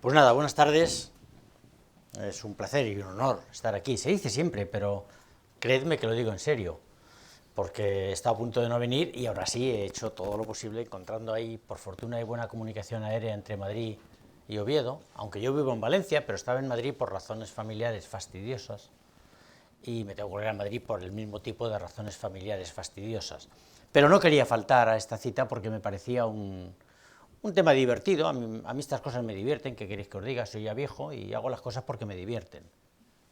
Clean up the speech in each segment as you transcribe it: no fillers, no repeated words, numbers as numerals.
Pues nada, buenas tardes. Es un placer y un honor estar aquí. Se dice siempre, pero creedme que lo digo en serio, porque he estado a punto de no venir y ahora sí he hecho todo lo posible, encontrando ahí, por fortuna, hay buena comunicación aérea entre Madrid y Oviedo, aunque yo vivo en Valencia, pero estaba en Madrid por razones familiares fastidiosas y me tengo que volver a Madrid por el mismo tipo de razones familiares fastidiosas. Pero no quería faltar a esta cita porque me parecía un tema divertido. A mí estas cosas me divierten, ¿qué queréis que os diga? Soy ya viejo y hago las cosas porque me divierten.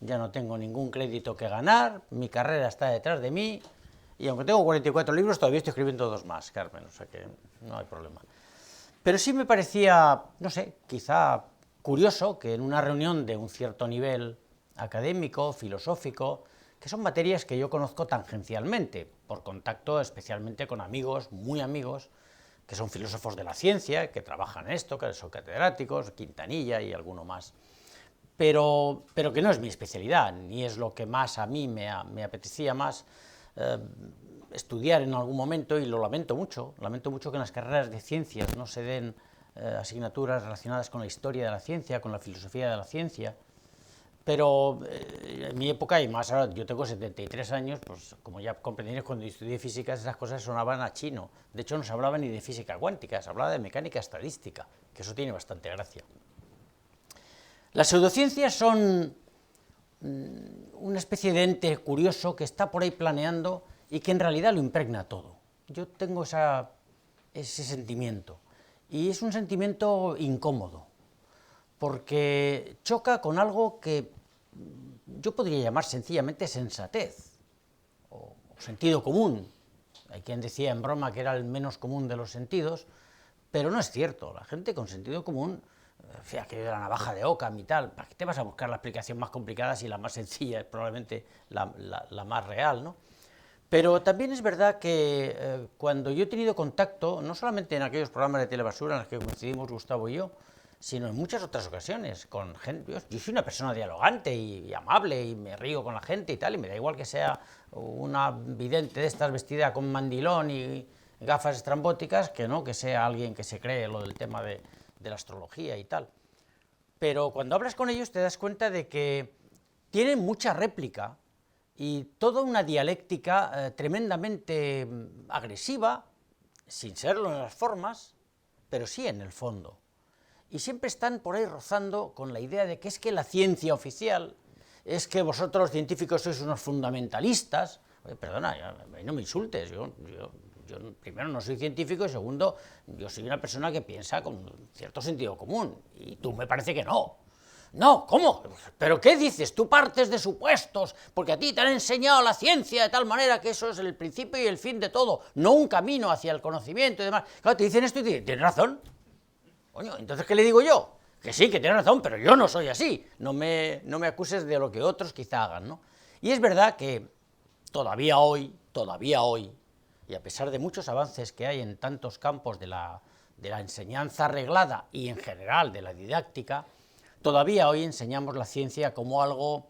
Ya no tengo ningún crédito que ganar, mi carrera está detrás de mí, y aunque tengo 44 libros, todavía estoy escribiendo 2 más, Carmen, o sea que no hay problema. Pero sí me parecía, no sé, quizá curioso que en una reunión de un cierto nivel académico, filosófico, que son materias que yo conozco tangencialmente, por contacto especialmente con amigos, muy amigos, que son filósofos de la ciencia, que trabajan en esto, que son catedráticos, Quintanilla y alguno más, pero que no es mi especialidad, ni es lo que más a mí me apetecía más estudiar en algún momento, y lo lamento mucho que en las carreras de ciencias no se den asignaturas relacionadas con la historia de la ciencia, con la filosofía de la ciencia. Pero en mi época, y más ahora, yo tengo 73 años, pues como ya comprenderéis, cuando estudié física esas cosas sonaban a chino. De hecho, no se hablaba ni de física cuántica, se hablaba de mecánica estadística, que eso tiene bastante gracia. Las pseudociencias son una especie de ente curioso que está por ahí planeando y que en realidad lo impregna todo. Yo tengo ese sentimiento, y es un sentimiento incómodo, porque choca con algo que yo podría llamar sencillamente sensatez o sentido común. Hay quien decía en broma que era el menos común de los sentidos, pero no es cierto. La gente con sentido común, aquello de la navaja de Occam y tal, ¿para qué te vas a buscar la explicación más complicada si la más sencilla es probablemente la más real, ¿no? Pero también es verdad que cuando yo he tenido contacto, no solamente en aquellos programas de telebasura en los que coincidimos Gustavo y yo, sino en muchas otras ocasiones, con gente. Yo soy una persona dialogante y amable, y me río con la gente y tal, y me da igual que sea una vidente de estas vestida con mandilón y gafas estrambóticas, que no que sea alguien que se cree lo del tema de la astrología y tal. Pero cuando hablas con ellos te das cuenta de que tienen mucha réplica y toda una dialéctica tremendamente agresiva, sin serlo en las formas, pero sí en el fondo. Y siempre están por ahí rozando con la idea de que es que la ciencia oficial, es que vosotros los científicos sois unos fundamentalistas. Oye, perdona, no me insultes, yo primero no soy científico, y segundo, yo soy una persona que piensa con cierto sentido común, y tú me parece que no. No, ¿cómo? ¿Pero qué dices? Tú partes de supuestos, porque a ti te han enseñado la ciencia de tal manera que eso es el principio y el fin de todo, no un camino hacia el conocimiento y demás. Claro, te dicen esto y tienes razón. Coño, entonces, ¿qué le digo yo? Que sí, que tiene razón, pero yo no soy así. No me acuses de lo que otros quizá hagan, ¿no? Y es verdad que todavía hoy, y a pesar de muchos avances que hay en tantos campos de la enseñanza reglada y en general de la didáctica, todavía hoy enseñamos la ciencia como algo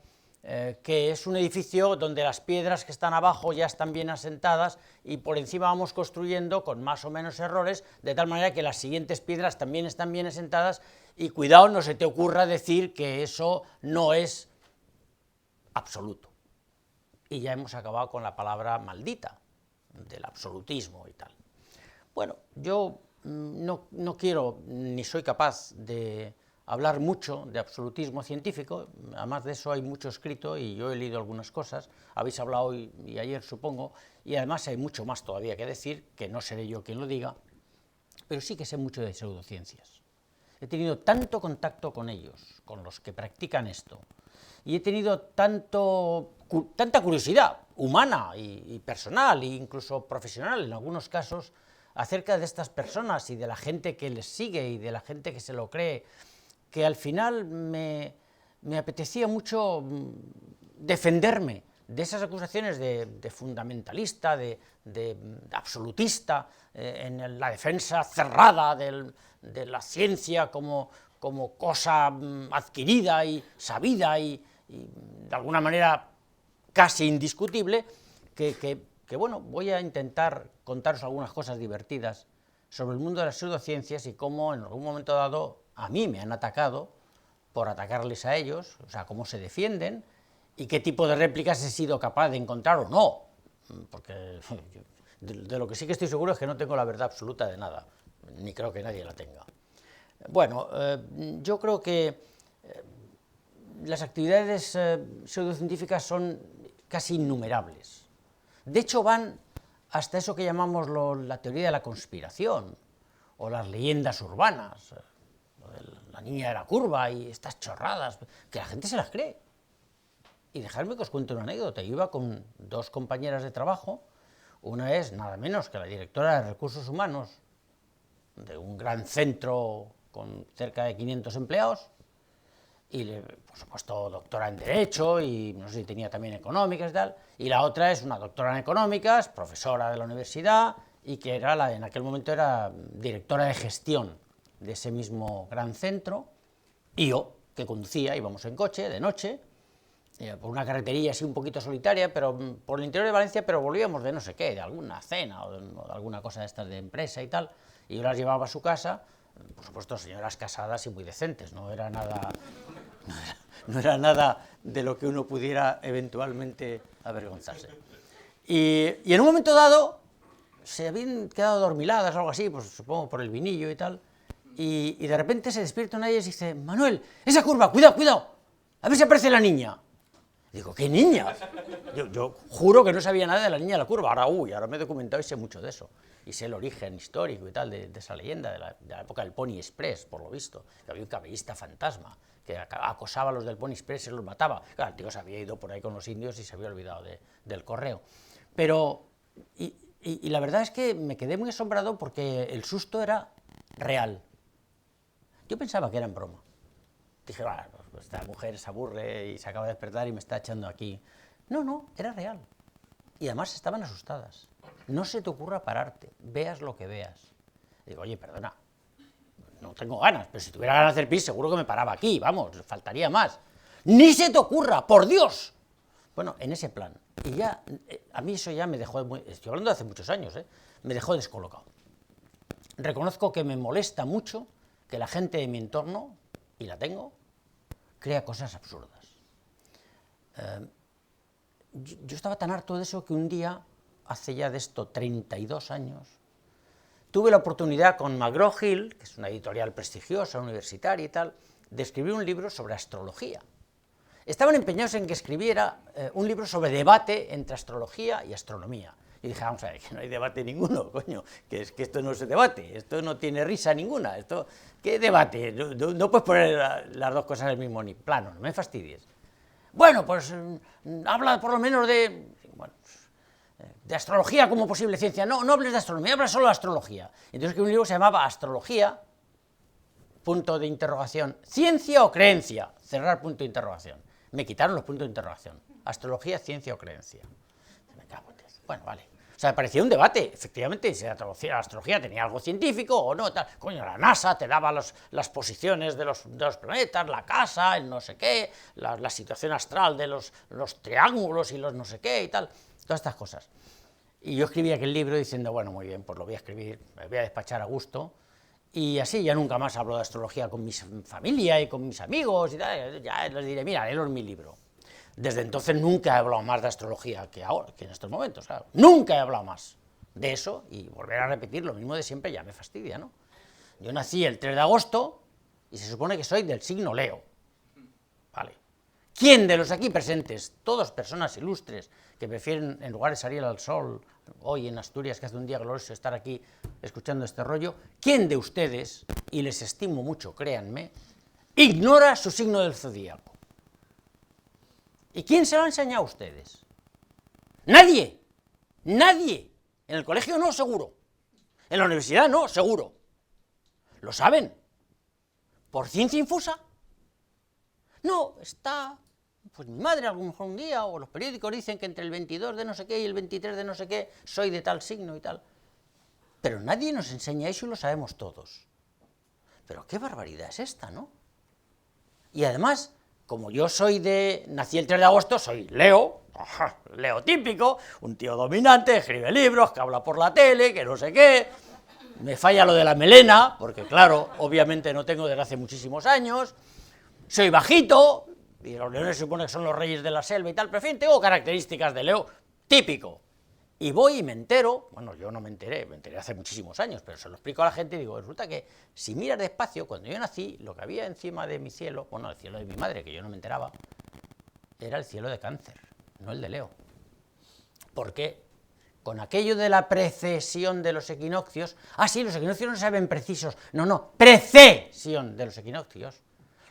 que es un edificio donde las piedras que están abajo ya están bien asentadas y por encima vamos construyendo con más o menos errores, de tal manera que las siguientes piedras también están bien asentadas, y cuidado, no se te ocurra decir que eso no es absoluto. Y ya hemos acabado con la palabra maldita del absolutismo y tal. Bueno, yo no quiero ni soy capaz de hablar mucho de absolutismo científico, además de eso hay mucho escrito y yo he leído algunas cosas, habéis hablado hoy y ayer supongo, y además hay mucho más todavía que decir, que no seré yo quien lo diga, pero sí que sé mucho de pseudociencias. He tenido tanto contacto con ellos, con los que practican esto, y he tenido tanta curiosidad humana y personal, e incluso profesional en algunos casos, acerca de estas personas y de la gente que les sigue y de la gente que se lo cree, que al final me apetecía mucho defenderme de esas acusaciones de fundamentalista, de absolutista, en la defensa cerrada de la ciencia como cosa adquirida y sabida y de alguna manera casi indiscutible, que bueno, voy a intentar contaros algunas cosas divertidas sobre el mundo de las pseudociencias y cómo en algún momento dado a mí me han atacado por atacarles a ellos, o sea, cómo se defienden y qué tipo de réplicas he sido capaz de encontrar o no, porque de lo que sí que estoy seguro es que no tengo la verdad absoluta de nada, ni creo que nadie la tenga. Bueno, yo creo que las actividades pseudocientíficas son casi innumerables. De hecho, van hasta eso que llamamos la teoría de la conspiración, o las leyendas urbanas, la niña de la curva y estas chorradas, que la gente se las cree. Y dejadme que os cuente una anécdota. Yo iba con dos compañeras de trabajo, una es nada menos que la directora de Recursos Humanos de un gran centro con cerca de 500 empleados, y por supuesto doctora en Derecho, y no sé si tenía también Económicas y tal, y la otra es una doctora en Económicas, profesora de la universidad, y que era en aquel momento era directora de gestión de ese mismo gran centro, y yo, que conducía, íbamos en coche, de noche, por una carretería así un poquito solitaria, pero por el interior de Valencia, pero volvíamos de no sé qué, de alguna cena, o de alguna cosa de estas de empresa y tal, y yo las llevaba a su casa, por supuesto señoras casadas y muy decentes, no era nada de lo que uno pudiera eventualmente avergonzarse. Y en un momento dado, se habían quedado dormiladas o algo así, pues supongo por el vinillo y tal, y de repente se despierta una de ellas y dice: Manuel, esa curva, cuidado, cuidado, a ver si aparece la niña. Digo, ¿qué niña? Yo juro que no sabía nada de la niña de la curva, ahora me he documentado y sé mucho de eso, y sé el origen histórico y tal de esa leyenda, de la época del Pony Express, por lo visto, que había un caballista fantasma, que acosaba a los del Pony Express y los mataba. Claro, el tío se había ido por ahí con los indios y se había olvidado del correo. Pero, y la verdad es que me quedé muy asombrado porque el susto era real. Yo pensaba que era en broma. Dije, bueno, pues esta mujer se aburre y se acaba de despertar y me está echando aquí. No, era real. Y además estaban asustadas. No se te ocurra pararte, veas lo que veas. Digo, oye, perdona, no tengo ganas, pero si tuviera ganas de hacer pis seguro que me paraba aquí, vamos, faltaría más. ¡Ni se te ocurra, por Dios! Bueno, en ese plan. Y ya, a mí eso ya me dejó, estoy hablando de hace muchos años, me dejó descolocado. Reconozco que me molesta mucho que la gente de mi entorno, y la tengo, crea cosas absurdas. Yo estaba tan harto de eso que un día, hace ya de esto 32 años, tuve la oportunidad con McGraw-Hill, que es una editorial prestigiosa, universitaria y tal, de escribir un libro sobre astrología. Estaban empeñados en que escribiera un libro sobre debate entre astrología y astronomía. Y dije, vamos a ver, que no hay debate ninguno, coño, que es que esto no se debate, esto no tiene risa ninguna, esto, ¿qué debate? No puedes poner las dos cosas en el mismo plano, no me fastidies. Bueno, pues habla por lo menos de astrología como posible ciencia. No hables de astronomía, habla solo de astrología. Entonces que un libro se llamaba Astrología, punto de interrogación, ciencia o creencia, cerrar punto de interrogación. Me quitaron los puntos de interrogación. Astrología, ciencia o creencia. Me cago en Dios. Bueno, vale. O sea, me parecía un debate, efectivamente, si la astrología tenía algo científico o no, tal. Coño, la NASA te daba las posiciones de los planetas, la casa, el no sé qué, la situación astral de los triángulos y los no sé qué y tal, todas estas cosas. Y yo escribí aquel libro diciendo, bueno, muy bien, pues lo voy a escribir, me voy a despachar a gusto, y así ya nunca más hablo de astrología con mi familia y con mis amigos y tal, ya les diré, mira, léelo en mi libro. Desde entonces nunca he hablado más de astrología que ahora, que en estos momentos, claro. Nunca he hablado más de eso, y volver a repetir lo mismo de siempre ya me fastidia, ¿no? Yo nací el 3 de agosto y se supone que soy del signo Leo. Vale. ¿Quién de los aquí presentes, todas personas ilustres, que prefieren, en lugar de salir al sol, hoy en Asturias, que hace un día glorioso estar aquí escuchando este rollo, quién de ustedes, y les estimo mucho, créanme, ignora su signo del zodíaco? ¿Y quién se lo ha enseñado a ustedes? ¡Nadie! ¡Nadie! En el colegio no, seguro. En la universidad no, seguro. ¿Lo saben? ¿Por ciencia infusa? No, está... Pues mi madre a lo mejor un día, o los periódicos dicen que entre el 22 de no sé qué y el 23 de no sé qué soy de tal signo y tal. Pero nadie nos enseña eso y lo sabemos todos. Pero qué barbaridad es esta, ¿no? Y además, como yo nací el 3 de agosto, soy Leo, Leo típico, un tío dominante, escribe libros, que habla por la tele, que no sé qué. me falla lo de la melena, porque claro, obviamente no tengo desde hace muchísimos años, soy bajito, y los leones se supone que son los reyes de la selva y tal, pero en fin, tengo características de león típico. Y voy y me entero, bueno, yo no me enteré hace muchísimos años, pero se lo explico a la gente y digo, resulta que si miras despacio, cuando yo nací, lo que había encima de mi cielo, bueno, el cielo de mi madre, que yo no me enteraba, era el cielo de Cáncer, no el de Leo. ¿Por qué? Con aquello de la precesión de los equinoccios, sí, los equinoccios no se saben precisos, no, precesión de los equinoccios.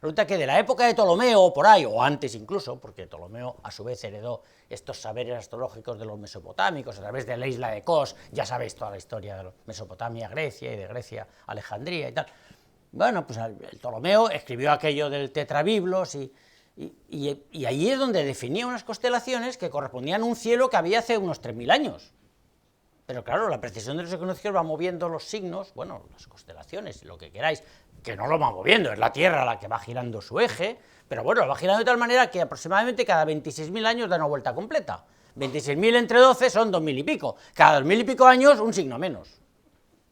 Resulta que de la época de Ptolomeo, o por ahí, o antes incluso, porque Ptolomeo a su vez heredó estos saberes astrológicos de los mesopotámicos a través de la isla de Kos, ya sabéis toda la historia de Mesopotamia, Grecia, y de Grecia, Alejandría y tal. Bueno, pues el Ptolomeo escribió aquello del tetrabiblos y ahí es donde definía unas constelaciones que correspondían a un cielo que había hace unos 3000 años. Pero claro, la precesión de los equinoccios va moviendo los signos, bueno, las constelaciones, lo que queráis, que no lo va moviendo, es la Tierra la que va girando su eje, pero bueno, va girando de tal manera que aproximadamente cada 26.000 años da una vuelta completa. 26.000 entre 12 son 2000 y pico. Cada 2000 y pico años un signo menos.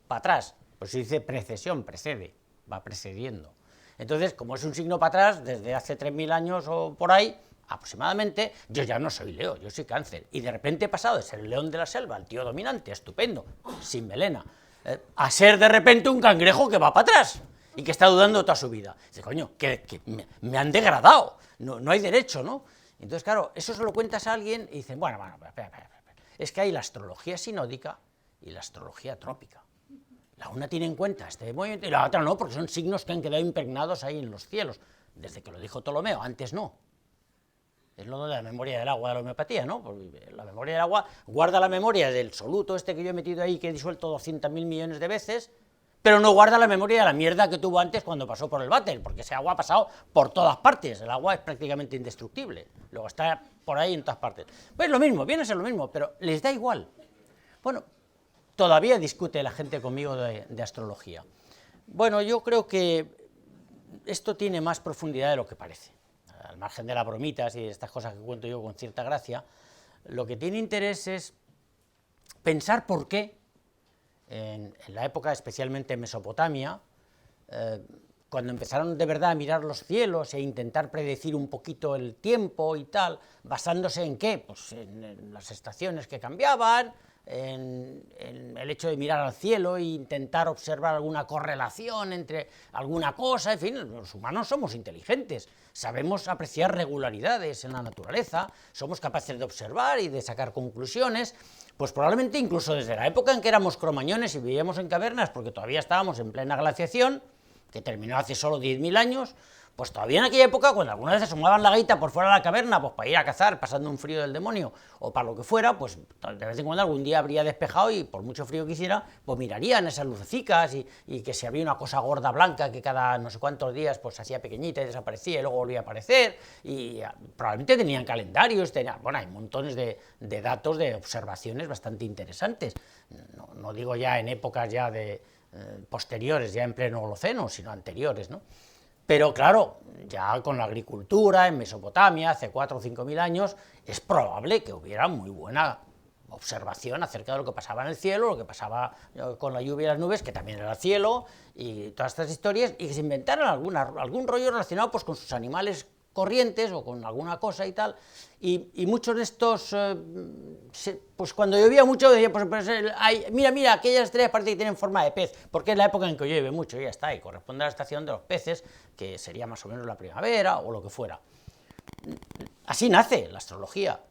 Para atrás. Pues se dice precesión, precede, va precediendo. Entonces, como es un signo para atrás, desde hace 3000 años o por ahí, aproximadamente, yo ya no soy Leo, yo soy Cáncer. Y de repente he pasado de ser el león de la selva, el tío dominante, estupendo, sin melena, a ser de repente un cangrejo que va para atrás y que está dudando toda su vida. Dice, coño, que me han degradado, no hay derecho, ¿no? Entonces, claro, eso se lo cuentas a alguien y dicen, bueno, espera. Es que hay la astrología sinódica y la astrología trópica. La una tiene en cuenta este movimiento y la otra no, porque son signos que han quedado impregnados ahí en los cielos, desde que lo dijo Ptolomeo, antes no. Es lo de la memoria del agua de la homeopatía, ¿no? Porque la memoria del agua guarda la memoria del soluto este que yo he metido ahí, que he disuelto 200.000 millones de veces, pero no guarda la memoria de la mierda que tuvo antes cuando pasó por el váter, porque ese agua ha pasado por todas partes, el agua es prácticamente indestructible, luego está por ahí en todas partes. Pues lo mismo, viene a ser lo mismo, pero les da igual. Bueno, todavía discute la gente conmigo de astrología. Bueno, yo creo que esto tiene más profundidad de lo que parece. Al margen de las bromitas y de estas cosas que cuento yo con cierta gracia, lo que tiene interés es pensar por qué, en la época especialmente en Mesopotamia, cuando empezaron de verdad a mirar los cielos e intentar predecir un poquito el tiempo y tal, basándose en qué, pues en las estaciones que cambiaban, en el hecho de mirar al cielo e intentar observar alguna correlación entre alguna cosa, en fin, los humanos somos inteligentes, sabemos apreciar regularidades en la naturaleza, somos capaces de observar y de sacar conclusiones, pues probablemente incluso desde la época en que éramos cromañones y vivíamos en cavernas, porque todavía estábamos en plena glaciación, que terminó hace solo 10.000 años, pues todavía en aquella época, cuando alguna vez asomaban la gaita por fuera de la caverna, pues para ir a cazar, pasando un frío del demonio, o para lo que fuera, pues de vez en cuando algún día habría despejado y por mucho frío que hiciera, pues mirarían esas lucecicas y que si había una cosa gorda blanca que cada no sé cuántos días pues se hacía pequeñita y desaparecía y luego volvía a aparecer, y probablemente tenían calendarios, bueno, hay montones de datos, de observaciones bastante interesantes, no digo ya en épocas ya de posteriores, ya en pleno Holoceno, sino anteriores, ¿no? Pero claro, ya con la agricultura en Mesopotamia, hace 4 o 5.000 años, es probable que hubiera muy buena observación acerca de lo que pasaba en el cielo, lo que pasaba con la lluvia y las nubes, que también era el cielo, y todas estas historias, y que se inventaran algún rollo relacionado pues, con sus animales corrientes o con alguna cosa y tal, y muchos de estos, pues cuando llovía mucho, decía, pues mira, aquellas estrellas parece que tienen forma de pez, porque es la época en que llueve mucho, y ya está, y corresponde a la estación de los peces, que sería más o menos la primavera o lo que fuera. Así nace la astrología,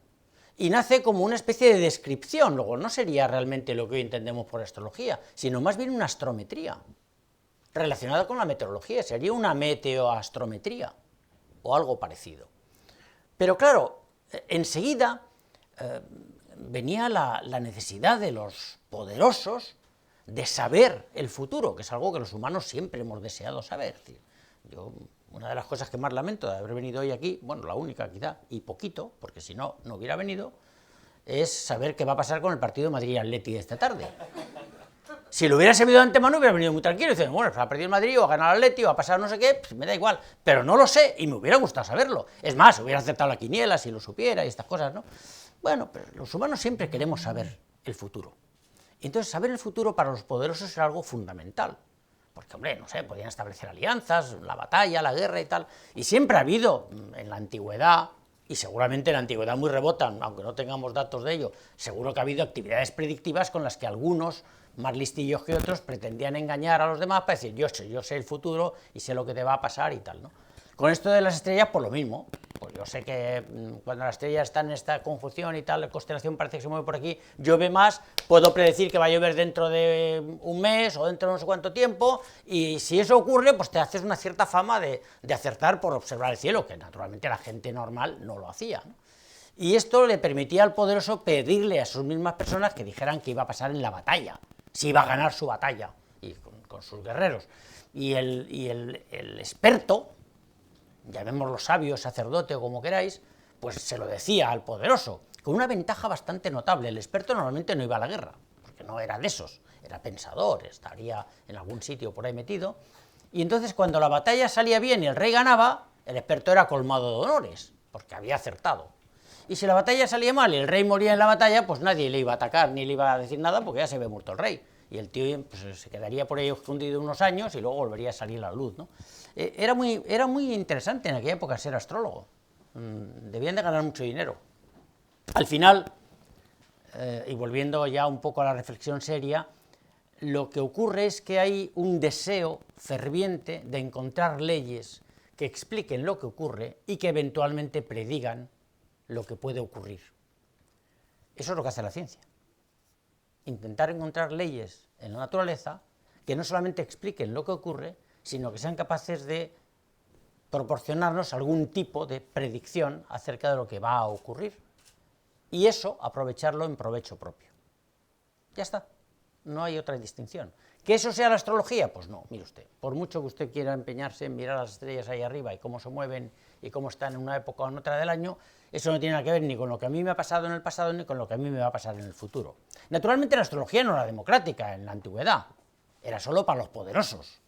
y nace como una especie de descripción, luego no sería realmente lo que hoy entendemos por astrología, sino más bien una astrometría, relacionada con la meteorología, sería una meteoastrometría, o algo parecido. Pero claro, enseguida venía la necesidad de los poderosos de saber el futuro, que es algo que los humanos siempre hemos deseado saber. Es decir, una de las cosas que más lamento de haber venido hoy aquí, bueno, la única quizá, y poquito, porque si no, no hubiera venido, es saber qué va a pasar con el partido de Madrid-Atleti de esta tarde. Si lo hubiera sabido de antemano, hubiera venido muy tranquilo y dicen, bueno, se ha perdido el Madrid, o ha ganado el Atleti, o ha pasado no sé qué, pues me da igual, pero no lo sé y me hubiera gustado saberlo. Es más, hubiera aceptado la quiniela si lo supiera y estas cosas, ¿no? Bueno, pero los humanos siempre queremos saber el futuro. Entonces, saber el futuro para los poderosos era algo fundamental. Porque, hombre, no sé, podían establecer alianzas, la batalla, la guerra y tal. Y siempre ha habido, en la antigüedad, y seguramente en la antigüedad muy rebota, aunque no tengamos datos de ello, seguro que ha habido actividades predictivas con las que algunos, más listillos que otros, pretendían engañar a los demás para decir, yo sé el futuro y sé lo que te va a pasar y tal, ¿no? Con esto de las estrellas, pues lo mismo. Pues yo sé que cuando las estrellas están en esta conjunción y tal, la constelación parece que se mueve por aquí, llueve más, puedo predecir que va a llover dentro de un mes o dentro de no sé cuánto tiempo, y si eso ocurre, pues te haces una cierta fama de acertar por observar el cielo, que naturalmente la gente normal no lo hacía, ¿no? Y esto le permitía al poderoso pedirle a sus mismas personas que dijeran qué iba a pasar en la batalla, si iba a ganar su batalla, y con sus guerreros. Y el experto, llamémoslo sabio, sacerdote o como queráis, pues se lo decía al poderoso, con una ventaja bastante notable. El experto normalmente no iba a la guerra, porque no era de esos, era pensador, estaría en algún sitio por ahí metido, y entonces cuando la batalla salía bien y el rey ganaba, el experto era colmado de honores, porque había acertado. Y si la batalla salía mal y el rey moría en la batalla, pues nadie le iba a atacar ni le iba a decir nada porque ya se había muerto el rey. Y el tío pues, se quedaría por ahí escondido unos años y luego volvería a salir a la luz, ¿no? Era muy interesante en aquella época ser astrólogo. Debían de ganar mucho dinero. Al final, y volviendo ya un poco a la reflexión seria, lo que ocurre es que hay un deseo ferviente de encontrar leyes que expliquen lo que ocurre y que eventualmente predigan lo que puede ocurrir. Eso es lo que hace la ciencia. Intentar encontrar leyes en la naturaleza que no solamente expliquen lo que ocurre, sino que sean capaces de proporcionarnos algún tipo de predicción acerca de lo que va a ocurrir. Y eso, aprovecharlo en provecho propio. Ya está, no hay otra distinción. ¿Que eso sea la astrología? Pues no, mire usted, por mucho que usted quiera empeñarse en mirar las estrellas ahí arriba y cómo se mueven y cómo están en una época o en otra del año, eso no tiene nada que ver ni con lo que a mí me ha pasado en el pasado ni con lo que a mí me va a pasar en el futuro. Naturalmente la astrología no era democrática en la antigüedad, era solo para los poderosos.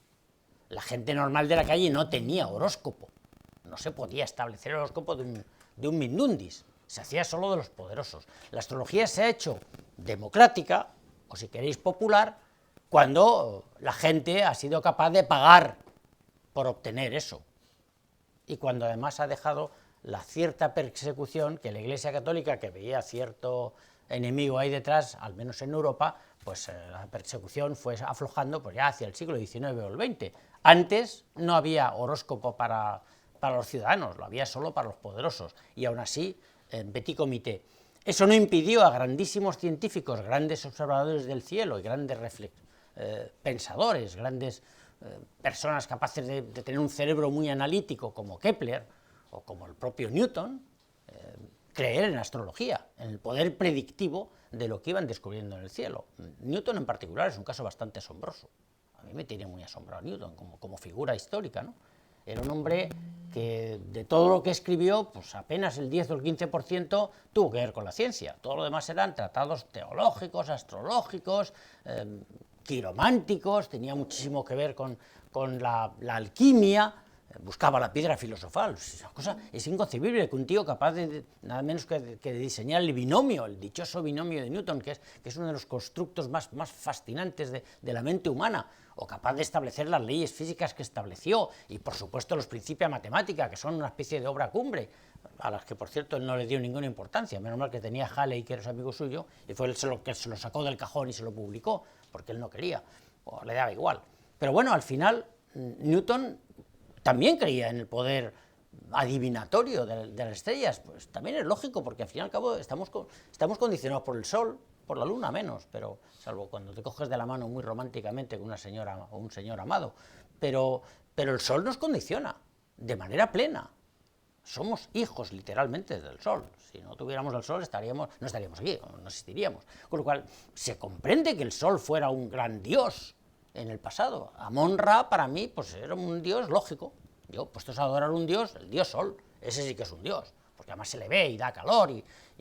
La gente normal de la calle no tenía horóscopo, no se podía establecer el horóscopo de un mindundis, se hacía solo de los poderosos. La astrología se ha hecho democrática, o si queréis popular, cuando la gente ha sido capaz de pagar por obtener eso. Y cuando además ha dejado la cierta persecución que la Iglesia Católica, que veía cierto enemigo ahí detrás, al menos en Europa, pues la persecución fue aflojando pues ya hacia el siglo XIX o el XX. Antes no había horóscopo para los ciudadanos, lo había solo para los poderosos, y aún así, petit comité. Eso no impidió a grandísimos científicos, grandes observadores del cielo y grandes pensadores, grandes personas capaces de tener un cerebro muy analítico como Kepler o como el propio Newton, creer en astrología, en el poder predictivo de lo que iban descubriendo en el cielo. Newton en particular es un caso bastante asombroso. A mí me tiene muy asombrado Newton como figura histórica, ¿no? Era un hombre que de todo lo que escribió, pues apenas el 10 o el 15% tuvo que ver con la ciencia. Todo lo demás eran tratados teológicos, astrológicos, quirománticos, tenía muchísimo que ver con la alquimia, buscaba la piedra filosofal. Es inconcebible que un tío capaz de nada menos que de diseñar el binomio, el dichoso binomio de Newton, que es uno de los constructos más fascinantes de la mente humana, o capaz de establecer las leyes físicas que estableció, y por supuesto los principios de matemática, que son una especie de obra cumbre, a las que por cierto él no le dio ninguna importancia, menos mal que tenía Halley, que era su amigo suyo, y fue él que se lo sacó del cajón y se lo publicó, porque él no quería, o le daba igual. Pero bueno, al final Newton también creía en el poder adivinatorio de las estrellas, pues también es lógico, porque al fin y al cabo estamos condicionados por el Sol, por la Luna menos, pero salvo cuando te coges de la mano muy románticamente con una señora o un señor amado, pero el Sol nos condiciona de manera plena. Somos hijos literalmente del Sol. Si no tuviéramos el Sol no estaríamos aquí, no existiríamos. Con lo cual se comprende que el Sol fuera un gran dios en el pasado. Amon-Ra para mí pues era un dios lógico. Yo, puestos a adorar un dios, el dios Sol, ese sí que es un dios, porque además se le ve y da calor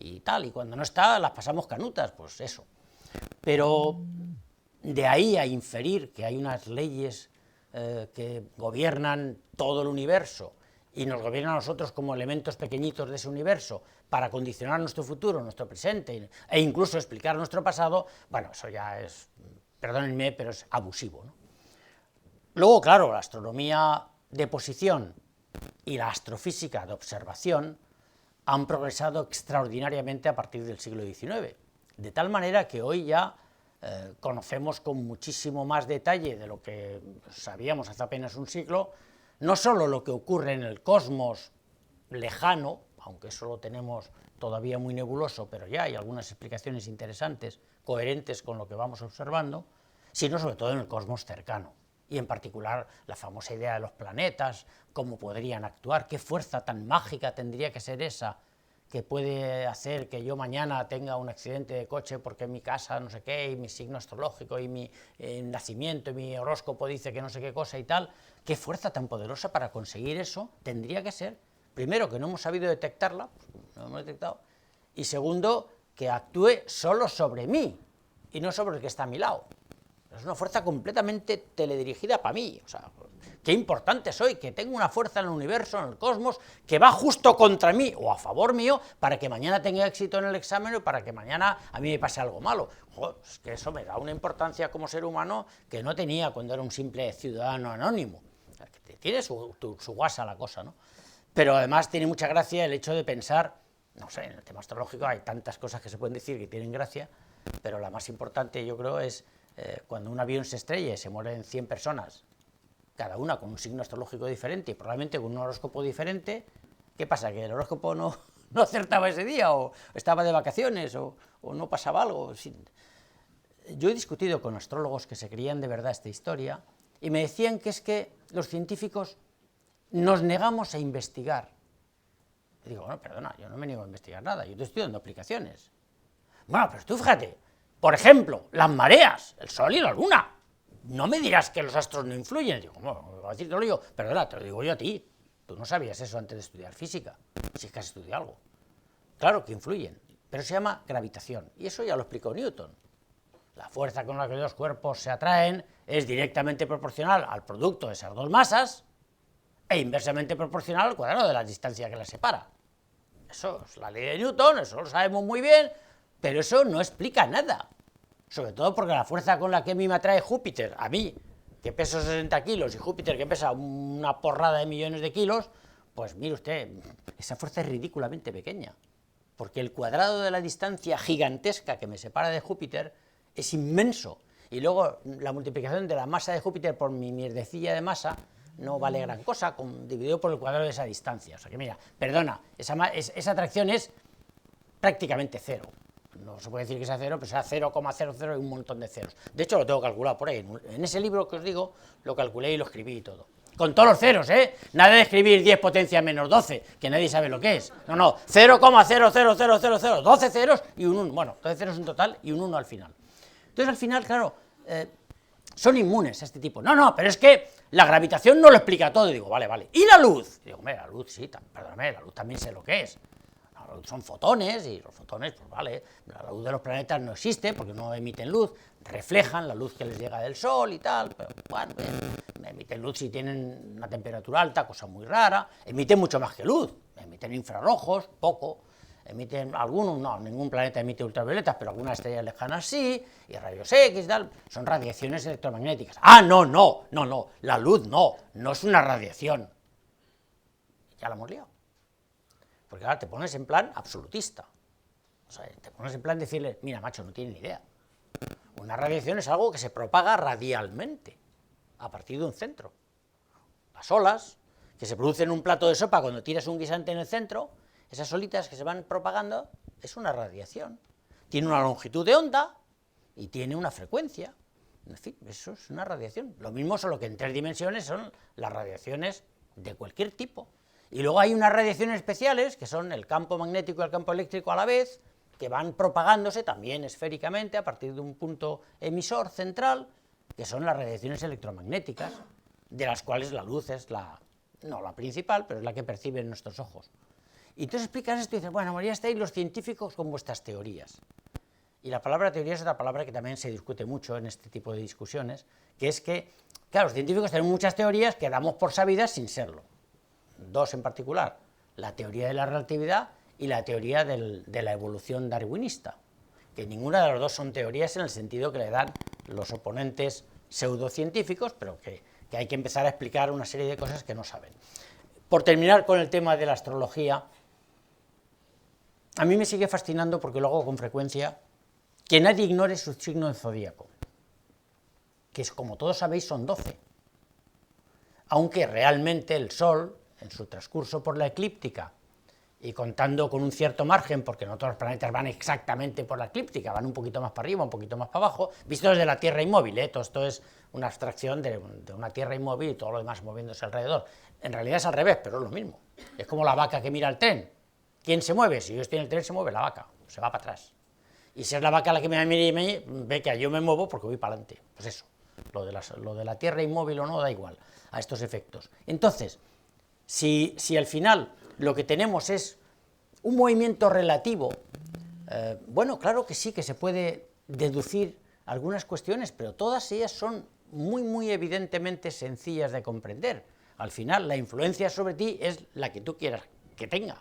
y tal, y cuando no está las pasamos canutas, pues eso. Pero de ahí a inferir que hay unas leyes que gobiernan todo el universo y nos gobierna a nosotros como elementos pequeñitos de ese universo para condicionar nuestro futuro, nuestro presente e incluso explicar nuestro pasado, bueno, eso ya es, perdónenme, pero es abusivo, ¿no? Luego, claro, la astronomía de posición y la astrofísica de observación han progresado extraordinariamente a partir del siglo XIX, de tal manera que hoy ya conocemos con muchísimo más detalle de lo que sabíamos hace apenas un siglo, no solo lo que ocurre en el cosmos lejano, aunque eso lo tenemos todavía muy nebuloso, pero ya hay algunas explicaciones interesantes, coherentes con lo que vamos observando, sino sobre todo en el cosmos cercano, y en particular la famosa idea de los planetas, cómo podrían actuar, qué fuerza tan mágica tendría que ser esa, que puede hacer que yo mañana tenga un accidente de coche porque mi casa no sé qué, y mi signo astrológico, y mi nacimiento, y mi horóscopo dice que no sé qué cosa y tal. Qué fuerza tan poderosa para conseguir eso tendría que ser, primero, que no hemos sabido detectarla, pues no hemos detectado, y segundo, que actúe solo sobre mí, y no sobre el que está a mi lado. Es una fuerza completamente teledirigida para mí, o sea, qué importante soy, que tengo una fuerza en el universo, en el cosmos, que va justo contra mí o a favor mío para que mañana tenga éxito en el examen o para que mañana a mí me pase algo malo. Joder, es que eso me da una importancia como ser humano que no tenía cuando era un simple ciudadano anónimo. Que tiene su guasa la cosa, ¿no? Pero además tiene mucha gracia el hecho de pensar, no sé, en el tema astrológico hay tantas cosas que se pueden decir que tienen gracia, pero la más importante yo creo es cuando un avión se estrella y se mueren 100 personas, cada una con un signo astrológico diferente y probablemente con un horóscopo diferente, ¿qué pasa? ¿Que el horóscopo no acertaba ese día o estaba de vacaciones o no pasaba algo? Yo he discutido con astrólogos que se creían de verdad esta historia y me decían que es que los científicos nos negamos a investigar. Y digo, bueno, perdona, yo no me niego a investigar nada, yo te estoy dando aplicaciones. Bueno, pero tú fíjate, por ejemplo, las mareas, el sol y la luna. No me dirás que los astros no influyen. Digo, ¿cómo? A decírtelo yo. Perdona, te lo digo yo a ti. Tú no sabías eso antes de estudiar física, si es que has estudiado algo. Claro que influyen, pero se llama gravitación, y eso ya lo explicó Newton. La fuerza con la que los cuerpos se atraen es directamente proporcional al producto de esas dos masas e inversamente proporcional al cuadrado de la distancia que las separa. Eso es la ley de Newton, eso lo sabemos muy bien, pero eso no explica nada. Sobre todo porque la fuerza con la que a mí me atrae Júpiter, a mí, que peso 60 kilos, y Júpiter, que pesa una porrada de millones de kilos, pues mire usted, esa fuerza es ridículamente pequeña, porque el cuadrado de la distancia gigantesca que me separa de Júpiter es inmenso, y luego la multiplicación de la masa de Júpiter por mi mierdecilla de masa no vale gran cosa, dividido por el cuadrado de esa distancia. O sea que mira, perdona, esa atracción es prácticamente cero. No se puede decir que sea cero, pero sea 0,00 y un montón de ceros. De hecho, lo tengo calculado por ahí. En ese libro que os digo, lo calculé y lo escribí y todo. Con todos los ceros, ¿eh? Nada de escribir 10 potencia menos 12, que nadie sabe lo que es. No, 0,00000, 12 ceros y un 1. Bueno, 12 ceros en total y un 1 al final. Entonces, al final, claro, son inmunes a este tipo. No, pero es que la gravitación no lo explica todo. Y digo, vale. ¿Y la luz? Y digo, hombre, la luz sí, perdóname, la luz también sé lo que es. La luz son fotones, y los fotones, pues vale, la luz de los planetas no existe porque no emiten luz, reflejan la luz que les llega del Sol y tal, pero bueno, emiten luz si tienen una temperatura alta, cosa muy rara, emiten mucho más que luz, emiten infrarrojos, poco, emiten algunos, no, ningún planeta emite ultravioletas, pero algunas estrellas lejanas sí, y rayos X y tal, son radiaciones electromagnéticas. Ah, no, la luz no es una radiación. Ya la hemos liado. Porque ahora te pones en plan absolutista. O sea, te pones en plan decirle, mira, macho, no tiene ni idea. Una radiación es algo que se propaga radialmente, a partir de un centro. Las olas, que se producen en un plato de sopa cuando tiras un guisante en el centro, esas olitas que se van propagando, es una radiación. Tiene una longitud de onda y tiene una frecuencia. En fin, eso es una radiación. Lo mismo, solo que en 3 dimensiones son las radiaciones de cualquier tipo. Y luego hay unas radiaciones especiales, que son el campo magnético y el campo eléctrico a la vez, que van propagándose también esféricamente a partir de un punto emisor central, que son las radiaciones electromagnéticas, de las cuales la luz es no la principal, pero es la que perciben nuestros ojos. Y entonces explicas esto y dices, bueno, ya estáis los científicos con vuestras teorías. Y la palabra teoría es otra palabra que también se discute mucho en este tipo de discusiones, que es que, claro, los científicos tenemos muchas teorías que damos por sabidas sin serlo. dos en particular, la teoría de la relatividad y la teoría de la evolución darwinista, que ninguna de las dos son teorías en el sentido que le dan los oponentes pseudocientíficos, pero que hay que empezar a explicar una serie de cosas que no saben. Por terminar con el tema de la astrología, a mí me sigue fascinando, porque lo hago con frecuencia, que nadie ignore su signo del zodíaco, que es, como todos sabéis, son 12, aunque realmente el Sol, en su transcurso por la eclíptica, y contando con un cierto margen, porque no todos los planetas van exactamente por la eclíptica, van un poquito más para arriba, un poquito más para abajo, visto desde la Tierra inmóvil, todo esto es una abstracción de una Tierra inmóvil y todo lo demás moviéndose alrededor. En realidad es al revés, pero es lo mismo. Es como la vaca que mira el tren. ¿Quién se mueve? Si yo estoy en el tren, se mueve la vaca, se va para atrás. Y si es la vaca la que me mira y me ve que yo me muevo porque voy para adelante. Pues eso, lo de la Tierra inmóvil o no, da igual a estos efectos. Entonces, si al final lo que tenemos es un movimiento relativo, bueno, claro que sí, que se puede deducir algunas cuestiones, pero todas ellas son muy evidentemente sencillas de comprender. Al final, la influencia sobre ti es la que tú quieras que tenga,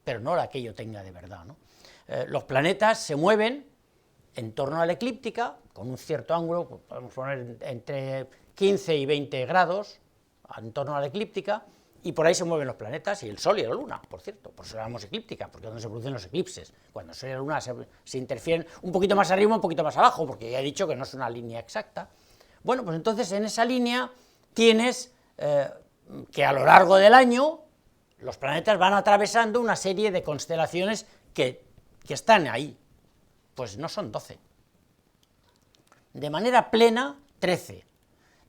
pero no la que yo tenga de verdad, ¿no? Los planetas se mueven en torno a la eclíptica, con un cierto ángulo, pues podemos poner entre 15 y 20 grados, en torno a la eclíptica, y por ahí se mueven los planetas, y el Sol y la Luna, por cierto, por eso la llamamos eclíptica, porque es donde se producen los eclipses, cuando el Sol y la Luna se interfieren un poquito más arriba, un poquito más abajo, porque ya he dicho que no es una línea exacta. Bueno, pues entonces en esa línea tienes que a lo largo del año los planetas van atravesando una serie de constelaciones que están ahí, pues no son 12. De manera plena, 13,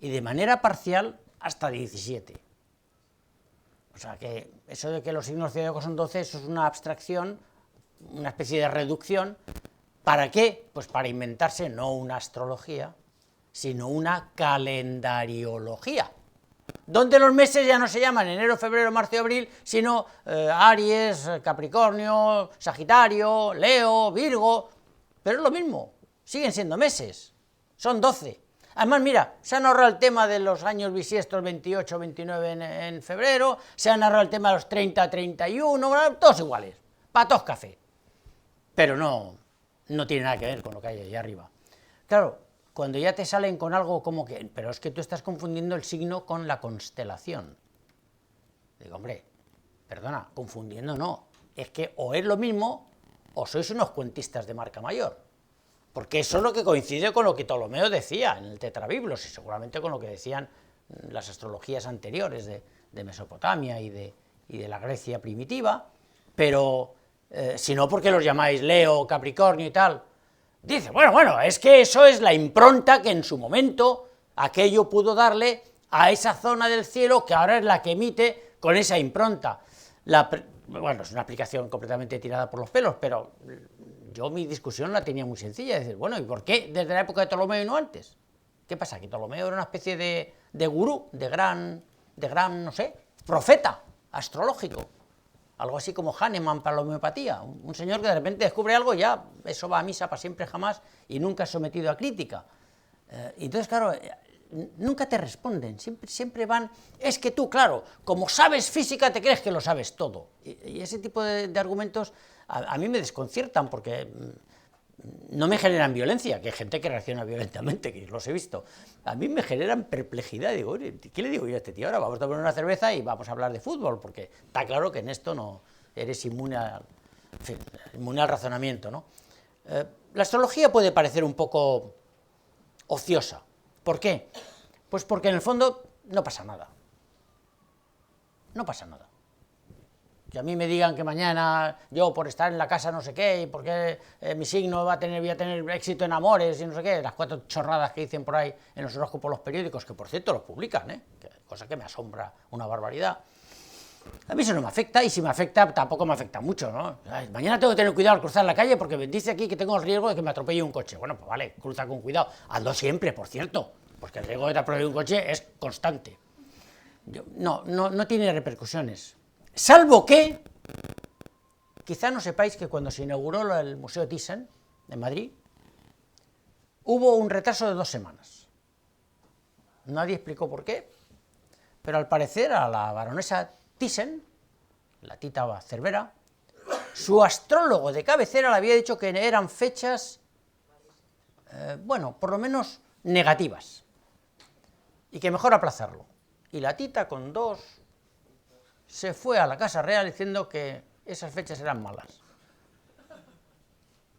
y de manera parcial, hasta 17. O sea que eso de que los signos zodíacos son 12, eso es una abstracción, una especie de reducción. ¿Para qué? Pues para inventarse no una astrología, sino una calendariología, donde los meses ya no se llaman enero, febrero, marzo y abril, sino Aries, Capricornio, Sagitario, Leo, Virgo, pero es lo mismo, siguen siendo meses, son 12. Además, mira, se han ahorrado el tema de los años bisiestos 28, 29 en febrero, se han ahorrado el tema de los 30, 31, todos iguales, para todos café. Pero no tiene nada que ver con lo que hay ahí arriba. Claro, cuando ya te salen con algo como que, pero es que tú estás confundiendo el signo con la constelación. Digo, hombre, perdona, confundiendo no, es que o es lo mismo o sois unos cuentistas de marca mayor. Porque eso es lo que coincide con lo que Ptolomeo decía en el Tetrabiblos, y seguramente con lo que decían las astrologías anteriores de Mesopotamia y de la Grecia primitiva, pero si no, porque los llamáis Leo, Capricornio y tal. Dice, bueno, es que eso es la impronta que en su momento aquello pudo darle a esa zona del cielo que ahora es la que emite con esa impronta. Bueno, es una aplicación completamente tirada por los pelos, pero yo mi discusión la tenía muy sencilla, es decir, bueno, ¿y por qué desde la época de Ptolomeo y no antes? ¿Qué pasa? Que Ptolomeo era una especie de gurú, de gran, no sé, profeta astrológico, algo así como Hahnemann para la homeopatía, un señor que de repente descubre algo y ya eso va a misa para siempre jamás y nunca es sometido a crítica. Entonces, claro, nunca te responden, siempre van, es que tú, claro, como sabes física te crees que lo sabes todo, y ese tipo de argumentos a mí me desconciertan porque no me generan violencia, que hay gente que reacciona violentamente, que los he visto, a mí me generan perplejidad, digo, ¿qué le digo yo a este tío? Ahora vamos a tomar una cerveza y vamos a hablar de fútbol, porque está claro que en esto no eres inmune al razonamiento, ¿no? La astrología puede parecer un poco ociosa. ¿Por qué? Pues porque en el fondo no pasa nada. No pasa nada. Que a mí me digan que mañana yo por estar en la casa no sé qué, y porque mi signo voy a tener éxito en amores y no sé qué, las 4 chorradas que dicen por ahí en los horóscopos los periódicos, que por cierto los publican, cosa que me asombra una barbaridad. A mí eso no me afecta, y si me afecta, tampoco me afecta mucho, ¿no? Mañana tengo que tener cuidado al cruzar la calle porque me dice aquí que tengo el riesgo de que me atropelle un coche. Bueno, pues vale, cruza con cuidado. Hazlo siempre, por cierto, porque el riesgo de que te atropelle un coche es constante. No tiene repercusiones. Salvo que, quizá no sepáis que cuando se inauguró el Museo Thyssen, en Madrid, hubo un retraso de 2 semanas. Nadie explicó por qué, pero al parecer a la baronesa Thyssen, la Tita Cervera, su astrólogo de cabecera le había dicho que eran fechas, bueno, por lo menos negativas, y que mejor aplazarlo. Y la Tita, con 2, se fue a la Casa Real diciendo que esas fechas eran malas.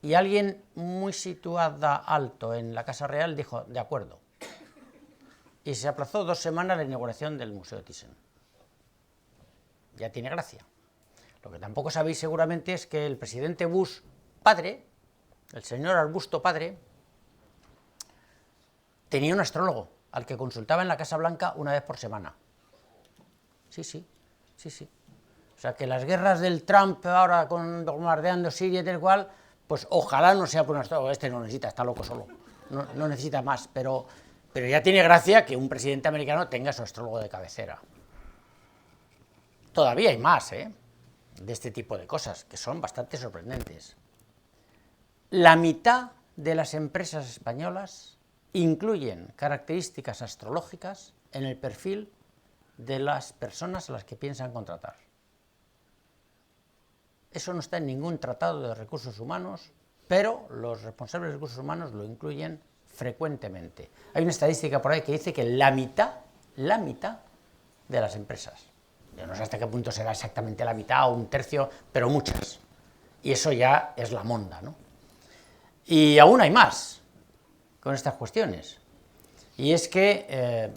Y alguien muy situada alto en la Casa Real dijo, de acuerdo. Y se aplazó 2 semanas la inauguración del Museo Thyssen. Ya tiene gracia. Lo que tampoco sabéis seguramente es que el presidente Bush padre, el señor Arbusto padre, tenía un astrólogo al que consultaba en la Casa Blanca una vez por semana. Sí, sí, sí, sí. O sea, que las guerras del Trump ahora bombardeando Siria y tal cual, pues ojalá no sea por un astrólogo. Este no necesita, está loco solo, no necesita más, pero ya tiene gracia que un presidente americano tenga su astrólogo de cabecera. Todavía hay más, de este tipo de cosas, que son bastante sorprendentes. La mitad de las empresas españolas incluyen características astrológicas en el perfil de las personas a las que piensan contratar. Eso no está en ningún tratado de recursos humanos, pero los responsables de recursos humanos lo incluyen frecuentemente. Hay una estadística por ahí que dice que la mitad de las empresas, yo no sé hasta qué punto será exactamente la mitad o un tercio, pero muchas. Y eso ya es la monda, ¿no? Y aún hay más con estas cuestiones. Y es que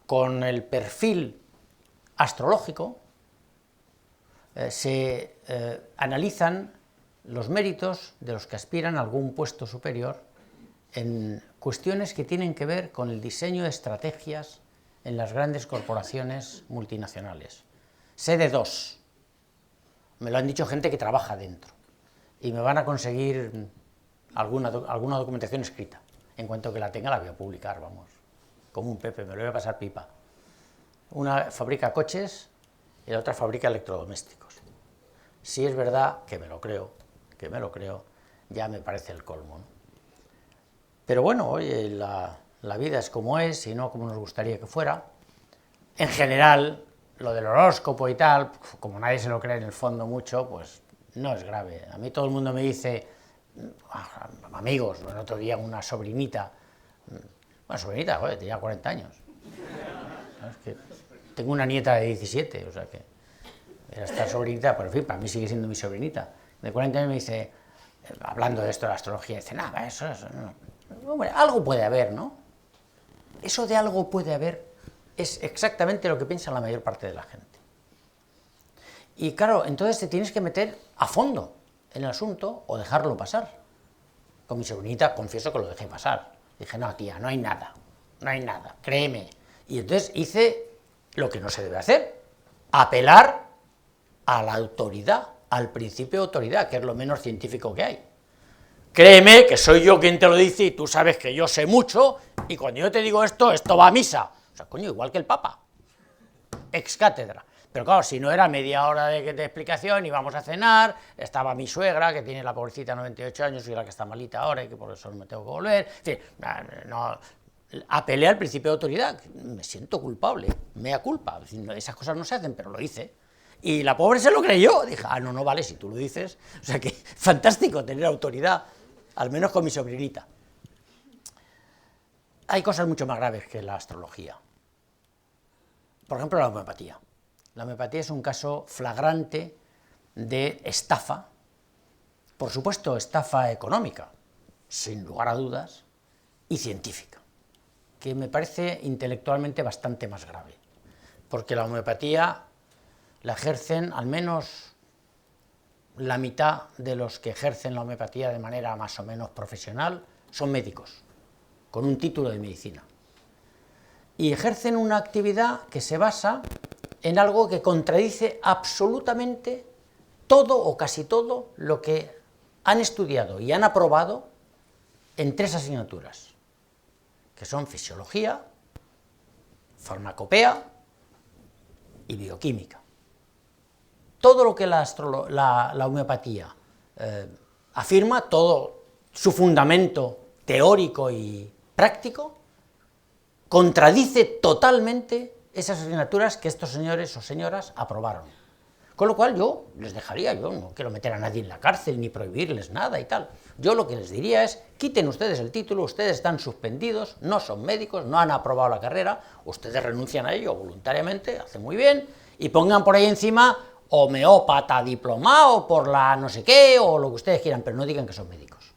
con el perfil astrológico se analizan los méritos de los que aspiran a algún puesto superior en cuestiones que tienen que ver con el diseño de estrategias en las grandes corporaciones multinacionales. Sé de 2, me lo han dicho gente que trabaja dentro, y me van a conseguir alguna documentación escrita. En cuanto que la tenga la voy a publicar, vamos, como un Pepe, me lo voy a pasar pipa. Una fabrica coches y la otra fabrica electrodomésticos. Si es verdad, que me lo creo, ya me parece el colmo, ¿no? Pero bueno, oye, la vida es como es y no como nos gustaría que fuera. En general, lo del horóscopo y tal, como nadie se lo cree en el fondo mucho, pues no es grave. A mí todo el mundo me dice, amigos, el otro día una sobrinita, joder, tenía 40 años. Es que tengo una nieta de 17, o sea que era esta sobrinita, pero en fin, para mí sigue siendo mi sobrinita. De 40 años me dice, hablando de esto de la astrología, dice, nada, eso no. Hombre, algo puede haber, ¿no? Eso de algo puede haber es exactamente lo que piensa la mayor parte de la gente. Y claro, entonces te tienes que meter a fondo en el asunto o dejarlo pasar. Con mi sobrinita confieso que lo dejé pasar. Dije, no, tía, no hay nada, créeme. Y entonces hice lo que no se debe hacer, apelar a la autoridad, al principio de autoridad, que es lo menos científico que hay. Créeme que soy yo quien te lo dice y tú sabes que yo sé mucho y cuando yo te digo esto va a misa. O sea, coño, igual que el Papa, ex cátedra. Pero claro, si no era media hora de explicación, íbamos a cenar, estaba mi suegra, que tiene la pobrecita 98 años y la que está malita ahora y que por eso no me tengo que volver. En fin, no, apelé al principio de autoridad, me siento culpable, mea culpa, esas cosas no se hacen, pero lo hice. Y la pobre se lo creyó, dije, no vale, si tú lo dices. O sea que fantástico tener autoridad, al menos con mi sobrinita. Hay cosas mucho más graves que la astrología. Por ejemplo, la homeopatía. La homeopatía es un caso flagrante de estafa, por supuesto estafa económica, sin lugar a dudas, y científica, que me parece intelectualmente bastante más grave, porque la homeopatía la ejercen al menos la mitad de los que ejercen la homeopatía de manera más o menos profesional, son médicos, con un título de medicina. Y ejercen una actividad que se basa en algo que contradice absolutamente todo o casi todo lo que han estudiado y han aprobado en 3 asignaturas, que son fisiología, farmacopea y bioquímica. Todo lo que la homeopatía afirma, todo su fundamento teórico y práctico, contradice totalmente esas asignaturas que estos señores o señoras aprobaron. Con lo cual yo les dejaría, yo no quiero meter a nadie en la cárcel ni prohibirles nada y tal. Yo lo que les diría es, quiten ustedes el título, ustedes están suspendidos, no son médicos, no han aprobado la carrera, ustedes renuncian a ello voluntariamente, hacen muy bien, y pongan por ahí encima homeópata diplomado por la no sé qué, o lo que ustedes quieran, pero no digan que son médicos.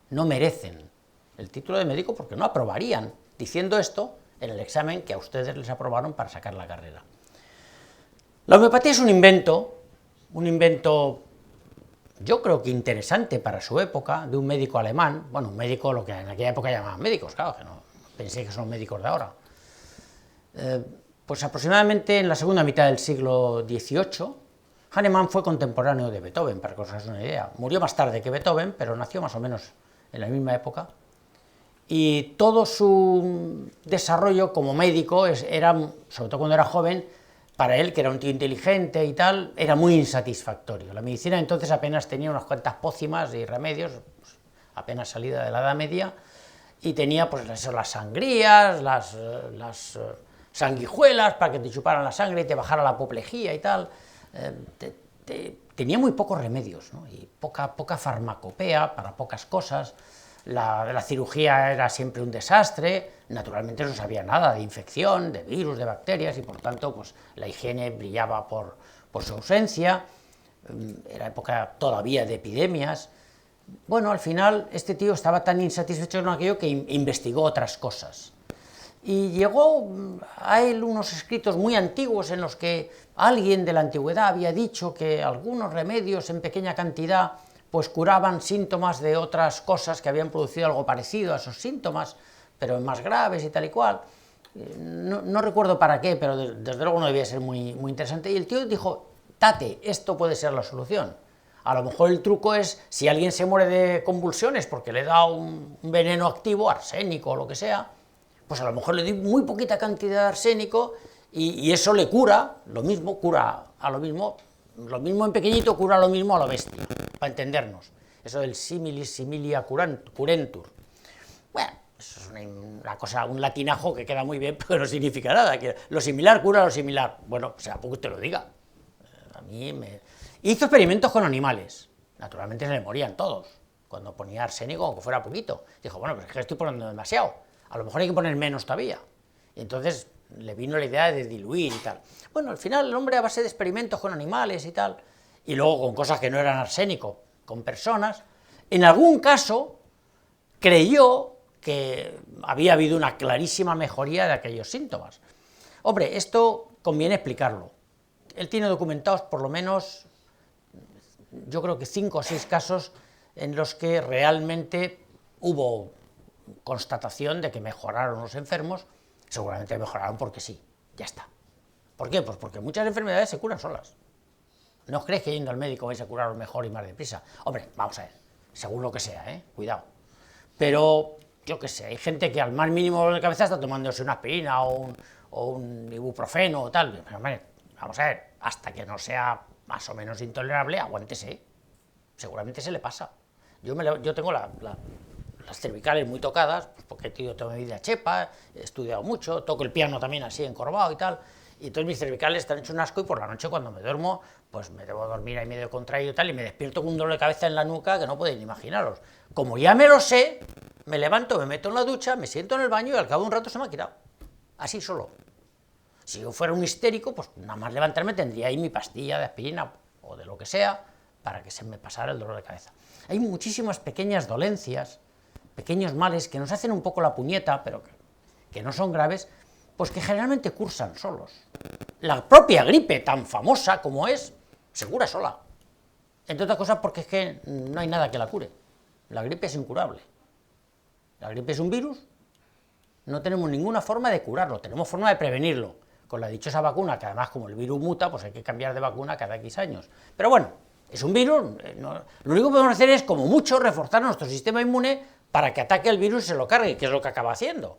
No merecen el título de médico porque no aprobarían, diciendo esto, en el examen que a ustedes les aprobaron para sacar la carrera. La homeopatía es un invento yo creo que interesante para su época, de un médico alemán, bueno, un médico, lo que en aquella época llamaban médicos, claro, que no pensé que son médicos de ahora. Pues aproximadamente en la segunda mitad del siglo XVIII, Hahnemann fue contemporáneo de Beethoven, para que os hagáis una idea. Murió más tarde que Beethoven, pero nació más o menos en la misma época. Y todo su desarrollo como médico era, sobre todo cuando era joven, para él, que era un tío inteligente y tal, era muy insatisfactorio. La medicina entonces apenas tenía unas cuantas pócimas y remedios, pues, apenas salida de la Edad Media, y tenía pues las sangrías, las sanguijuelas para que te chuparan la sangre y te bajara la apoplejía y tal. Tenía muy pocos remedios, ¿no? Y poca farmacopea para pocas cosas. La cirugía era siempre un desastre, naturalmente no sabía nada de infección, de virus, de bacterias, y por tanto pues, la higiene brillaba por su ausencia. Era época todavía de epidemias. Bueno, al final este tío estaba tan insatisfecho con aquello que investigó otras cosas. Y llegó a él unos escritos muy antiguos en los que alguien de la antigüedad había dicho que algunos remedios en pequeña cantidad pues curaban síntomas de otras cosas que habían producido algo parecido a esos síntomas, pero más graves y tal y cual. No recuerdo para qué, pero desde luego no debía ser muy interesante. Y el tío dijo, tate, esto puede ser la solución. A lo mejor el truco es, si alguien se muere de convulsiones porque le da un veneno activo, arsénico o lo que sea, pues a lo mejor le doy muy poquita cantidad de arsénico y eso le cura, lo mismo cura a lo mismo en pequeñito cura lo mismo a lo bestia, para entendernos. Eso del similis similia curentur. Bueno, eso es una cosa, un latinajo que queda muy bien, pero no significa nada. Que lo similar cura lo similar. Bueno, o sea, a poco te lo diga. A mí me... Hizo experimentos con animales. Naturalmente se le morían todos. Cuando ponía arsénico, aunque fuera poquito. Dijo, bueno, pero es que estoy poniendo demasiado. A lo mejor hay que poner menos todavía. Y entonces le vino la idea de diluir y tal. Bueno, al final el hombre a base de experimentos con animales y tal, y luego con cosas que no eran arsénico, con personas, en algún caso creyó que había habido una clarísima mejoría de aquellos síntomas. Hombre, esto conviene explicarlo. Él tiene documentados por lo menos, yo creo que 5 o 6 casos en los que realmente hubo constatación de que mejoraron los enfermos. Seguramente mejoraron porque sí, ya está. ¿Por qué? Pues porque muchas enfermedades se curan solas. ¿No os creéis que yendo al médico vais a curaros mejor y más deprisa? Hombre, vamos a ver, según lo que sea, cuidado. Pero, yo qué sé, hay gente que al más mínimo dolor de cabeza está tomándose una aspirina o un ibuprofeno o tal. Pero, hombre, vamos a ver, hasta que no sea más o menos intolerable, aguántese. Seguramente se le pasa. Yo tengo las cervicales muy tocadas, pues porque tío, tengo mi vida chepa, he estudiado mucho, toco el piano también así encorvado y tal, y entonces mis cervicales están hechos un asco y por la noche cuando me duermo, pues me debo dormir ahí medio contraído y tal, y me despierto con un dolor de cabeza en la nuca que no podéis ni imaginaros. Como ya me lo sé, me levanto, me meto en la ducha, me siento en el baño y al cabo de un rato se me ha quitado. Así solo. Si yo fuera un histérico, pues nada más levantarme tendría ahí mi pastilla de aspirina o de lo que sea para que se me pasara el dolor de cabeza. Hay muchísimas pequeñas dolencias, pequeños males que nos hacen un poco la puñeta, pero que no son graves, pues que generalmente cursan solos. La propia gripe, tan famosa como es, se cura sola. Entre otras cosas porque es que no hay nada que la cure. La gripe es incurable. La gripe es un virus, no tenemos ninguna forma de curarlo, tenemos forma de prevenirlo, con la dichosa vacuna, que además como el virus muta, pues hay que cambiar de vacuna cada X años. Pero bueno, es un virus, lo único que podemos hacer es, como mucho, reforzar nuestro sistema inmune para que ataque el virus y se lo cargue, que es lo que acaba haciendo.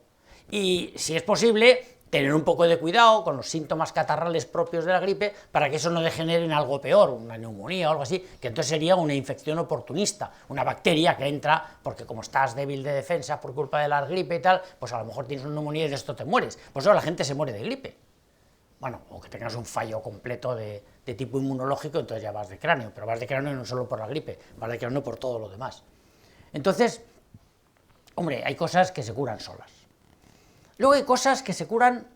Y, si es posible, tener un poco de cuidado con los síntomas catarrales propios de la gripe para que eso no degenere en algo peor, una neumonía o algo así, que entonces sería una infección oportunista, una bacteria que entra porque como estás débil de defensa por culpa de la gripe y tal, pues a lo mejor tienes una neumonía y de esto te mueres. Por eso la gente se muere de gripe. Bueno, o que tengas un fallo completo de tipo inmunológico, entonces ya vas de cráneo, pero vas de cráneo no solo por la gripe, vas de cráneo por todo lo demás. Entonces, hombre, hay cosas que se curan solas. Luego hay cosas que se curan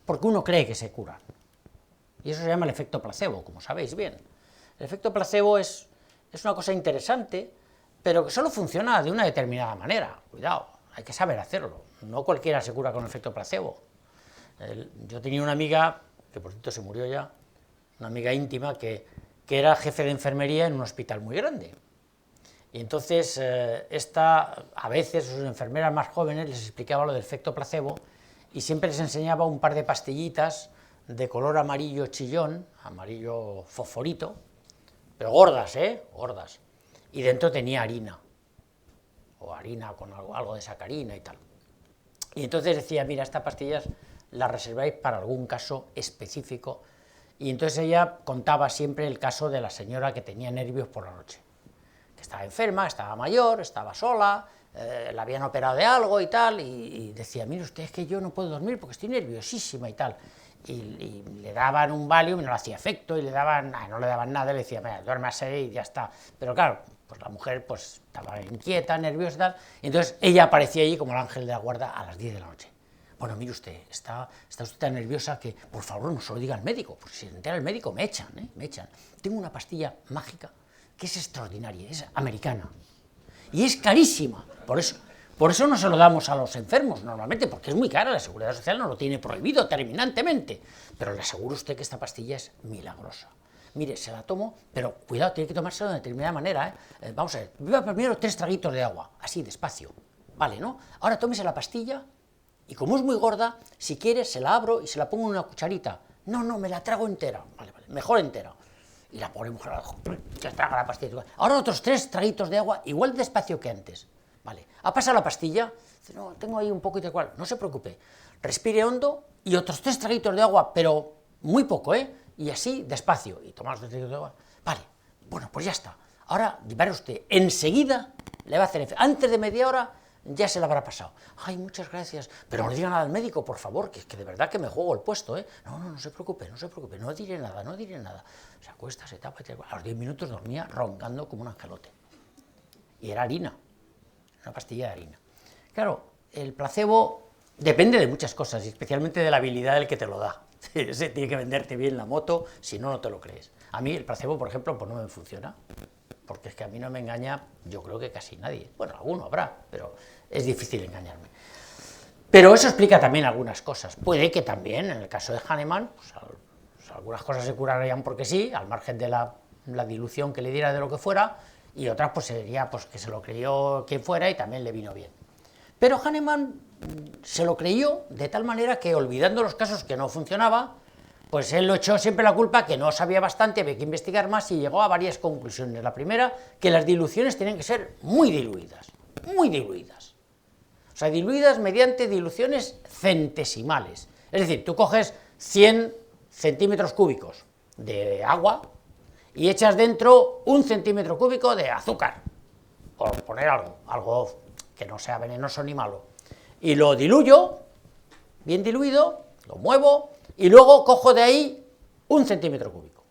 porque uno cree que se curan. Y eso se llama el efecto placebo, como sabéis bien. El efecto placebo es una cosa interesante, pero que solo funciona de una determinada manera. Cuidado, hay que saber hacerlo. No cualquiera se cura con el efecto placebo. Yo tenía una amiga, que por cierto se murió ya, una amiga íntima, que era jefe de enfermería en un hospital muy grande. Y entonces a veces sus enfermeras más jóvenes les explicaba lo del efecto placebo y siempre les enseñaba un par de pastillitas de color amarillo chillón, amarillo fosforito, pero gordas, gordas. Y dentro tenía harina, o harina con algo de sacarina y tal. Y entonces decía, mira, estas pastillas las reserváis para algún caso específico. Y entonces ella contaba siempre el caso de la señora que tenía nervios por la noche. Estaba enferma, estaba mayor, estaba sola, la habían operado de algo y tal, y decía, mire usted, es que yo no puedo dormir porque estoy nerviosísima y tal. Y le daban un Valium y no le hacía efecto, y no le daban nada, y le decía, mira, duérmase y ya está. Pero claro, pues la mujer pues estaba inquieta, nerviosa y tal, y entonces ella aparecía allí como el ángel de la guarda a las 10 de la noche. Bueno, mire usted, está usted tan nerviosa que, por favor, no se lo diga al médico, porque si se entera el médico me echan, me echan. Tengo una pastilla mágica que es extraordinaria, es americana, y es carísima, por eso no se lo damos a los enfermos normalmente, porque es muy cara, la Seguridad Social no lo tiene prohibido terminantemente, pero le aseguro a usted que esta pastilla es milagrosa. Mire, se la tomo, pero cuidado, tiene que tomársela de determinada manera, vamos a ver, beba primero 3 traguitos de agua, así, despacio, vale, ¿no? Ahora tómese la pastilla, y como es muy gorda, si quiere se la abro y se la pongo en una cucharita. No, me la trago entera, vale, mejor entera. Y la pobre mujer que traga la pastilla. Ahora otros 3 traguitos de agua, igual de despacio que antes. Vale, ha pasado la pastilla, dice, no, tengo ahí un poco y tal cual, no se preocupe, respire hondo y otros 3 traguitos de agua, pero muy poco, y así despacio, y tomar los 3 traguitos de agua. Vale, bueno, pues ya está. Ahora, verá usted, enseguida le va a hacer efecto, antes de media hora ya se le habrá pasado. Ay, muchas gracias, pero no diga nada al médico, por favor, que es que de verdad que me juego el puesto, No se preocupe, no diré nada. Se acuesta, se tapa, a los 10 minutos dormía roncando como un angelote. Y era harina, una pastilla de harina. Claro, el placebo depende de muchas cosas, y especialmente de la habilidad del que te lo da. Ese tiene que venderte bien la moto, si no, no te lo crees. A mí el placebo, por ejemplo, pues no me funciona, porque es que a mí no me engaña, yo creo que casi nadie. Bueno, alguno habrá, pero es difícil engañarme. Pero eso explica también algunas cosas. Puede que también, en el caso de Hahnemann, pues algunas cosas se curarían porque sí, al margen de la dilución que le diera de lo que fuera, y otras pues sería pues, que se lo creyó quien fuera y también le vino bien. Pero Hahnemann se lo creyó de tal manera que, olvidando los casos que no funcionaba, pues él lo echó siempre la culpa que no sabía bastante, había que investigar más y llegó a varias conclusiones. La primera, que las diluciones tienen que ser muy diluidas. O sea, diluidas mediante diluciones centesimales. Es decir, tú coges 100 centímetros cúbicos de agua y echas dentro 1 centímetro cúbico de azúcar, por poner algo que no sea venenoso ni malo. Y lo diluyo, bien diluido, lo muevo, y luego cojo de ahí 1 centímetro cúbico.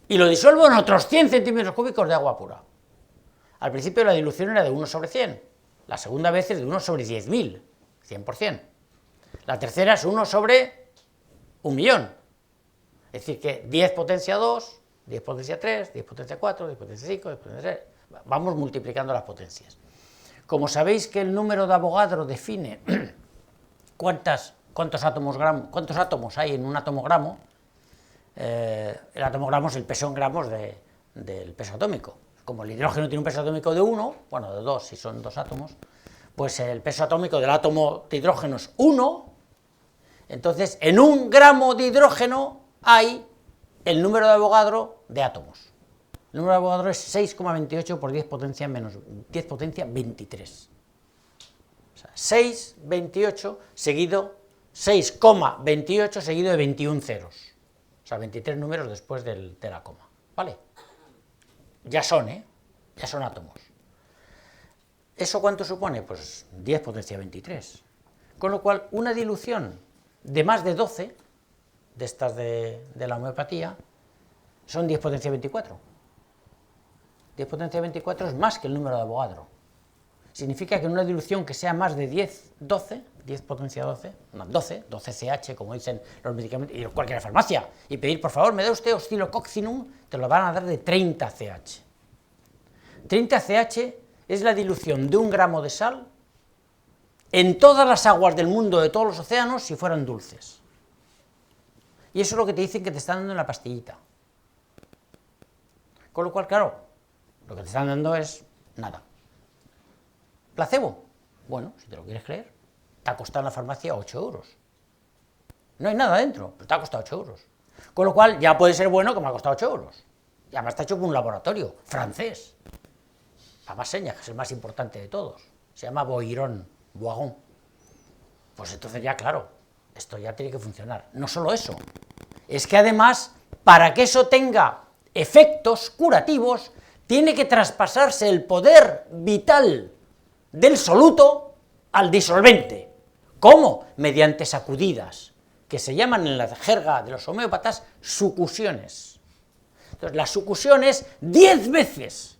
Y lo disuelvo en otros 100 centímetros cúbicos de agua pura. Al principio la dilución era de 1 sobre 100, la segunda vez es de 1 sobre 10.000, 100%. La tercera es 1 sobre 1.000.000. Es decir, que 10 potencia 2, 10 potencia 3, 10 potencia 4, 10 potencia 5, 10 potencia 6. Vamos multiplicando las potencias. Como sabéis que el número de Avogadro define cuántos átomos hay en un atomogramo, el atomogramo es el peso en gramos del peso atómico. Como el hidrógeno tiene un peso atómico de 1, bueno, de 2 si son 2 átomos, pues el peso atómico del átomo de hidrógeno es 1, entonces en 1 gramo de hidrógeno hay el número de Avogadro de átomos. El número de Avogadro es 6,28 por 10 potencia 23. O sea, 6,28 seguido 6,28 seguido de 21 ceros. O sea, 23 números después de la coma. ¿Vale? Ya son, ya son átomos. ¿Eso cuánto supone? Pues 10 potencia 23. Con lo cual, una dilución de más de 12, de estas de la homeopatía, son 10 potencia 24. 10 potencia 24 es más que el número de Avogadro. Significa que en una dilución que sea más de 10 potencia 12, no, 12 CH, como dicen los medicamentos, ir a cualquier farmacia y pedir, por favor, me da usted oscilococcinum, te lo van a dar de 30 CH. 30 CH es la dilución de 1 gramo de sal en todas las aguas del mundo, de todos los océanos, si fueran dulces. Y eso es lo que te dicen que te están dando en la pastillita. Con lo cual, claro, lo que te están dando es nada. ¿Placebo? Bueno, si te lo quieres creer, te ha costado en la farmacia 8 euros. No hay nada dentro, pero te ha costado 8 euros. Con lo cual, ya puede ser bueno que me ha costado 8 euros. Y además está hecho por un laboratorio francés. Además señas, que es el más importante de todos. Se llama Boiron. Pues entonces ya, claro, esto ya tiene que funcionar. No solo eso, es que además, para que eso tenga efectos curativos, tiene que traspasarse el poder vital del soluto al disolvente. ¿Cómo? Mediante sacudidas, que se llaman en la jerga de los homeópatas sucusiones. Entonces, la sucusión es 10 veces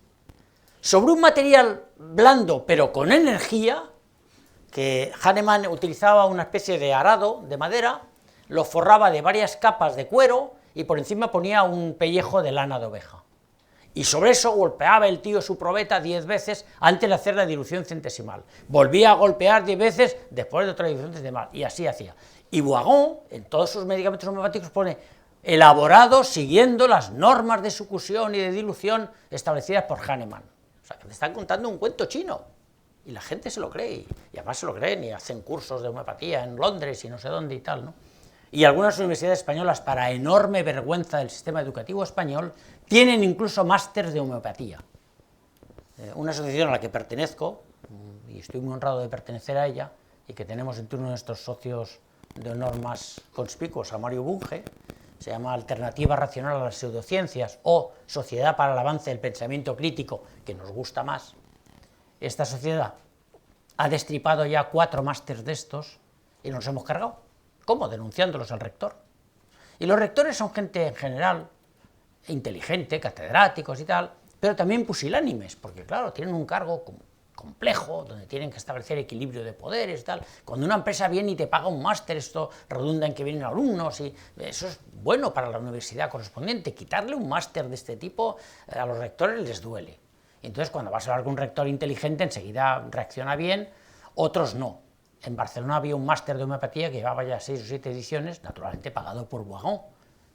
sobre un material blando, pero con energía, que Hahnemann utilizaba una especie de arado de madera, lo forraba de varias capas de cuero y por encima ponía un pellejo de lana de oveja. Y sobre eso golpeaba el tío su probeta 10 veces antes de hacer la dilución centesimal. Volvía a golpear 10 veces después de otra dilución centesimal, y así hacía. Y Boiron, en todos sus medicamentos homeopáticos, pone elaborado siguiendo las normas de sucusión y de dilución establecidas por Hahnemann. O sea, que te están contando un cuento chino. Y la gente se lo cree, y además se lo creen, y hacen cursos de homeopatía en Londres y no sé dónde y tal, ¿no? Y algunas universidades españolas, para enorme vergüenza del sistema educativo español, tienen incluso másters de homeopatía. Una asociación a la que pertenezco, y estoy muy honrado de pertenecer a ella, y que tenemos entre uno de nuestros socios de honor más conspicuos, a Mario Bunge, se llama Alternativa Racional a las Pseudociencias, o Sociedad para el Avance del Pensamiento Crítico, que nos gusta más. Esta sociedad ha destripado ya 4 másters de estos y nos hemos cargado. ¿Cómo? Denunciándolos al rector. Y los rectores son gente en general inteligente, catedráticos y tal, pero también pusilánimes, porque claro, tienen un cargo complejo, donde tienen que establecer equilibrio de poderes y tal. Cuando una empresa viene y te paga un máster, esto redunda en que vienen alumnos, y eso es bueno para la universidad correspondiente. Quitarle un máster de este tipo a los rectores les duele. Entonces, cuando vas a hablar con un rector inteligente, enseguida reacciona bien, otros no. En Barcelona había un máster de homeopatía que llevaba ya 6 o 7 ediciones, naturalmente pagado por Boiron,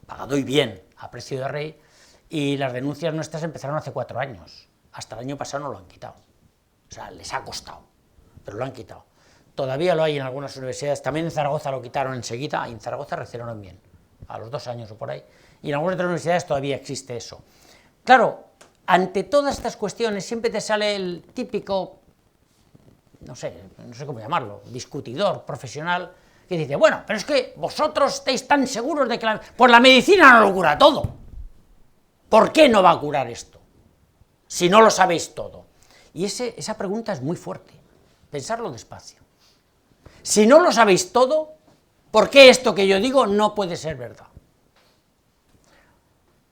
pagado y bien, a precio de rey, y las denuncias nuestras empezaron hace 4 años. Hasta el año pasado no lo han quitado. O sea, les ha costado, pero lo han quitado. Todavía lo hay en algunas universidades, también en Zaragoza lo quitaron enseguida, y en Zaragoza reaccionaron bien, a los 2 años o por ahí, y en algunas otras universidades todavía existe eso. Claro, ante todas estas cuestiones siempre te sale el típico, no sé cómo llamarlo, discutidor profesional, que dice, bueno, pero es que vosotros estáis tan seguros de que pues la medicina no lo cura todo. ¿Por qué no va a curar esto? Si no lo sabéis todo. Y esa pregunta es muy fuerte, pensarlo despacio. Si no lo sabéis todo, ¿por qué esto que yo digo no puede ser verdad?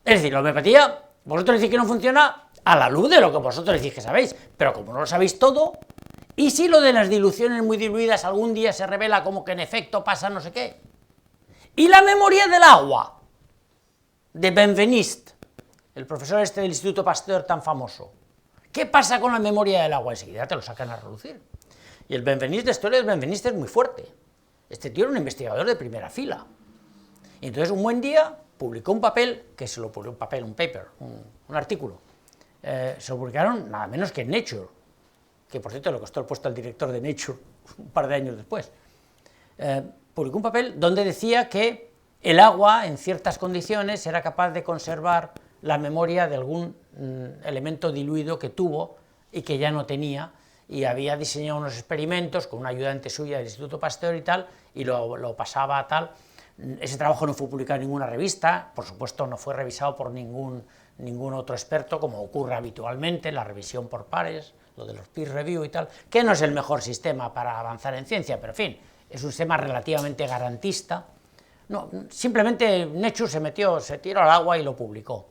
Es decir, la homeopatía, vosotros decís que no funciona a la luz de lo que vosotros decís que sabéis, pero como no lo sabéis todo, y si lo de las diluciones muy diluidas algún día se revela como que en efecto pasa no sé qué, y la memoria del agua, de Benveniste, el profesor este del Instituto Pasteur tan famoso, ¿qué pasa con la memoria del agua? Enseguida te lo sacan a relucir. Y el Benveniste, la historia del Benveniste es muy fuerte. Este tío era un investigador de primera fila. Y entonces un buen día publicó un papel, un paper, un artículo. Se lo publicaron nada menos que en Nature, que por cierto le costó el puesto al director de Nature un par de años después. Publicó un papel donde decía que el agua, en ciertas condiciones, era capaz de conservar la memoria de algún elemento diluido que tuvo y que ya no tenía, y había diseñado unos experimentos con una ayudante suya del Instituto Pasteur y tal, y lo pasaba a tal. Ese trabajo no fue publicado en ninguna revista, por supuesto no fue revisado por ningún otro experto, como ocurre habitualmente, la revisión por pares, lo de los peer review y tal, que no es el mejor sistema para avanzar en ciencia, pero en fin, es un sistema relativamente garantista. No, simplemente Nature se tiró al agua y lo publicó.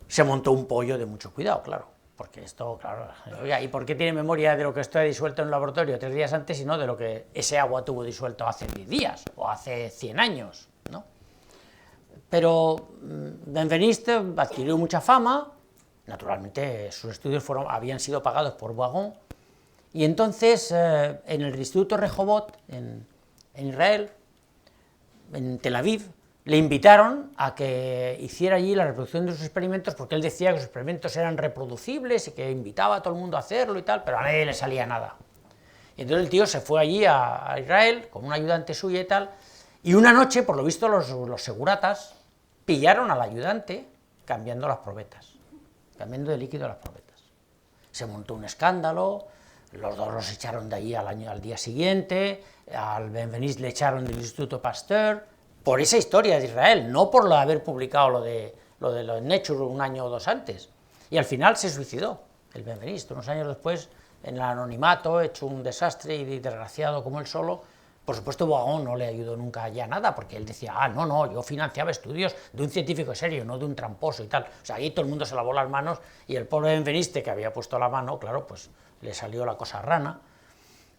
Se montó un pollo de mucho cuidado, claro, porque esto, claro, oiga, ¿y por qué tiene memoria de lo que está disuelto en un laboratorio 3 días antes y no de lo que ese agua tuvo disuelto hace 10 días o hace 100 años, ¿no? Pero Benveniste adquirió mucha fama, naturalmente sus estudios habían sido pagados por Boiron, y entonces en el Instituto Rehovot, en Israel, en Tel Aviv, le invitaron a que hiciera allí la reproducción de sus experimentos, porque él decía que sus experimentos eran reproducibles y que invitaba a todo el mundo a hacerlo y tal, pero a nadie le salía nada. Y entonces el tío se fue allí a Israel con un ayudante suyo y tal, y una noche, por lo visto, los seguratas pillaron al ayudante cambiando las probetas, cambiando de líquido las probetas. Se montó un escándalo, los dos los echaron de allí al día siguiente, al Benveniste le echaron del Instituto Pasteur, por esa historia de Israel, no por haber publicado lo de Nature un año o dos antes. Y al final se suicidó el Benveniste, unos años después, en el anonimato, hecho un desastre y desgraciado como él solo. Por supuesto, Boiron no le ayudó nunca ya nada, porque él decía, no, yo financiaba estudios de un científico serio, no de un tramposo y tal. O sea, ahí todo el mundo se lavó las manos, y el pobre Benveniste, que había puesto la mano, claro, pues le salió la cosa rana.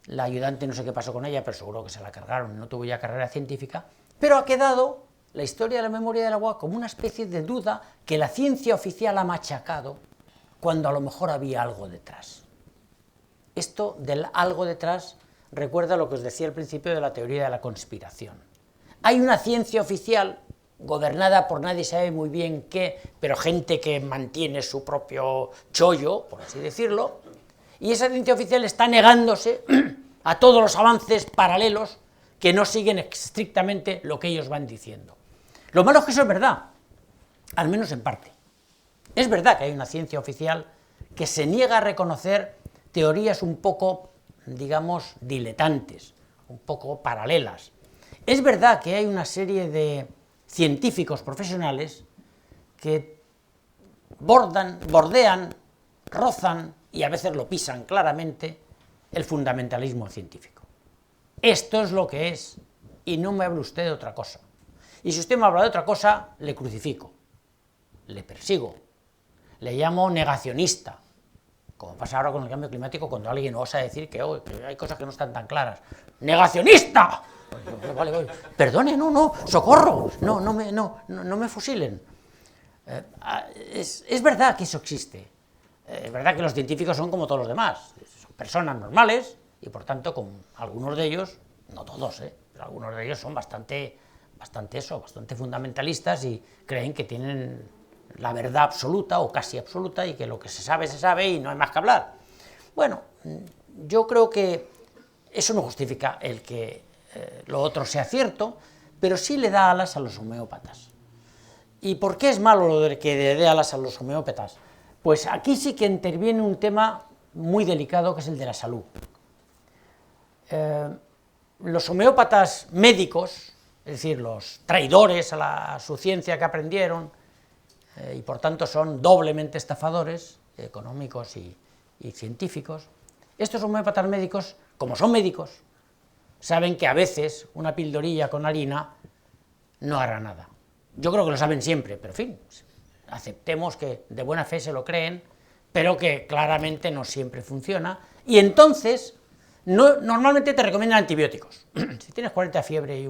La ayudante no sé qué pasó con ella, pero seguro que se la cargaron, no tuvo ya carrera científica, pero ha quedado la historia de la memoria del agua como una especie de duda que la ciencia oficial ha machacado cuando a lo mejor había algo detrás. Esto del algo detrás recuerda lo que os decía al principio de la teoría de la conspiración. Hay una ciencia oficial gobernada por nadie sabe muy bien qué, pero gente que mantiene su propio chollo, por así decirlo, y esa ciencia oficial está negándose a todos los avances paralelos que no siguen estrictamente lo que ellos van diciendo. Lo malo es que eso es verdad, al menos en parte. Es verdad que hay una ciencia oficial que se niega a reconocer teorías un poco, digamos, diletantes, un poco paralelas. Es verdad que hay una serie de científicos profesionales que bordean, rozan y a veces lo pisan claramente el fundamentalismo científico. Esto es lo que es, y no me hable usted de otra cosa. Y si usted me habla de otra cosa, le crucifico, le persigo, le llamo negacionista, como pasa ahora con el cambio climático, cuando alguien osa decir que hay cosas que no están tan claras. ¡Negacionista! Vale. Perdone, no, socorro, no me fusilen. Es verdad que eso existe. Es verdad que los científicos son como todos los demás, son personas normales, y por tanto, con algunos de ellos, no todos, pero algunos de ellos son bastante fundamentalistas y creen que tienen la verdad absoluta o casi absoluta y que lo que se sabe y no hay más que hablar. Bueno, yo creo que eso no justifica el que lo otro sea cierto, pero sí le da alas a los homeópatas. ¿Y por qué es malo lo de que le dé alas a los homeópatas? Pues aquí sí que interviene un tema muy delicado, que es el de la salud. Los homeópatas médicos, es decir, los traidores a su ciencia que aprendieron, y por tanto son doblemente estafadores, económicos y científicos, estos homeópatas médicos, como son médicos, saben que a veces una pildorilla con harina no hará nada. Yo creo que lo saben siempre, pero en fin, aceptemos que de buena fe se lo creen, pero que claramente no siempre funciona, y entonces normalmente te recomiendan antibióticos. Si tienes 40 de fiebre y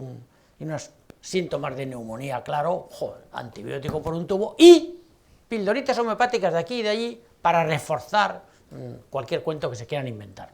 unos síntomas de neumonía, claro, antibiótico por un tubo y pildoritas homeopáticas de aquí y de allí para reforzar cualquier cuento que se quieran inventar.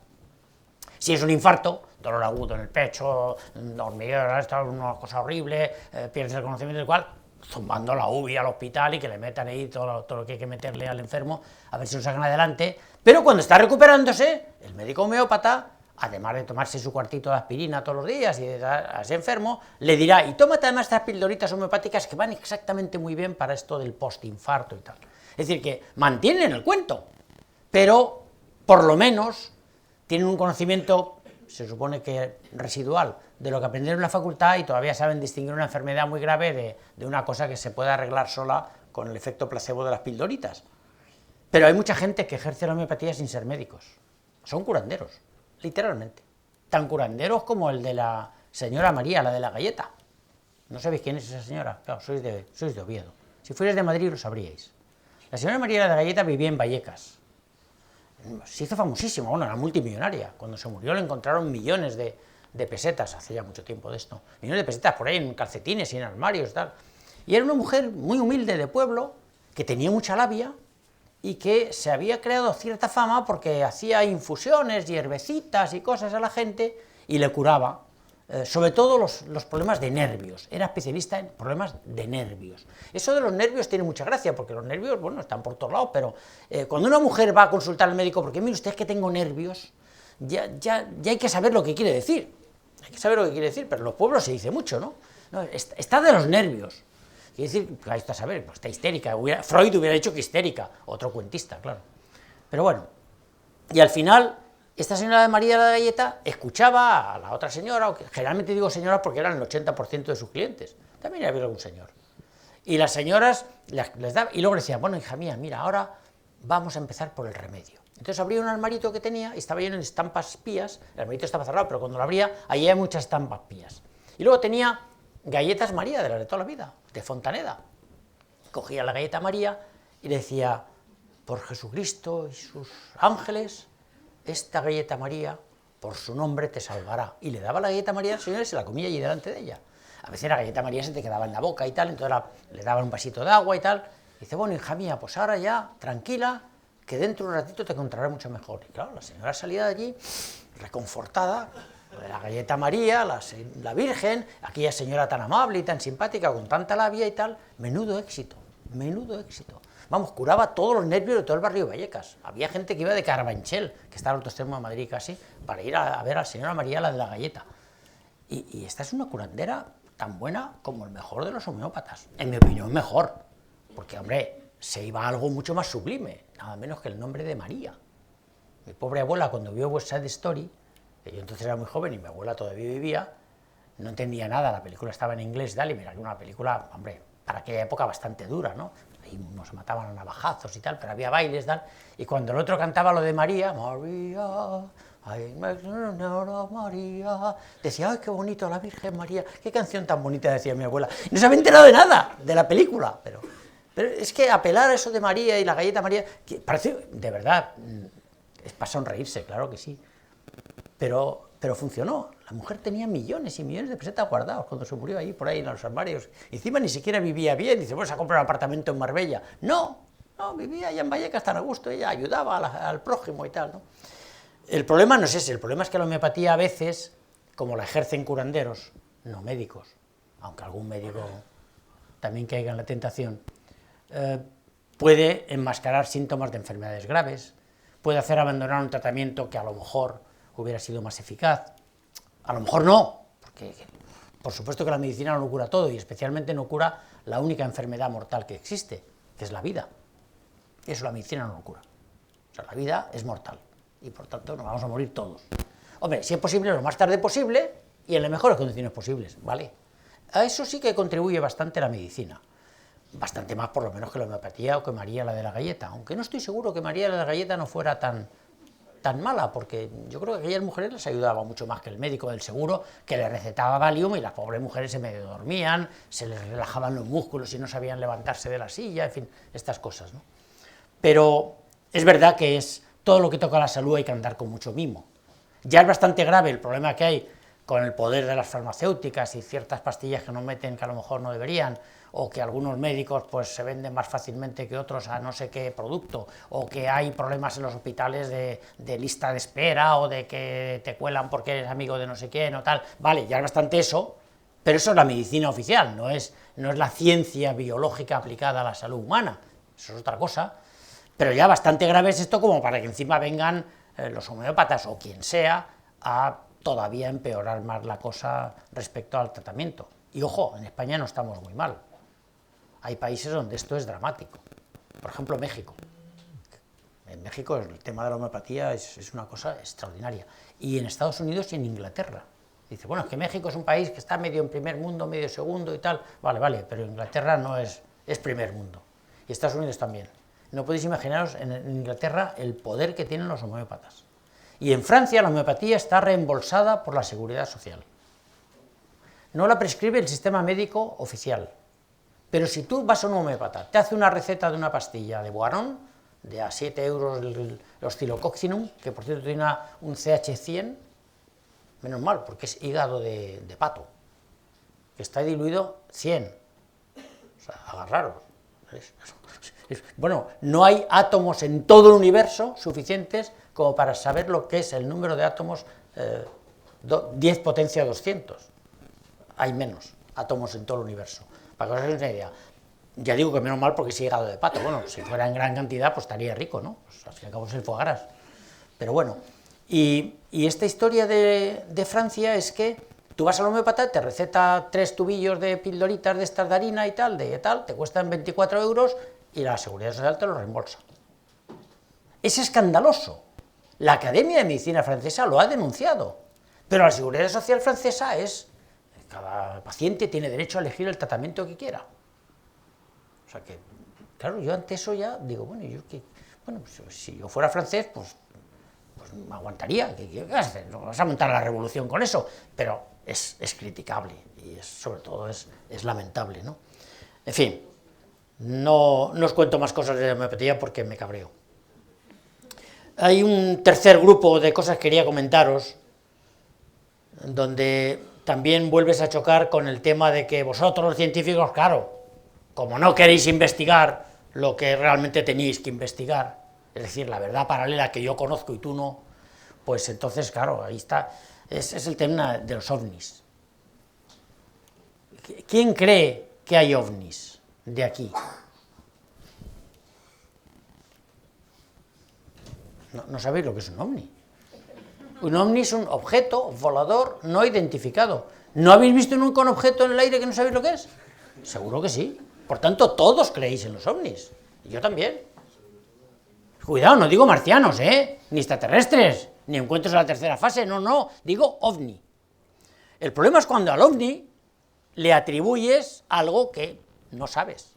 Si es un infarto, dolor agudo en el pecho, hormigueo, una cosa horrible, pierdes el conocimiento del cual, zumbando la UBI al hospital y que le metan ahí todo lo que hay que meterle al enfermo, a ver si lo sacan adelante, pero cuando está recuperándose, el médico homeópata, además de tomarse su cuartito de aspirina todos los días y de estar así enfermo, le dirá, y tómate además estas pildoritas homeopáticas que van exactamente muy bien para esto del postinfarto y tal. Es decir, que mantienen el cuento, pero por lo menos tienen un conocimiento, se supone que residual, de lo que aprendieron en la facultad y todavía saben distinguir una enfermedad muy grave de una cosa que se puede arreglar sola con el efecto placebo de las pildoritas. Pero hay mucha gente que ejerce la homeopatía sin ser médicos. Son curanderos, literalmente. Tan curanderos como el de la señora María, la de la galleta. ¿No sabéis quién es esa señora? Claro, sois de Oviedo. Si fuerais de Madrid lo sabríais. La señora María, la de la galleta, vivía en Vallecas. Se hizo famosísima, bueno, era multimillonaria. Cuando se murió le encontraron millones de pesetas, hace ya mucho tiempo de esto. Millones de pesetas por ahí en calcetines y en armarios y tal. Y era una mujer muy humilde de pueblo, que tenía mucha labia, y que se había creado cierta fama porque hacía infusiones, hierbecitas y cosas a la gente y le curaba, sobre todo los problemas de nervios. Era especialista en problemas de nervios. Eso de los nervios tiene mucha gracia, porque los nervios, bueno, están por todos lados, pero cuando una mujer va a consultar al médico, porque mire usted que tengo nervios, ya hay que saber lo que quiere decir. Hay que saber lo que quiere decir, pero en los pueblos se dice mucho, ¿no? No, está de los nervios. Quiere decir, ahí está a saber, pues está histérica. Freud hubiera dicho que histérica, otro cuentista, claro. Pero bueno, y al final, esta señora de María de la Galleta escuchaba a la otra señora, o que generalmente digo señora porque eran el 80% de sus clientes, también había algún señor. Y las señoras les daban, y luego le decían, bueno, hija mía, mira, ahora vamos a empezar por el remedio. Entonces abría un armarito que tenía y estaba lleno de estampas pías, el armarito estaba cerrado, pero cuando lo abría, ahí había muchas estampas pías. Y luego tenía galletas María, de las de toda la vida, de Fontaneda. Cogía la galleta María y le decía, por Jesucristo y sus ángeles, esta galleta María, por su nombre te salvará. Y le daba la galleta María al señor y se la comía allí delante de ella. A veces la galleta María se te quedaba en la boca y tal, entonces le daban un vasito de agua y tal. Y dice, bueno, hija mía, pues ahora ya, tranquila, que dentro de un ratito te encontrarás mucho mejor. Y claro, la señora salía de allí reconfortada, la galleta María, la Virgen, aquella señora tan amable y tan simpática, con tanta labia y tal, menudo éxito, menudo éxito. Vamos, curaba todos los nervios de todo el barrio de Vallecas. Había gente que iba de Carabanchel, que está al otro extremo de Madrid casi, para ir a ver a la señora María, la de la galleta. Y esta es una curandera tan buena como el mejor de los homeópatas. En mi opinión, mejor. Porque, hombre, se iba a algo mucho más sublime, nada menos que el nombre de María. Mi pobre abuela, cuando vio West Side Story, que yo entonces era muy joven y mi abuela todavía vivía, no entendía nada, la película estaba en inglés y tal, y mira, una película, hombre, para aquella época bastante dura, ¿no? Ahí nos mataban a navajazos y tal, pero había bailes y tal, y cuando el otro cantaba lo de María, María, ay, María, decía, ay, qué bonito la Virgen María, qué canción tan bonita, decía mi abuela. No se había enterado de nada de la película, pero es que apelar a eso de María y la galleta María, que parece, de verdad, es para sonreírse, claro que sí. Pero funcionó. La mujer tenía millones y millones de pesetas guardados cuando se murió ahí, por ahí en los armarios. Encima ni siquiera vivía bien. Dice, pues a comprar un apartamento en Marbella. No, vivía allá en Vallecas tan a gusto. Ella ayudaba al prójimo y tal, ¿no? El problema no es ese. El problema es que la homeopatía a veces, como la ejercen curanderos, no médicos, aunque algún médico también caiga en la tentación, puede enmascarar síntomas de enfermedades graves, puede hacer abandonar un tratamiento que a lo mejor hubiera sido más eficaz, a lo mejor no, porque por supuesto que la medicina no lo cura todo y especialmente no cura la única enfermedad mortal que existe, que es la vida. Eso la medicina no lo cura. O sea, la vida es mortal y por tanto nos vamos a morir todos. Hombre, si es posible, lo más tarde posible y en las mejores condiciones posibles, ¿vale? A eso sí que contribuye bastante la medicina. Bastante más por lo menos que la homeopatía o que María la de la galleta, aunque no estoy seguro que María la de la galleta no fuera tan mala, porque yo creo que a aquellas mujeres les ayudaba mucho más que el médico del seguro, que le recetaba Valium y las pobres mujeres se medio dormían, se les relajaban los músculos y no sabían levantarse de la silla, en fin, estas cosas, ¿no? Pero es verdad que es todo lo que toca a la salud hay que andar con mucho mimo. Ya es bastante grave el problema que hay con el poder de las farmacéuticas y ciertas pastillas que nos meten que a lo mejor no deberían, o que algunos médicos pues se venden más fácilmente que otros a no sé qué producto, o que hay problemas en los hospitales de lista de espera, o de que te cuelan porque eres amigo de no sé quién o tal. Vale, ya es bastante eso, pero eso es la medicina oficial, no es la ciencia biológica aplicada a la salud humana, eso es otra cosa. Pero ya bastante grave es esto como para que encima vengan los homeópatas o quien sea a todavía empeorar más la cosa respecto al tratamiento. Y ojo, en España no estamos muy mal. Hay países donde esto es dramático. Por ejemplo, México. En México el tema de la homeopatía es una cosa extraordinaria. Y en Estados Unidos y en Inglaterra. Dice, bueno, es que México es un país que está medio en primer mundo, medio segundo y tal. Vale, pero Inglaterra no es primer mundo. Y Estados Unidos también. No podéis imaginaros en Inglaterra el poder que tienen los homeópatas. Y en Francia la homeopatía está reembolsada por la Seguridad Social. No la prescribe el sistema médico oficial. Pero si tú vas a un homeópata, te hace una receta de una pastilla de Boiron, de a 7 euros el Oscillococcinum, que por cierto tiene un CH100, menos mal, porque es hígado de pato, que está diluido 100. O sea, agarraros. Bueno, no hay átomos en todo el universo suficientes como para saber lo que es el número de átomos 10 potencia 200. Hay menos átomos en todo el universo. Para que os hagáis una idea. Ya digo que menos mal porque es hígado de pato. Bueno, si fuera en gran cantidad, pues estaría rico, ¿no? Pues al fin y al cabo es el foie gras. Pero bueno, y esta historia de Francia es que tú vas al homeópata, te receta 3 tubillos de pildoritas de estas de harina y tal, te cuestan 24 euros y la Seguridad Social te lo reembolsa. Es escandaloso. La Academia de Medicina francesa lo ha denunciado, pero la Seguridad Social francesa cada paciente tiene derecho a elegir el tratamiento que quiera. O sea que, claro, yo ante eso ya digo, bueno, pues, si yo fuera francés, pues me aguantaría, ¿qué vas a hacer? No vas a montar la revolución con eso, pero es criticable y sobre todo es lamentable, ¿no? En fin, no os cuento más cosas de la homeopatía porque me cabreo. Hay un tercer grupo de cosas que quería comentaros, donde también vuelves a chocar con el tema de que vosotros los científicos, claro, como no queréis investigar lo que realmente tenéis que investigar, es decir, la verdad paralela que yo conozco y tú no, pues entonces, claro, ahí está, es el tema de los ovnis. ¿Quién cree que hay ovnis de aquí? No sabéis lo que es un ovni. Un ovni es un objeto volador no identificado. ¿No habéis visto nunca un objeto en el aire que no sabéis lo que es? Seguro que sí. Por tanto, todos creéis en los ovnis. Y yo también. Cuidado, no digo marcianos, ni extraterrestres, ni encuentros en la tercera fase, no, digo ovni. El problema es cuando al ovni le atribuyes algo que no sabes,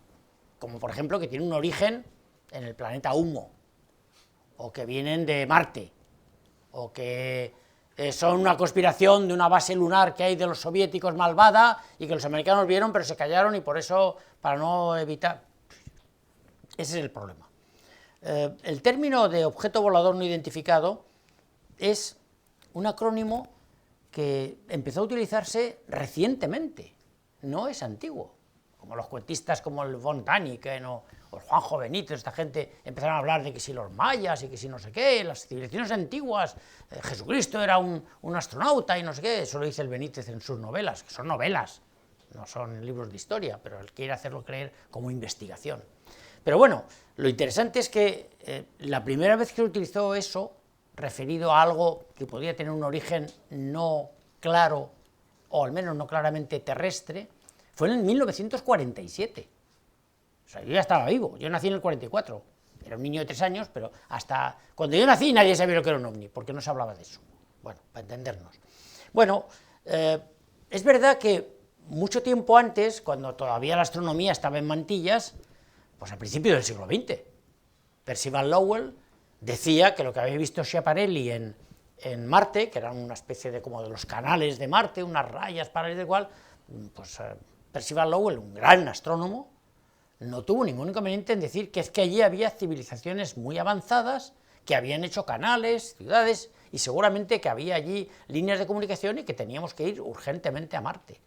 como por ejemplo que tiene un origen en el planeta Humo, o que vienen de Marte, o que son una conspiración de una base lunar que hay de los soviéticos malvada y que los americanos vieron pero se callaron y por eso, para no evitar... Ese es el problema. El término de objeto volador no identificado es un acrónimo que empezó a utilizarse recientemente, no es antiguo, como los cuentistas como el von Däniken o el Juanjo Benítez, esta gente empezaron a hablar de que si los mayas y que si no sé qué, las civilizaciones antiguas, Jesucristo era un astronauta y no sé qué, eso lo dice el Benítez en sus novelas, que son novelas, no son libros de historia, pero él quiere hacerlo creer como investigación. Pero bueno, lo interesante es que la primera vez que se utilizó eso, referido a algo que podía tener un origen no claro, o al menos no claramente terrestre, fue en 1947. O sea, yo ya estaba vivo, yo nací en el 44, era un niño de 3 años, pero hasta cuando yo nací nadie sabía lo que era un ovni, porque no se hablaba de eso. Bueno, para entendernos. Bueno, es verdad que mucho tiempo antes, cuando todavía la astronomía estaba en mantillas, pues al principio del siglo XX, Percival Lowell decía que lo que había visto Schiaparelli en Marte, que eran una especie de como de los canales de Marte, unas rayas paralelas de igual, pues Percival Lowell, un gran astrónomo, no tuvo ningún inconveniente en decir que es que allí había civilizaciones muy avanzadas, que habían hecho canales, ciudades, y seguramente que había allí líneas de comunicación y que teníamos que ir urgentemente a Marte.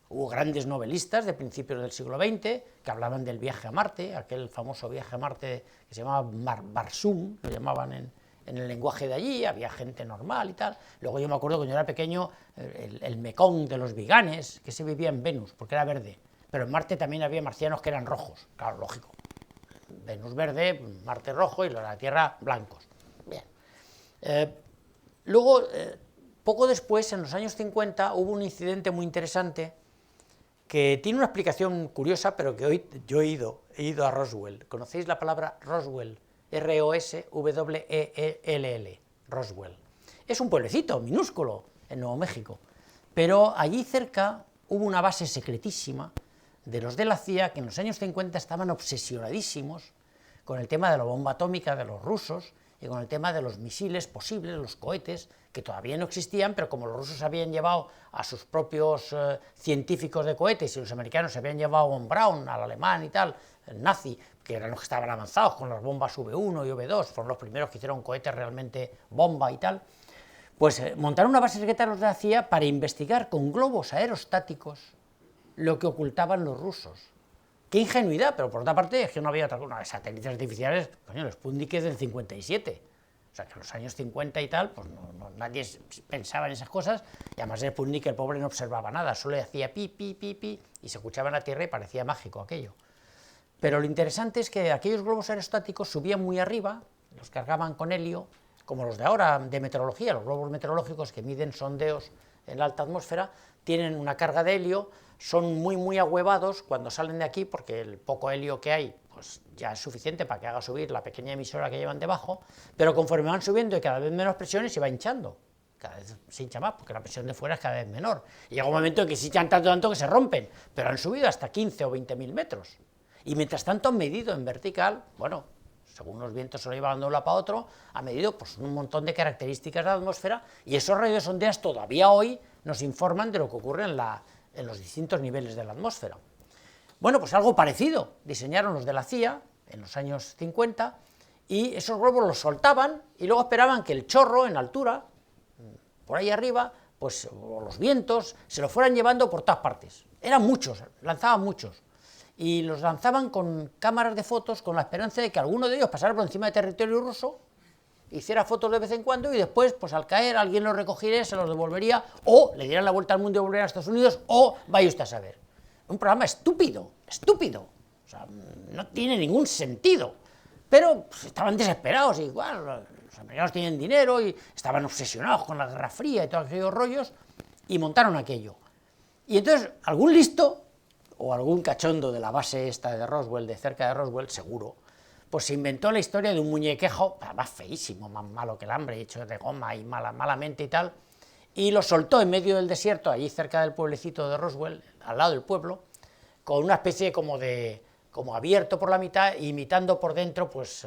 Hubo grandes novelistas de principios del siglo XX que hablaban del viaje a Marte, aquel famoso viaje a Marte que se llamaba Barsum, lo llamaban en el lenguaje de allí, había gente normal y tal. Luego yo me acuerdo cuando yo era pequeño, el Mekong de los Biganes, que se vivía en Venus, porque era verde, pero en Marte también había marcianos que eran rojos, claro, lógico. Venus verde, Marte rojo y la Tierra blancos. Bien. Luego, poco después, en los años 50, hubo un incidente muy interesante que tiene una explicación curiosa, pero que hoy yo he ido a Roswell. ¿Conocéis la palabra Roswell? R-O-S-W-E-L-L, Roswell. Es un pueblecito minúsculo en Nuevo México, pero allí cerca hubo una base secretísima de los de la CIA que en los años 50 estaban obsesionadísimos con el tema de la bomba atómica de los rusos y con el tema de los misiles posibles, los cohetes, que todavía no existían, pero como los rusos habían llevado a sus propios científicos de cohetes y los americanos se habían llevado a von Braun, al alemán y tal, el nazi, que eran los que estaban avanzados con las bombas V1 y V2, fueron los primeros que hicieron cohetes realmente bomba y tal, pues montaron una base secreta los de la CIA para investigar con globos aerostáticos lo que ocultaban los rusos. ¡Qué ingenuidad! Pero por otra parte es que no había otra cosa. Satélites artificiales, coño, el Sputnik es del 57. O sea, que en los años 50 y tal, pues nadie pensaba en esas cosas, y además el Sputnik, el pobre, no observaba nada, solo hacía pi, pi, pi, pi, y se escuchaba en la Tierra y parecía mágico aquello. Pero lo interesante es que aquellos globos aerostáticos subían muy arriba, los cargaban con helio, como los de ahora de meteorología, los globos meteorológicos que miden sondeos en la alta atmósfera, tienen una carga de helio, son muy ahuevados cuando salen de aquí, porque el poco helio que hay pues ya es suficiente para que haga subir la pequeña emisora que llevan debajo, pero conforme van subiendo y cada vez menos presiones se va hinchando, cada vez se hincha más, porque la presión de fuera es cada vez menor, y llega un momento en que se hinchan tanto que se rompen, pero han subido hasta 15 o 20.000 metros, y mientras tanto han medido en vertical, bueno, según los vientos se lo llevan de un lado para otro, ha medido pues, un montón de características de la atmósfera, y esos radiosondeos todavía hoy nos informan de lo que ocurre en los distintos niveles de la atmósfera. Bueno, pues algo parecido diseñaron los de la CIA en los años 50, y esos globos los soltaban y luego esperaban que el chorro en altura, por ahí arriba, pues o los vientos, se lo fueran llevando por todas partes. Eran muchos, lanzaban muchos, y los lanzaban con cámaras de fotos con la esperanza de que alguno de ellos pasara por encima de territorio ruso, hiciera fotos de vez en cuando y después, pues al caer, alguien los recogiera, se los devolvería, o le dieran la vuelta al mundo y volvieran a Estados Unidos, o vaya usted a saber. Un programa estúpido, o sea, no tiene ningún sentido, pero pues, estaban desesperados, igual, los americanos tienen dinero y estaban obsesionados con la Guerra Fría y todos aquellos rollos, y montaron aquello. Y entonces, algún listo, o algún cachondo de la base esta de Roswell, de cerca de Roswell, seguro, pues se inventó la historia de un muñequejo, más feísimo, más malo que el hambre, hecho de goma y malamente y tal, y lo soltó en medio del desierto, allí cerca del pueblecito de Roswell, al lado del pueblo, con una especie como abierto por la mitad, imitando por dentro, pues,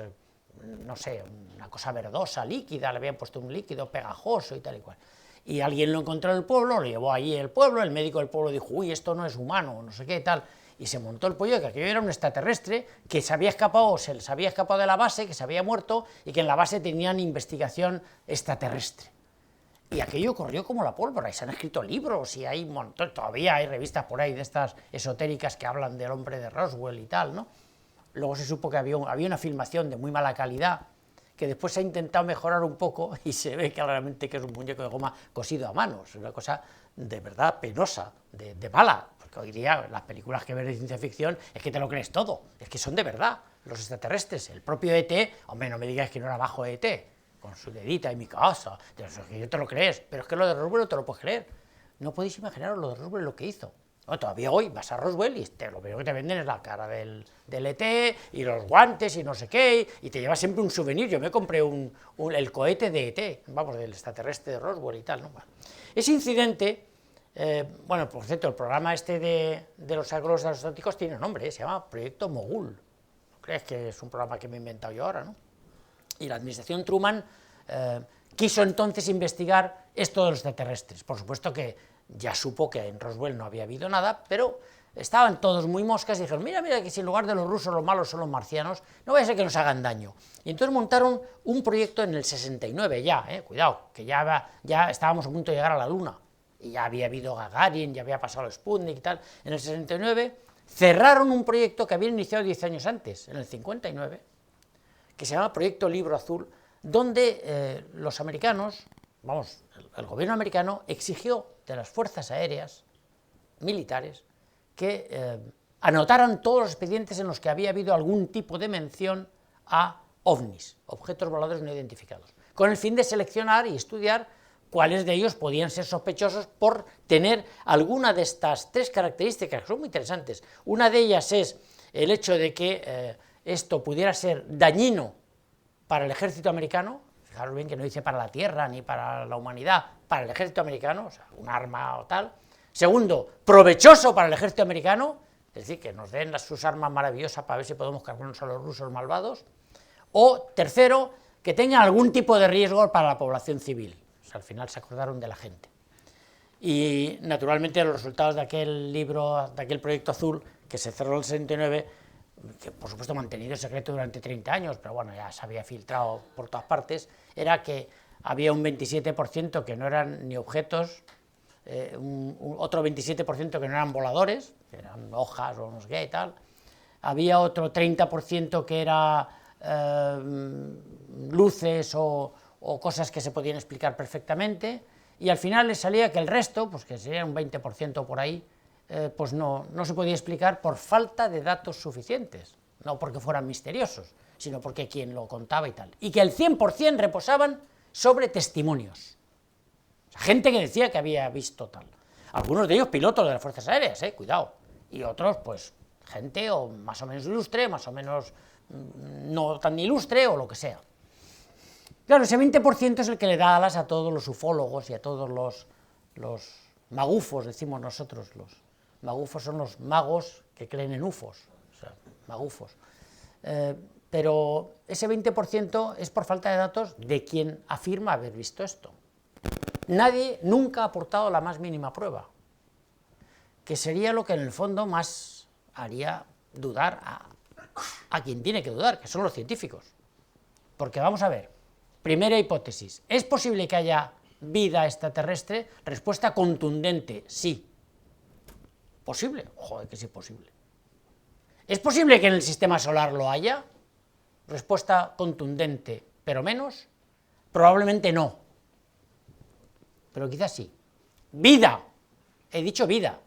no sé, una cosa verdosa, líquida, le habían puesto un líquido pegajoso y tal y cual. Y alguien lo encontró en el pueblo, lo llevó allí el pueblo, el médico del pueblo dijo, uy, esto no es humano, no sé qué, tal, y se montó el pollo de que aquello era un extraterrestre que se había escapado, se les había escapado de la base, que se había muerto, y que en la base tenían investigación extraterrestre. Y aquello corrió como la pólvora, y se han escrito libros, y hay un montón, todavía hay revistas por ahí de estas esotéricas que hablan del hombre de Roswell y tal, ¿no? Luego se supo que había una filmación de muy mala calidad, que después se ha intentado mejorar un poco, y se ve claramente que es un muñeco de goma cosido a mano, es una cosa de verdad penosa, de mala, porque hoy día las películas que ves de ciencia ficción es que te lo crees todo, es que son de verdad, los extraterrestres, el propio ET, hombre, no me digas que no era bajo ET, con su dedita en mi casa, yo te lo crees, pero es que lo de Roswell no te lo puedes creer, no podéis imaginaros lo de Roswell lo que hizo. No, todavía hoy vas a Roswell y lo primero que te venden es la cara del ET y los guantes y no sé qué, y te llevas siempre un souvenir. Yo me compré el cohete de ET, vamos, del extraterrestre de Roswell y tal, ¿no? Bueno, ese incidente, bueno, por cierto, el programa este de los globos aerostáticos tiene nombre, se llama Proyecto Mogul. ¿No crees que es un programa que me he inventado yo ahora, no? Y la administración Truman quiso entonces investigar esto de los extraterrestres. Por supuesto que ya supo que en Roswell no había habido nada, pero estaban todos muy moscas y dijeron, mira, que si en lugar de los rusos los malos son los marcianos, no vaya a ser que nos hagan daño. Y entonces montaron un proyecto en el 69 ya, cuidado, que ya estábamos a punto de llegar a la Luna, y ya había habido Gagarin, ya había pasado el Sputnik y tal. En el 69 cerraron un proyecto que habían iniciado 10 años antes, en el 59, que se llama Proyecto Libro Azul, donde los americanos, vamos, el gobierno americano exigió de las fuerzas aéreas militares que anotaran todos los expedientes en los que había habido algún tipo de mención a ovnis, objetos voladores no identificados, con el fin de seleccionar y estudiar cuáles de ellos podían ser sospechosos por tener alguna de estas tres características que son muy interesantes. Una de ellas es el hecho de que esto pudiera ser dañino para el ejército americano, fijaros bien que no dice para la Tierra ni para la humanidad, para el ejército americano, o sea, un arma o tal. Segundo, provechoso para el ejército americano, es decir, que nos den sus armas maravillosas para ver si podemos cargarnos a los rusos malvados. O tercero, que tenga algún tipo de riesgo para la población civil. O sea, al final se acordaron de la gente. Y naturalmente los resultados de aquel libro, de aquel proyecto azul, que se cerró en el 69, que por supuesto mantenido en secreto durante 30 años, pero bueno, ya se había filtrado por todas partes, era que había un 27% que no eran ni objetos, otro 27% que no eran voladores, que eran hojas o no sé qué y tal, había otro 30% que era luces o cosas que se podían explicar perfectamente, y al final les salía que el resto, pues que sería un 20% por ahí, pues no se podía explicar por falta de datos suficientes, no porque fueran misteriosos, sino porque quien lo contaba y tal, y que el 100% reposaban sobre testimonios, o sea, gente que decía que había visto tal, algunos de ellos pilotos de las fuerzas aéreas, cuidado, y otros pues gente o más o menos ilustre, más o menos no tan ilustre o lo que sea. Claro, ese 20% es el que le da alas a todos los ufólogos y a todos los magufos, decimos nosotros. Los magufos son los magos que creen en ufos, o sea, magufos. Pero ese 20% es por falta de datos de quien afirma haber visto esto. Nadie nunca ha aportado la más mínima prueba, que sería lo que en el fondo más haría dudar a quien tiene que dudar, que son los científicos. Porque vamos a ver, primera hipótesis, ¿es posible que haya vida extraterrestre? Respuesta contundente, sí. ¿Posible? Joder, que sí es posible. ¿Es posible que en el sistema solar lo haya? Respuesta contundente, pero menos. Probablemente no. Pero quizás sí. Vida. He dicho vida.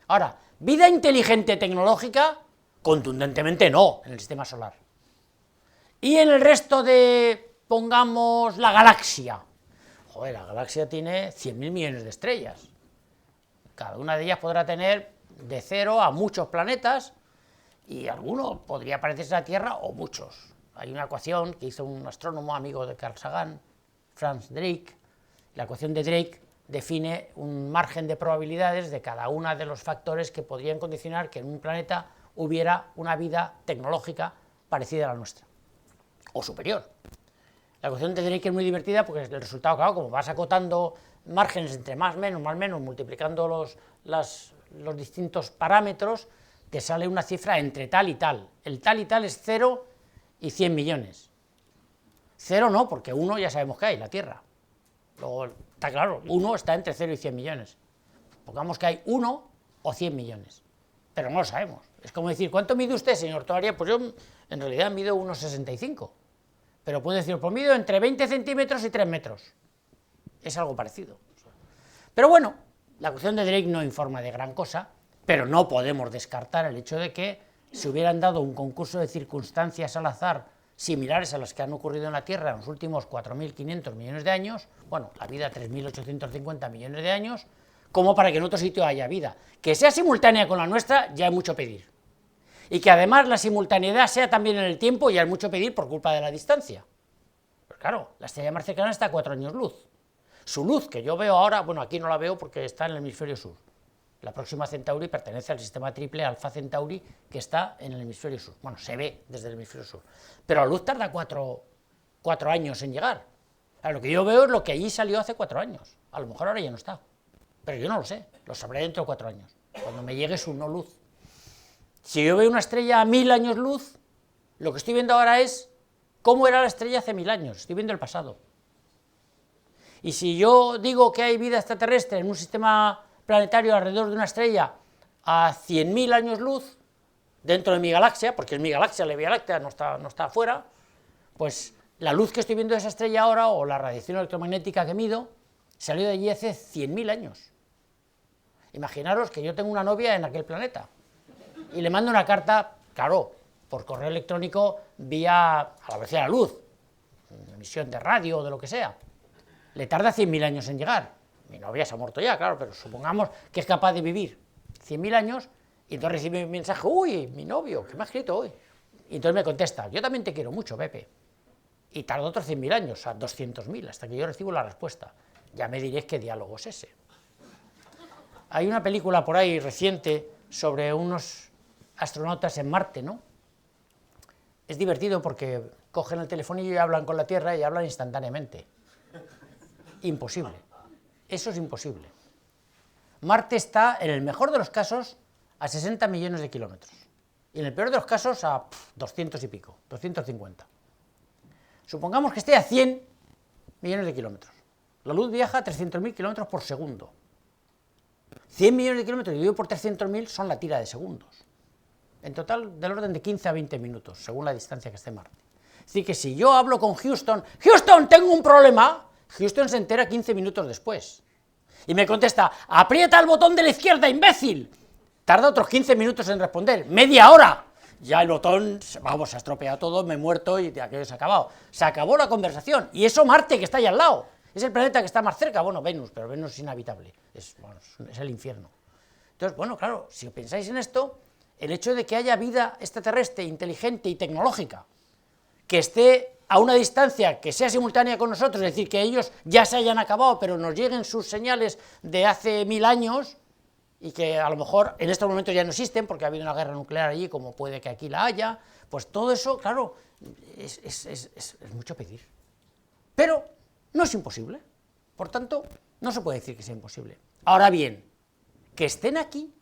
Ahora, vida inteligente tecnológica, contundentemente no, en el sistema solar. Y en el resto de, pongamos, la galaxia. Joder, la galaxia tiene 100.000 millones de estrellas. Cada una de ellas podrá tener de 0 a muchos planetas, y alguno podría parecerse a la Tierra, o muchos. Hay una ecuación que hizo un astrónomo amigo de Carl Sagan, Franz Drake. La ecuación de Drake define un margen de probabilidades de cada uno de los factores que podrían condicionar que en un planeta hubiera una vida tecnológica parecida a la nuestra, o superior. La ecuación de Drake es muy divertida porque el resultado, claro, como vas acotando márgenes entre más, menos, multiplicando los distintos parámetros, te sale una cifra entre tal y tal. El tal y tal es 0 y 100 millones. 0 no, porque 1 ya sabemos que hay, la Tierra. Luego, está claro, 1 está entre 0 y 100 millones. Pongamos que hay 1 o 100 millones, pero no lo sabemos. Es como decir, ¿cuánto mide usted, señor Toaria? Pues yo en realidad mido 1,65, pero puedo decir, pues mido entre 20 centímetros y 3 metros. Es algo parecido. Pero bueno, la ecuación de Drake no informa de gran cosa, pero no podemos descartar el hecho de que si hubieran dado un concurso de circunstancias al azar similares a las que han ocurrido en la Tierra en los últimos 4.500 millones de años, bueno, la vida 3.850 millones de años, como para que en otro sitio haya vida. Que sea simultánea con la nuestra ya es mucho pedir. Y que además la simultaneidad sea también en el tiempo ya es mucho pedir por culpa de la distancia. Pero claro, la estrella más cercana está a 4 años luz. Su luz, que yo veo ahora, bueno, aquí no la veo porque está en el hemisferio sur. La Próxima Centauri pertenece al sistema triple Alpha Centauri, que está en el hemisferio sur. Bueno, se ve desde el hemisferio sur. Pero la luz tarda 4 años en llegar. Lo que yo veo es lo que allí salió hace 4 años. A lo mejor ahora ya no está. Pero yo no lo sé. Lo sabré dentro de 4 años, cuando me llegue su no luz. Si yo veo una estrella a 1000 años luz, lo que estoy viendo ahora es cómo era la estrella hace 1000 años. Estoy viendo el pasado. Y si yo digo que hay vida extraterrestre en un sistema planetario alrededor de una estrella a 100.000 años luz, dentro de mi galaxia, porque es mi galaxia, la Vía Láctea no está afuera, pues la luz que estoy viendo de esa estrella ahora, o la radiación electromagnética que mido, salió de allí hace 100.000 años. Imaginaros que yo tengo una novia en aquel planeta, y le mando una carta, claro, por correo electrónico, a la velocidad de la luz, emisión de radio o de lo que sea. Le tarda 100.000 años en llegar. Mi novia se ha muerto ya, claro, pero supongamos que es capaz de vivir 100.000 años, y entonces recibe un mensaje, uy, mi novio, ¿qué me ha escrito hoy? Y entonces me contesta, yo también te quiero mucho, Pepe. y tarda otros 100.000 años, o sea, 200.000, hasta que yo recibo la respuesta. Ya me diréis qué diálogo es ese. Hay una película por ahí reciente sobre unos astronautas en Marte, ¿no? Es divertido porque cogen el telefonillo y hablan con la Tierra y hablan instantáneamente. Imposible. Eso es imposible. Marte está, en el mejor de los casos, a 60 millones de kilómetros. Y en el peor de los casos, a 200 y pico, 250. Supongamos que esté a 100 millones de kilómetros. La luz viaja a 300.000 kilómetros por segundo. 100 millones de kilómetros dividido por 300.000 son la tira de segundos. En total, del orden de 15 a 20 minutos, según la distancia que esté Marte. Es decir, que si yo hablo con Houston, ¡Houston, tengo un problema!, Houston se entera 15 minutos después. Y me contesta, ¡aprieta el botón de la izquierda, imbécil! Tarda otros 15 minutos en responder, ¡media hora! Ya el botón, vamos, se ha estropeado todo, me he muerto y aquello se ha acabado. Se acabó la conversación. Y eso Marte, que está ahí al lado. Es el planeta que está más cerca, bueno, Venus, pero Venus es inhabitable. Es el infierno. Entonces, bueno, claro, si pensáis en esto, el hecho de que haya vida extraterrestre, inteligente y tecnológica, que esté a una distancia que sea simultánea con nosotros, es decir, que ellos ya se hayan acabado, pero nos lleguen sus señales de hace 1000 años, y que a lo mejor en estos momentos ya no existen, porque ha habido una guerra nuclear allí, como puede que aquí la haya, pues todo eso, claro, es mucho pedir. Pero no es imposible, por tanto, no se puede decir que sea imposible. Ahora bien, que estén aquí,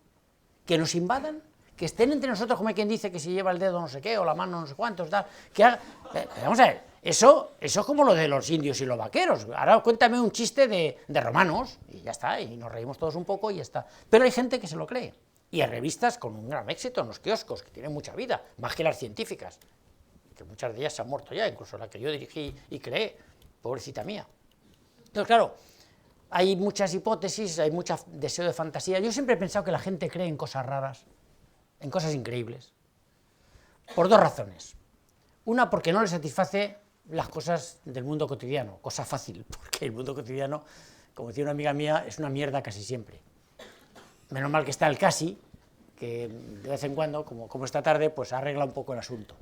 que nos invadan, que estén entre nosotros, como hay quien dice que si lleva el dedo no sé qué, o la mano no sé cuántos, tal, que haga, vamos a ver, eso es como lo de los indios y los vaqueros. Ahora cuéntame un chiste de romanos, y ya está, y nos reímos todos un poco y ya está. Pero hay gente que se lo cree, y hay revistas con un gran éxito en los kioscos, que tienen mucha vida, más que las científicas, que muchas de ellas se han muerto ya, incluso la que yo dirigí y creé, pobrecita mía. Entonces, claro, hay muchas hipótesis, hay mucho deseo de fantasía. Yo siempre he pensado que la gente cree en cosas raras, en cosas increíbles, por dos razones. Una, porque no le satisface las cosas del mundo cotidiano, cosa fácil, porque el mundo cotidiano, como decía una amiga mía, es una mierda casi siempre. Menos mal que está el casi, que de vez en cuando, como esta tarde, pues arregla un poco el asunto.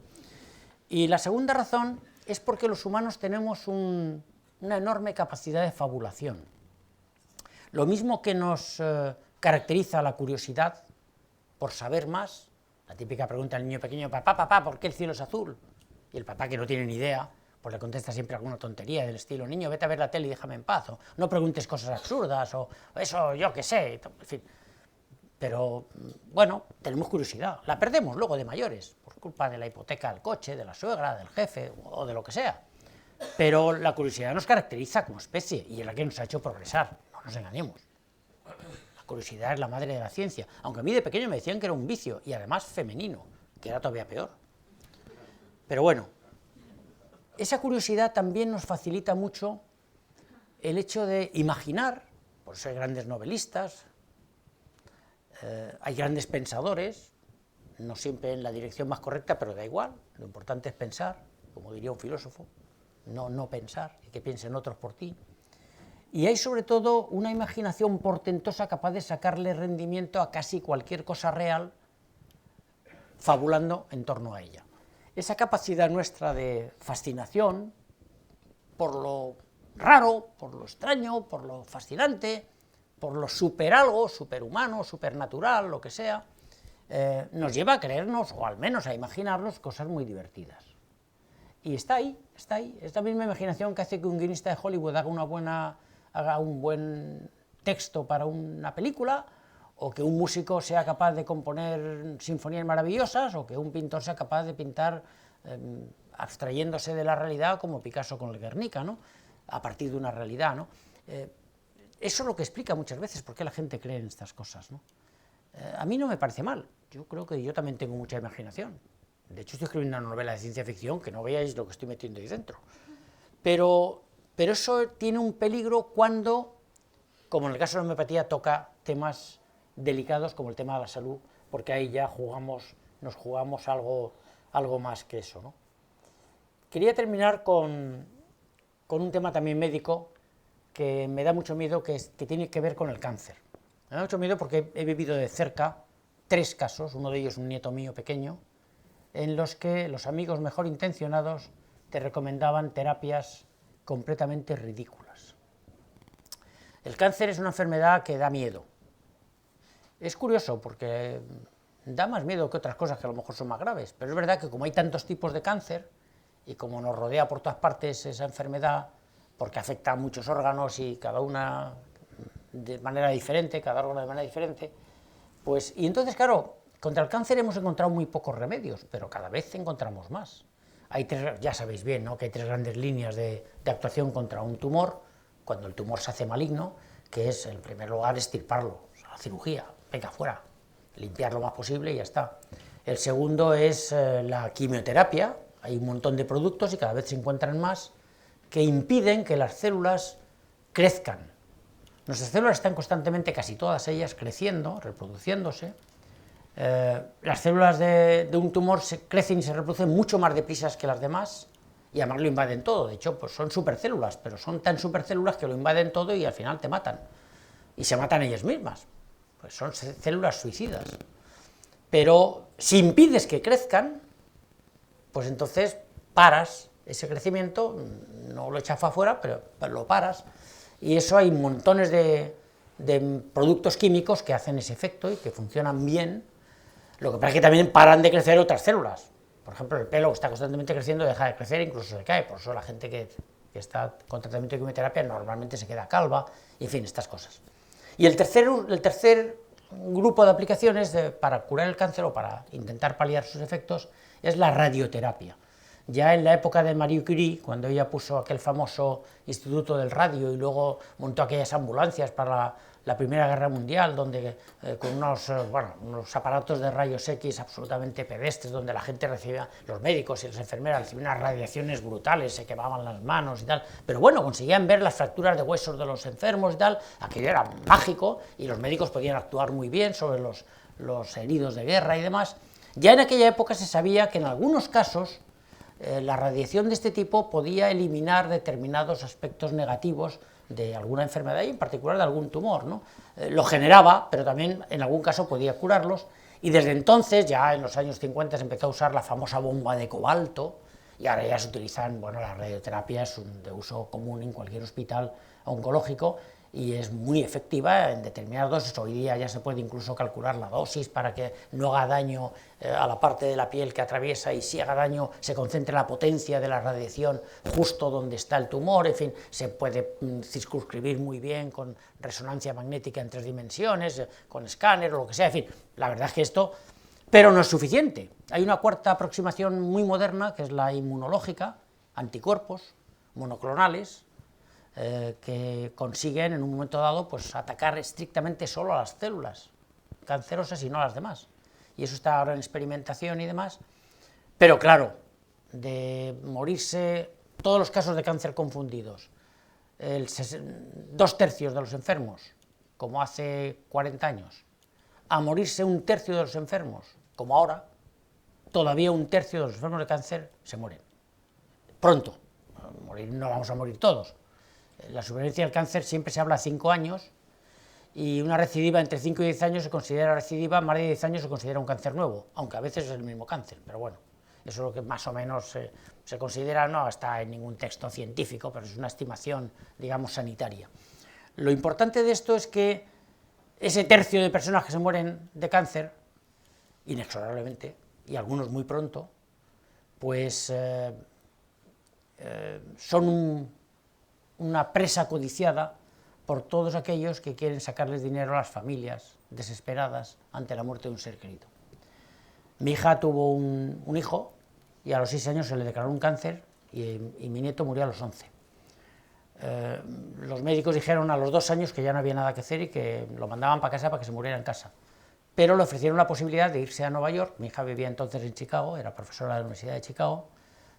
Y la segunda razón es porque los humanos tenemos una enorme capacidad de fabulación. Lo mismo que nos caracteriza la curiosidad por saber más, la típica pregunta del niño pequeño, papá, ¿por qué el cielo es azul? Y el papá, que no tiene ni idea, pues le contesta siempre alguna tontería del estilo, niño, vete a ver la tele y déjame en paz, o no preguntes cosas absurdas, o eso yo qué sé, en fin. Pero, bueno, tenemos curiosidad, la perdemos luego de mayores, por culpa de la hipoteca del coche, de la suegra, del jefe, o de lo que sea. Pero la curiosidad nos caracteriza como especie, y es la que nos ha hecho progresar, no nos engañemos. La curiosidad es la madre de la ciencia, aunque a mí de pequeño me decían que era un vicio, y además femenino, que era todavía peor. Pero bueno, esa curiosidad también nos facilita mucho el hecho de imaginar, por eso hay grandes novelistas, hay grandes pensadores, no siempre en la dirección más correcta, pero da igual, lo importante es pensar, como diría un filósofo, no pensar, y que piensen otros por ti. Y hay sobre todo una imaginación portentosa capaz de sacarle rendimiento a casi cualquier cosa real, fabulando en torno a ella. Esa capacidad nuestra de fascinación por lo raro, por lo extraño, por lo fascinante, por lo superalgo, superhumano, supernatural, lo que sea, nos lleva a creernos, o al menos a imaginarnos, cosas muy divertidas. Y está ahí, esta misma imaginación que hace que un guionista de Hollywood haga un buen texto para una película, o que un músico sea capaz de componer sinfonías maravillosas, o que un pintor sea capaz de pintar abstrayéndose de la realidad, como Picasso con el Guernica, ¿no?, a partir de una realidad, ¿no? Eso es lo que explica muchas veces por qué la gente cree en estas cosas, ¿no? A mí no me parece mal, yo creo que yo también tengo mucha imaginación. De hecho, estoy escribiendo una novela de ciencia ficción, que no veáis lo que estoy metiendo ahí dentro. Pero eso tiene un peligro cuando, como en el caso de la homeopatía, toca temas delicados como el tema de la salud, porque ahí ya nos jugamos algo más que eso, ¿no? Quería terminar con un tema también médico que me da mucho miedo, que tiene que ver con el cáncer. Me da mucho miedo porque he vivido de cerca 3 casos, uno de ellos un nieto mío pequeño, en los que los amigos mejor intencionados te recomendaban terapias completamente ridículas. El cáncer es una enfermedad que da miedo. Es curioso porque da más miedo que otras cosas que a lo mejor son más graves, pero es verdad que como hay tantos tipos de cáncer y como nos rodea por todas partes esa enfermedad, porque afecta a muchos órganos y cada una de manera diferente, cada órgano de manera diferente, pues, y entonces, claro, contra el cáncer hemos encontrado muy pocos remedios, pero cada vez encontramos más. Hay tres, ya sabéis bien, ¿no?, que hay tres grandes líneas de actuación contra un tumor, cuando el tumor se hace maligno, que es, en primer lugar, extirparlo, o sea, la cirugía, venga, fuera, limpiar lo más posible y ya está. El segundo es la quimioterapia, hay un montón de productos y cada vez se encuentran más que impiden que las células crezcan. Nuestras células están constantemente, casi todas ellas, creciendo, reproduciéndose. Las células de un tumor crecen y se reproducen mucho más deprisa que las demás y además lo invaden todo. De hecho, pues son supercélulas, pero son tan supercélulas que lo invaden todo y al final te matan. Y se matan ellas mismas. Pues son células suicidas. Pero si impides que crezcan, pues entonces paras ese crecimiento, no lo echas para afuera, pero lo paras. Y eso hay montones de productos químicos que hacen ese efecto y que funcionan bien. Lo que pasa es que también paran de crecer otras células. Por ejemplo, el pelo que está constantemente creciendo deja de crecer, incluso se cae. Por eso la gente que está con tratamiento de quimioterapia normalmente se queda calva, y en fin, estas cosas. Y el tercer grupo de aplicaciones para curar el cáncer o para intentar paliar sus efectos es la radioterapia. Ya en la época de Marie Curie, cuando ella puso aquel famoso Instituto del Radio y luego montó aquellas ambulancias para la Primera Guerra Mundial, donde con unos aparatos de rayos X absolutamente pedestres, donde la gente recibía, los médicos y las enfermeras recibían unas radiaciones brutales, se quemaban las manos y tal, pero bueno, conseguían ver las fracturas de huesos de los enfermos y tal, aquello era mágico y los médicos podían actuar muy bien sobre los heridos de guerra y demás. Ya en aquella época se sabía que en algunos casos la radiación de este tipo podía eliminar determinados aspectos negativos de alguna enfermedad y en particular de algún tumor, ¿no? Lo generaba, pero también en algún caso podía curarlos, y desde entonces, ya en los años 50, se empezó a usar la famosa bomba de cobalto, y ahora ya se utilizan, bueno, la radioterapia es de uso común en cualquier hospital oncológico, y es muy efectiva en determinadas dosis. Hoy día ya se puede incluso calcular la dosis para que no haga daño a la parte de la piel que atraviesa, y si haga daño se concentre la potencia de la radiación justo donde está el tumor. En fin, se puede circunscribir muy bien con resonancia magnética en 3 dimensiones, con escáner o lo que sea. En fin, la verdad es que esto, pero no es suficiente. Hay una cuarta aproximación muy moderna, que es la inmunológica, anticuerpos monoclonales, que consiguen en un momento dado pues atacar estrictamente solo a las células cancerosas y no a las demás, y eso está ahora en experimentación y demás, pero claro, de morirse todos los casos de cáncer confundidos, 2/3 de los enfermos, como hace 40 años, a morirse 1/3 de los enfermos, como ahora, todavía 1/3 de los enfermos de cáncer se mueren. Pronto, morir no vamos a morir todos. La supervivencia del cáncer siempre se habla 5 años, y una recidiva entre 5 y 10 años se considera recidiva, más de 10 años se considera un cáncer nuevo, aunque a veces es el mismo cáncer, pero bueno, eso es lo que más o menos se considera, no está en ningún texto científico, pero es una estimación, digamos, sanitaria. Lo importante de esto es que ese tercio de personas que se mueren de cáncer, inexorablemente, y algunos muy pronto, pues son una presa codiciada por todos aquellos que quieren sacarles dinero a las familias desesperadas ante la muerte de un ser querido. Mi hija tuvo un hijo y a los 6 años se le declaró un cáncer y mi nieto murió a los 11. Los médicos dijeron a los 2 años que ya no había nada que hacer y que lo mandaban para casa para que se muriera en casa, pero le ofrecieron la posibilidad de irse a Nueva York. Mi hija vivía entonces en Chicago, era profesora de la Universidad de Chicago,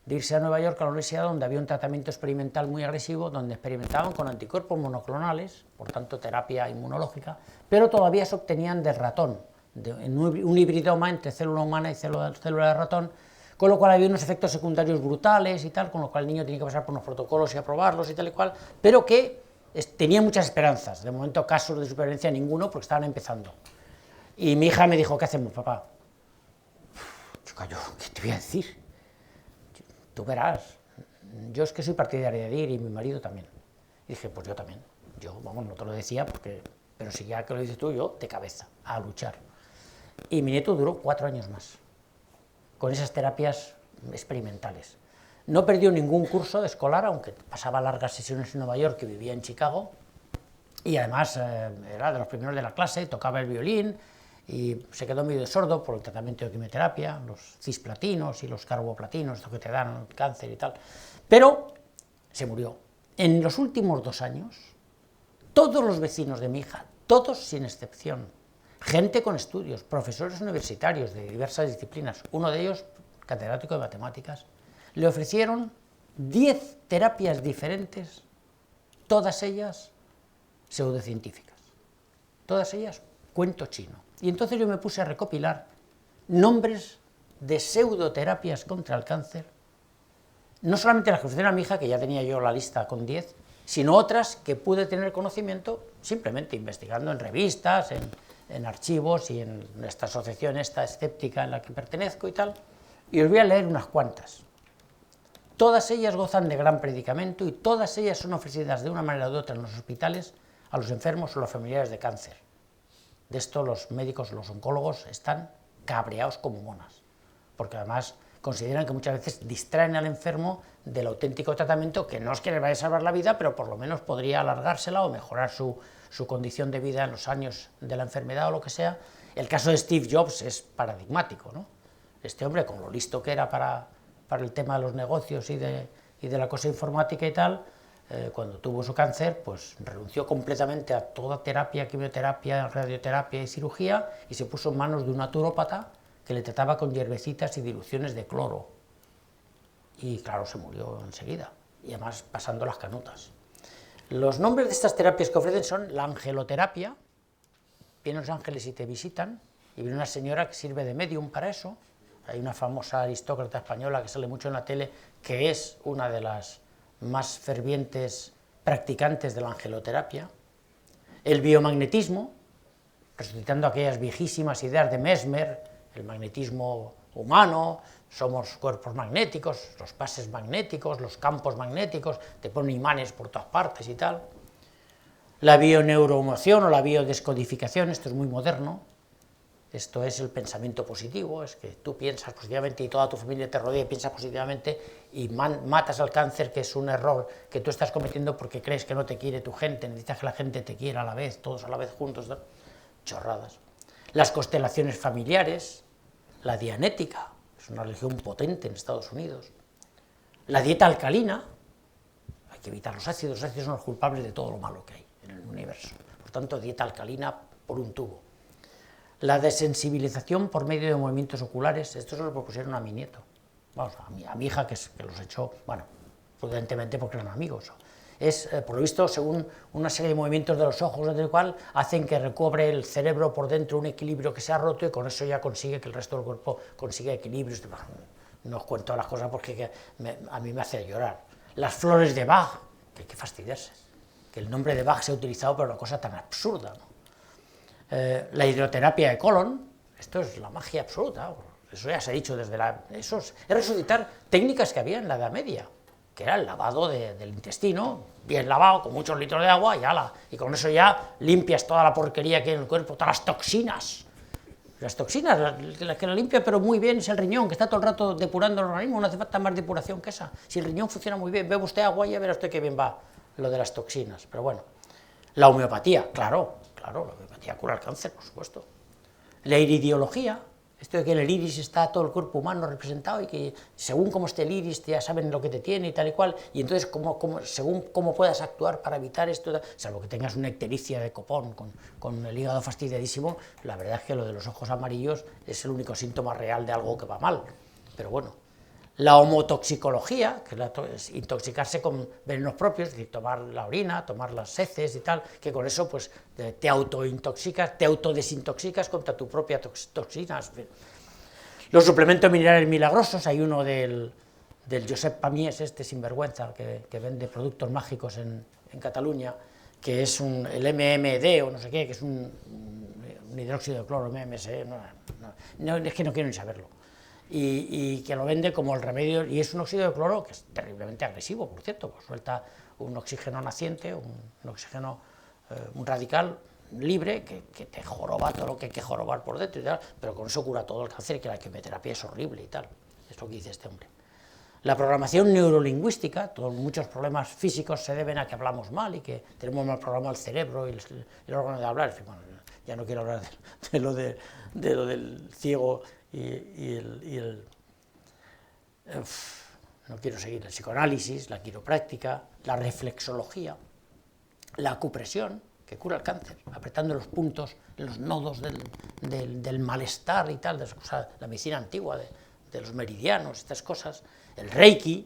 de irse a Nueva York, a la universidad, donde había un tratamiento experimental muy agresivo, donde experimentaban con anticuerpos monoclonales, por tanto terapia inmunológica, pero todavía se obtenían del ratón, en un hibridoma entre célula humana y célula de ratón, con lo cual había unos efectos secundarios brutales y tal, con lo cual el niño tenía que pasar por unos protocolos y aprobarlos y tal y cual, pero que tenía muchas esperanzas. De momento casos de supervivencia ninguno, porque estaban empezando. Y mi hija me dijo: ¿qué hacemos, papá? Chica, yo, ¿qué te voy a decir? Tú verás, yo es que soy partidaria de ir y mi marido también. Y dije, pues yo también. Yo, vamos, no te lo decía, pero si ya que lo dices tú, yo de cabeza, a luchar. Y mi nieto duró 4 años más, con esas terapias experimentales. No perdió ningún curso escolar, aunque pasaba largas sesiones en Nueva York, que vivía en Chicago, y además era de los primeros de la clase, tocaba el violín, y se quedó medio sordo por el tratamiento de quimioterapia, los cisplatinos y los carboplatinos, estos que te dan cáncer y tal, pero se murió. En los últimos 2 años, todos los vecinos de mi hija, todos sin excepción, gente con estudios, profesores universitarios de diversas disciplinas, uno de ellos catedrático de matemáticas, le ofrecieron 10 terapias diferentes, todas ellas pseudocientíficas, todas ellas cuento chino. Y entonces yo me puse a recopilar nombres de pseudoterapias contra el cáncer, no solamente las que ofrecieron a mi hija, que ya tenía yo la lista con 10, sino otras que pude tener conocimiento simplemente investigando en revistas, en archivos y en esta asociación esta escéptica en la que pertenezco y tal, y os voy a leer unas cuantas. Todas ellas gozan de gran predicamento y todas ellas son ofrecidas de una manera u otra en los hospitales a los enfermos o los familiares de cáncer. De esto los médicos, los oncólogos, están cabreados como monas, porque además consideran que muchas veces distraen al enfermo del auténtico tratamiento, que no es que le vaya a salvar la vida, pero por lo menos podría alargársela o mejorar su condición de vida en los años de la enfermedad o lo que sea. El caso de Steve Jobs es paradigmático, ¿no? Este hombre, con lo listo que era para el tema de los negocios y de la cosa informática y tal, cuando tuvo su cáncer, pues renunció completamente a toda terapia, quimioterapia, radioterapia y cirugía, y se puso en manos de un naturópata que le trataba con hierbecitas y diluciones de cloro. Y claro, se murió enseguida, y además pasando las canutas. Los nombres de estas terapias que ofrecen son la angeloterapia, vienen los ángeles y te visitan, y viene una señora que sirve de medium para eso. Hay una famosa aristócrata española que sale mucho en la tele, que es una de las más fervientes practicantes de la angeloterapia. El biomagnetismo, resucitando aquellas viejísimas ideas de Mesmer, el magnetismo humano, somos cuerpos magnéticos, los pases magnéticos, los campos magnéticos, te ponen imanes por todas partes y tal. La bioneuroemoción o la biodescodificación, esto es muy moderno. Esto es el pensamiento positivo, es que tú piensas positivamente y toda tu familia te rodea y piensa positivamente y matas al cáncer, que es un error que tú estás cometiendo porque crees que no te quiere tu gente, necesitas que la gente te quiera a la vez, todos a la vez juntos, ¿no? Chorradas. Las constelaciones familiares, la dianética, es una religión potente en Estados Unidos. La dieta alcalina, hay que evitar los ácidos son los culpables de todo lo malo que hay en el universo. Por tanto, dieta alcalina por un tubo. La desensibilización por medio de movimientos oculares, esto se lo propusieron a mi nieto, vamos, a mi hija, que los echó, bueno, prudentemente porque eran amigos. Es, por lo visto, según una serie de movimientos de los ojos, del cual hacen que recobre el cerebro por dentro un equilibrio que se ha roto y con eso ya consigue que el resto del cuerpo consiga equilibrio. No os cuento las cosas porque a mí me hace llorar. Las flores de Bach, que hay que fastidiarse, que el nombre de Bach se ha utilizado para una cosa tan absurda, ¿no? La hidroterapia de colon, esto es la magia absoluta, eso ya se ha dicho desde eso es resucitar técnicas que había en la Edad Media, que era el lavado del intestino, bien lavado, con muchos litros de agua, y con eso ya limpias toda la porquería que hay en el cuerpo, todas las toxinas. Las toxinas, la que la limpia pero muy bien es el riñón, que está todo el rato depurando el organismo, no hace falta más depuración que esa. Si el riñón funciona muy bien, bebe usted agua y ya verá usted qué bien va lo de las toxinas, pero bueno. La homeopatía, claro, la homeopatía cura el cáncer, por supuesto. La iridiología, esto de que en el iris está todo el cuerpo humano representado y que según cómo esté el iris ya saben lo que te tiene y tal y cual, y entonces según cómo puedas actuar para evitar esto, salvo que tengas una ictericia de copón con el hígado fastidiadísimo, la verdad es que lo de los ojos amarillos es el único síntoma real de algo que va mal, pero bueno. La homotoxicología, que es intoxicarse con venenos propios, es decir, tomar la orina, tomar las heces y tal, que con eso pues te autointoxicas, te autodesintoxicas contra tu propia toxinas. Los suplementos minerales milagrosos, hay uno del Josep Pamies, este sinvergüenza, que vende productos mágicos en Cataluña, que es el MMD o no sé qué, que es un hidróxido de cloro, MMS, es que no quiero ni saberlo. y que lo vende como el remedio, y es un óxido de cloro que es terriblemente agresivo, por cierto, pues suelta un oxígeno naciente, un oxígeno, un radical libre que te joroba todo lo que hay que jorobar por dentro y tal, pero con eso cura todo el cáncer, que la quimioterapia es horrible y tal, es lo que dice este hombre. La programación neurolingüística, muchos problemas físicos se deben a que hablamos mal y que tenemos mal programado el cerebro y el órgano de hablar. En fin, bueno, ya no quiero hablar de lo del ciego no quiero seguir, el psicoanálisis, la quiropráctica, la reflexología, la acupresión, que cura el cáncer, apretando los puntos, los nodos del malestar y tal, la medicina antigua, de los meridianos, estas cosas, el reiki,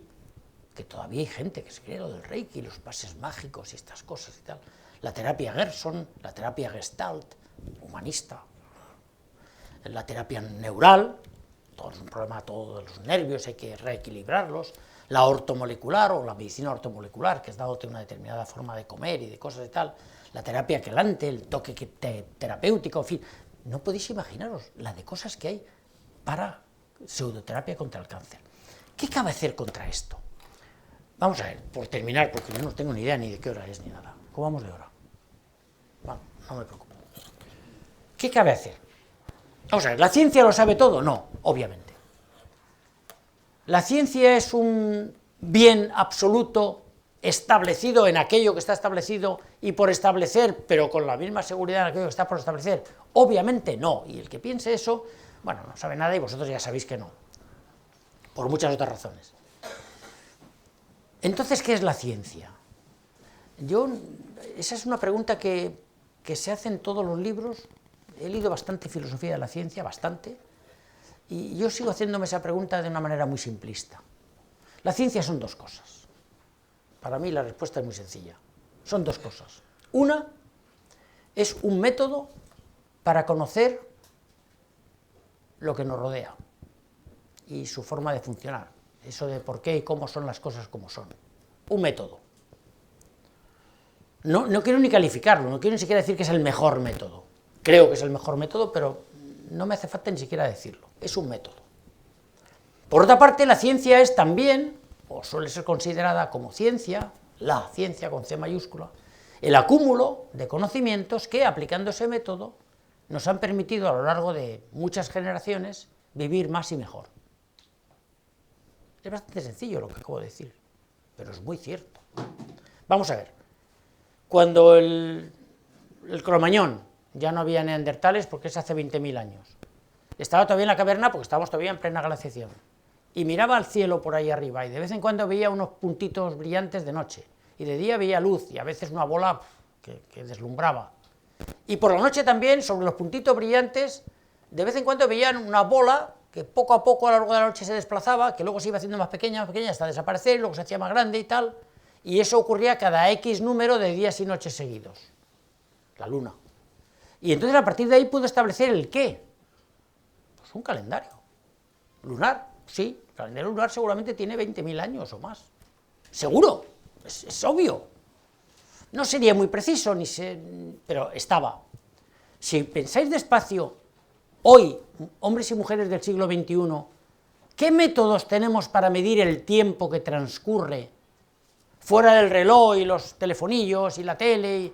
que todavía hay gente que se cree lo del reiki, los pases mágicos y estas cosas y tal, la terapia Gerson, la terapia Gestalt, humanista, la terapia neural, todo es un problema todo de los nervios, hay que reequilibrarlos, la ortomolecular o la medicina ortomolecular, que es dándote una determinada forma de comer y de cosas y tal, la terapia quelante, el toque terapéutico, en fin, no podéis imaginaros la de cosas que hay para pseudoterapia contra el cáncer. ¿Qué cabe hacer contra esto? Vamos a ver, por terminar, porque yo no tengo ni idea ni de qué hora es ni nada. ¿Cómo vamos de hora? Bueno, no me preocupo. ¿Qué cabe hacer? Vamos a ver, ¿la ciencia lo sabe todo? No, obviamente. La ciencia es un bien absoluto establecido en aquello que está establecido y por establecer, pero con la misma seguridad en aquello que está por establecer. Obviamente no, y el que piense eso, bueno, no sabe nada y vosotros ya sabéis que no, por muchas otras razones. Entonces, ¿qué es la ciencia? Esa es una pregunta que se hace en todos los libros. He leído bastante filosofía de la ciencia, bastante, y yo sigo haciéndome esa pregunta de una manera muy simplista. La ciencia son dos cosas. Para mí la respuesta es muy sencilla. Son dos cosas. Una es un método para conocer lo que nos rodea y su forma de funcionar, eso de por qué y cómo son las cosas como son. Un método. No quiero ni calificarlo, no quiero ni siquiera decir que es el mejor método. Creo que es el mejor método, pero no me hace falta ni siquiera decirlo. Es un método. Por otra parte, la ciencia es también, o suele ser considerada como ciencia, la ciencia con C mayúscula, el acúmulo de conocimientos que, aplicando ese método, nos han permitido a lo largo de muchas generaciones vivir más y mejor. Es bastante sencillo lo que acabo de decir, pero es muy cierto. Vamos a ver, cuando el Cromañón, ya no había neandertales porque es hace 20.000 años, estaba todavía en la caverna porque estábamos todavía en plena glaciación, y miraba al cielo por ahí arriba, y de vez en cuando veía unos puntitos brillantes de noche, y de día veía luz, y a veces una bola que deslumbraba, y por la noche también, sobre los puntitos brillantes, de vez en cuando veían una bola que poco a poco a lo largo de la noche se desplazaba, que luego se iba haciendo más pequeña, hasta desaparecer, y luego se hacía más grande y tal, y eso ocurría cada X número de días y noches seguidos, la luna. Y entonces a partir de ahí pudo establecer el qué. Pues un calendario lunar, sí, el calendario lunar seguramente tiene 20.000 años o más, seguro, es obvio. No sería muy preciso, pero estaba. Si pensáis despacio, hoy, hombres y mujeres del siglo XXI, ¿qué métodos tenemos para medir el tiempo que transcurre fuera del reloj y los telefonillos y la tele?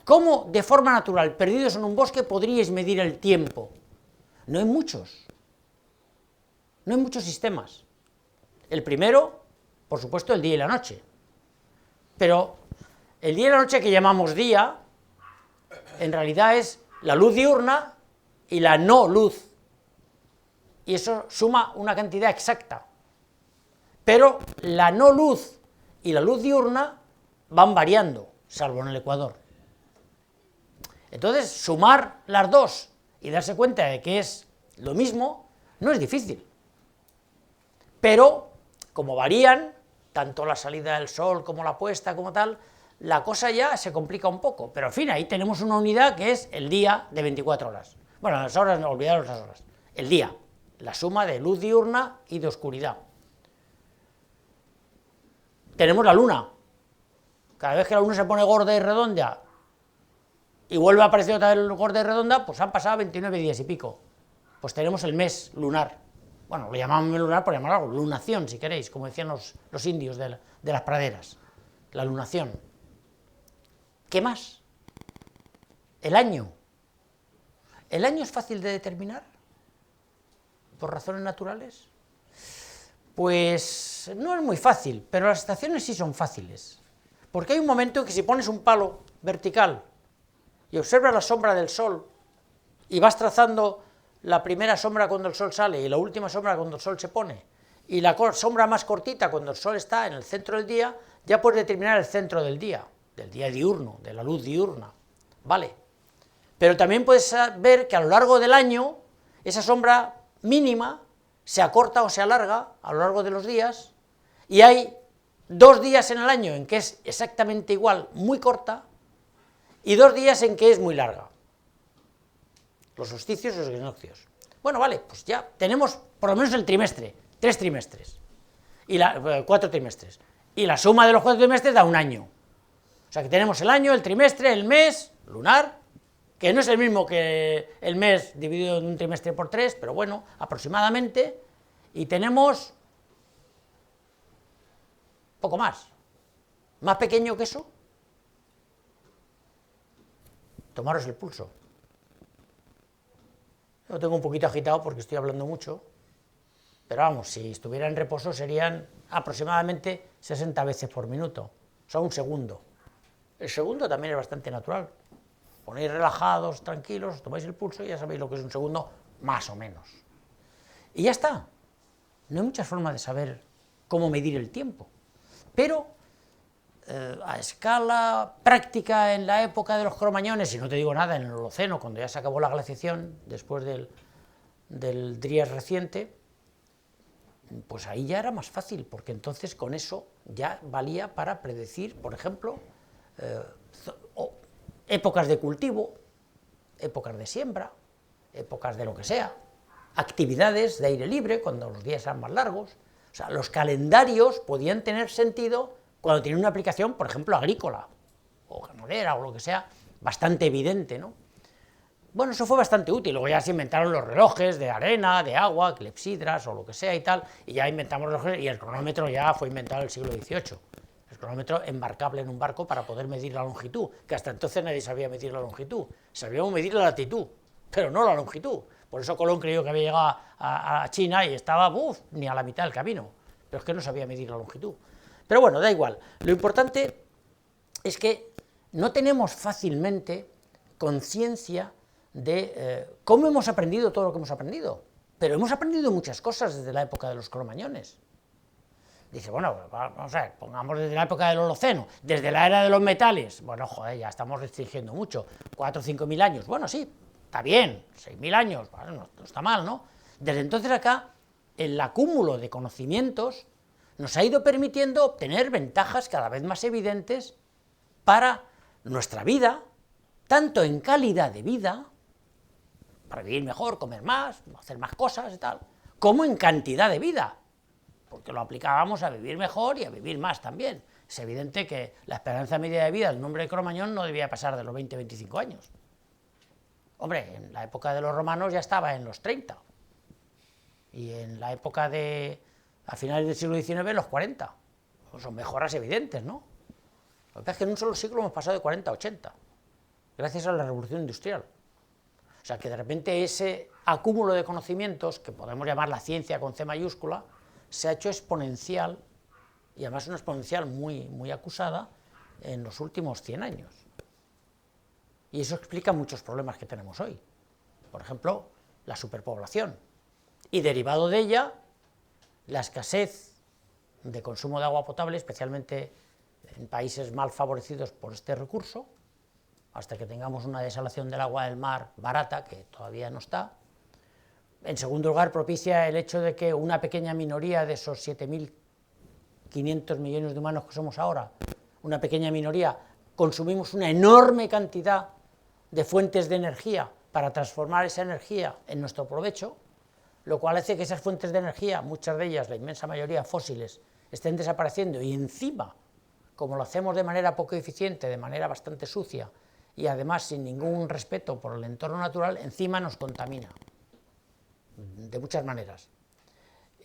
¿Cómo, de forma natural, perdidos en un bosque, podríais medir el tiempo? No hay muchos. No hay muchos sistemas. El primero, por supuesto, el día y la noche. Pero el día y la noche que llamamos día, en realidad es la luz diurna y la no luz. Y eso suma una cantidad exacta. Pero la no luz y la luz diurna van variando, salvo en el Ecuador. Entonces, sumar las dos y darse cuenta de que es lo mismo no es difícil. Pero, como varían, tanto la salida del sol como la puesta, como tal, la cosa ya se complica un poco. Pero, en fin, ahí tenemos una unidad que es el día de 24 horas. Bueno, las horas, no, olvidaros las horas. El día, la suma de luz diurna y de oscuridad. Tenemos la luna. Cada vez que la luna se pone gorda y redonda, y vuelve a aparecer otra vez gorda y redonda, pues han pasado 29 días y pico. Pues tenemos el mes lunar. Bueno, lo llamamos lunar por llamarlo algo, lunación, si queréis, como decían los indios de las praderas, la lunación. ¿Qué más? El año. ¿El año es fácil de determinar? ¿Por razones naturales? Pues no es muy fácil, pero las estaciones sí son fáciles. Porque hay un momento en que si pones un palo vertical y observas la sombra del sol y vas trazando la primera sombra cuando el sol sale y la última sombra cuando el sol se pone, y la sombra más cortita cuando el sol está en el centro del día, ya puedes determinar el centro del día diurno, de la luz diurna, ¿vale? Pero también puedes ver que a lo largo del año, esa sombra mínima se acorta o se alarga a lo largo de los días, y hay 2 días en el año en que es exactamente igual, muy corta, y 2 días en que es muy larga. Los solsticios y los equinoccios. Bueno, vale, pues ya tenemos por lo menos el trimestre, 3 trimestres, y 4 trimestres, y la suma de los 4 trimestres da un año. O sea que tenemos el año, el trimestre, el mes lunar, que no es el mismo que el mes dividido en un trimestre por 3, pero bueno, aproximadamente, y tenemos poco más. ¿Más pequeño que eso? Tomaros el pulso. Lo tengo un poquito agitado porque estoy hablando mucho, pero vamos, si estuviera en reposo serían aproximadamente 60 veces por minuto, o sea, un segundo. El segundo también es bastante natural. Ponéis relajados, tranquilos, os tomáis el pulso y ya sabéis lo que es un segundo, más o menos. Y ya está. No hay muchas formas de saber cómo medir el tiempo. Pero a escala práctica en la época de los cromañones, y no te digo nada en el Holoceno, cuando ya se acabó la glaciación, después del Dries reciente, pues ahí ya era más fácil, porque entonces con eso ya valía para predecir, por ejemplo, épocas de cultivo, épocas de siembra, épocas de lo que sea, actividades de aire libre, cuando los días eran más largos. O sea, los calendarios podían tener sentido cuando tienen una aplicación, por ejemplo, agrícola, o ganadera, o lo que sea, bastante evidente, ¿no? Bueno, eso fue bastante útil, luego ya se inventaron los relojes de arena, de agua, clepsidras, o lo que sea y tal, y ya inventamos los relojes, y el cronómetro ya fue inventado en el siglo XVIII. El cronómetro embarcable en un barco para poder medir la longitud, que hasta entonces nadie sabía medir la longitud, sabíamos medir la latitud, pero no la longitud. Por eso Colón creyó que había llegado a China y estaba, ni a la mitad del camino, pero es que no sabía medir la longitud. Pero bueno, da igual, lo importante es que no tenemos fácilmente conciencia de cómo hemos aprendido todo lo que hemos aprendido, pero hemos aprendido muchas cosas desde la época de los cromañones. Dice, bueno, vamos a ver, pongamos desde la época del Holoceno, desde la era de los metales, bueno, joder, ya estamos restringiendo mucho, 4 o 5 mil años, bueno, sí, está bien, 6.000 años, bueno, no está mal, ¿no? Desde entonces acá, el acúmulo de conocimientos nos ha ido permitiendo obtener ventajas cada vez más evidentes para nuestra vida, tanto en calidad de vida, para vivir mejor, comer más, hacer más cosas y tal, como en cantidad de vida, porque lo aplicábamos a vivir mejor y a vivir más también. Es evidente que la esperanza media de vida del hombre de Cromañón no debía pasar de los 20-25 años. Hombre, en la época de los romanos ya estaba en los 30, y en la época a finales del siglo XIX, los 40. Pues son mejoras evidentes, ¿no? Lo que pasa es que en un solo siglo hemos pasado de 40 a 80, gracias a la revolución industrial. O sea que de repente ese acúmulo de conocimientos, que podemos llamar la ciencia con C mayúscula, se ha hecho exponencial, y además una exponencial muy, muy acusada, en los últimos 100 años. Y eso explica muchos problemas que tenemos hoy. Por ejemplo, la superpoblación, y derivado de ella, la escasez de consumo de agua potable, especialmente en países mal favorecidos por este recurso, hasta que tengamos una desalación del agua del mar barata, que todavía no está. En segundo lugar, propicia el hecho de que una pequeña minoría de esos 7.500 millones de humanos que somos ahora, una pequeña minoría, consumimos una enorme cantidad de fuentes de energía para transformar esa energía en nuestro provecho, lo cual hace que esas fuentes de energía, muchas de ellas, la inmensa mayoría fósiles, estén desapareciendo, y encima, como lo hacemos de manera poco eficiente, de manera bastante sucia, y además sin ningún respeto por el entorno natural, encima nos contamina, de muchas maneras.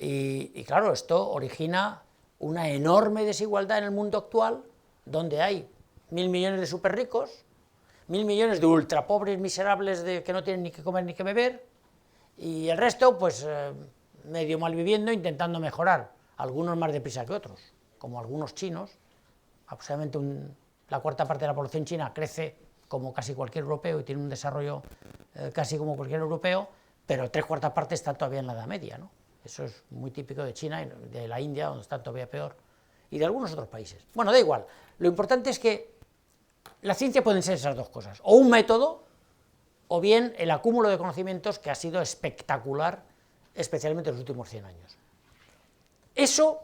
Y claro, esto origina una enorme desigualdad en el mundo actual, donde hay 1.000 millones de súper ricos, 1.000 millones de ultra pobres miserables que no tienen ni que comer ni que beber, y el resto, pues, medio malviviendo, intentando mejorar, algunos más deprisa que otros, como algunos chinos. Aproximadamente la cuarta parte de la población china crece como casi cualquier europeo y tiene un desarrollo casi como cualquier europeo, pero 3/4 partes están todavía en la Edad Media, ¿no? Eso es muy típico de China y de la India, donde está todavía peor, y de algunos otros países. Bueno, da igual, lo importante es que la ciencia pueden ser esas dos cosas, o un método, o bien el acúmulo de conocimientos que ha sido espectacular, especialmente en los últimos 100 años. Eso,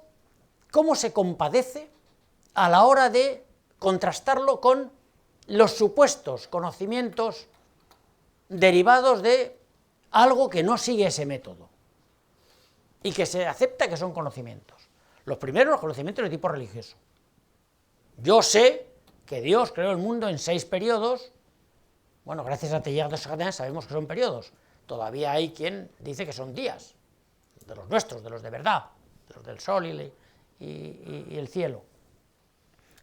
¿cómo se compadece a la hora de contrastarlo con los supuestos conocimientos derivados de algo que no sigue ese método y que se acepta que son conocimientos? Los primeros, los conocimientos de tipo religioso. Yo sé que Dios creó el mundo en 6 periodos. Bueno, gracias a Teilhard de Chardin sabemos que son periodos. Todavía hay quien dice que son días, de los nuestros, de los de verdad, de los del sol y el cielo.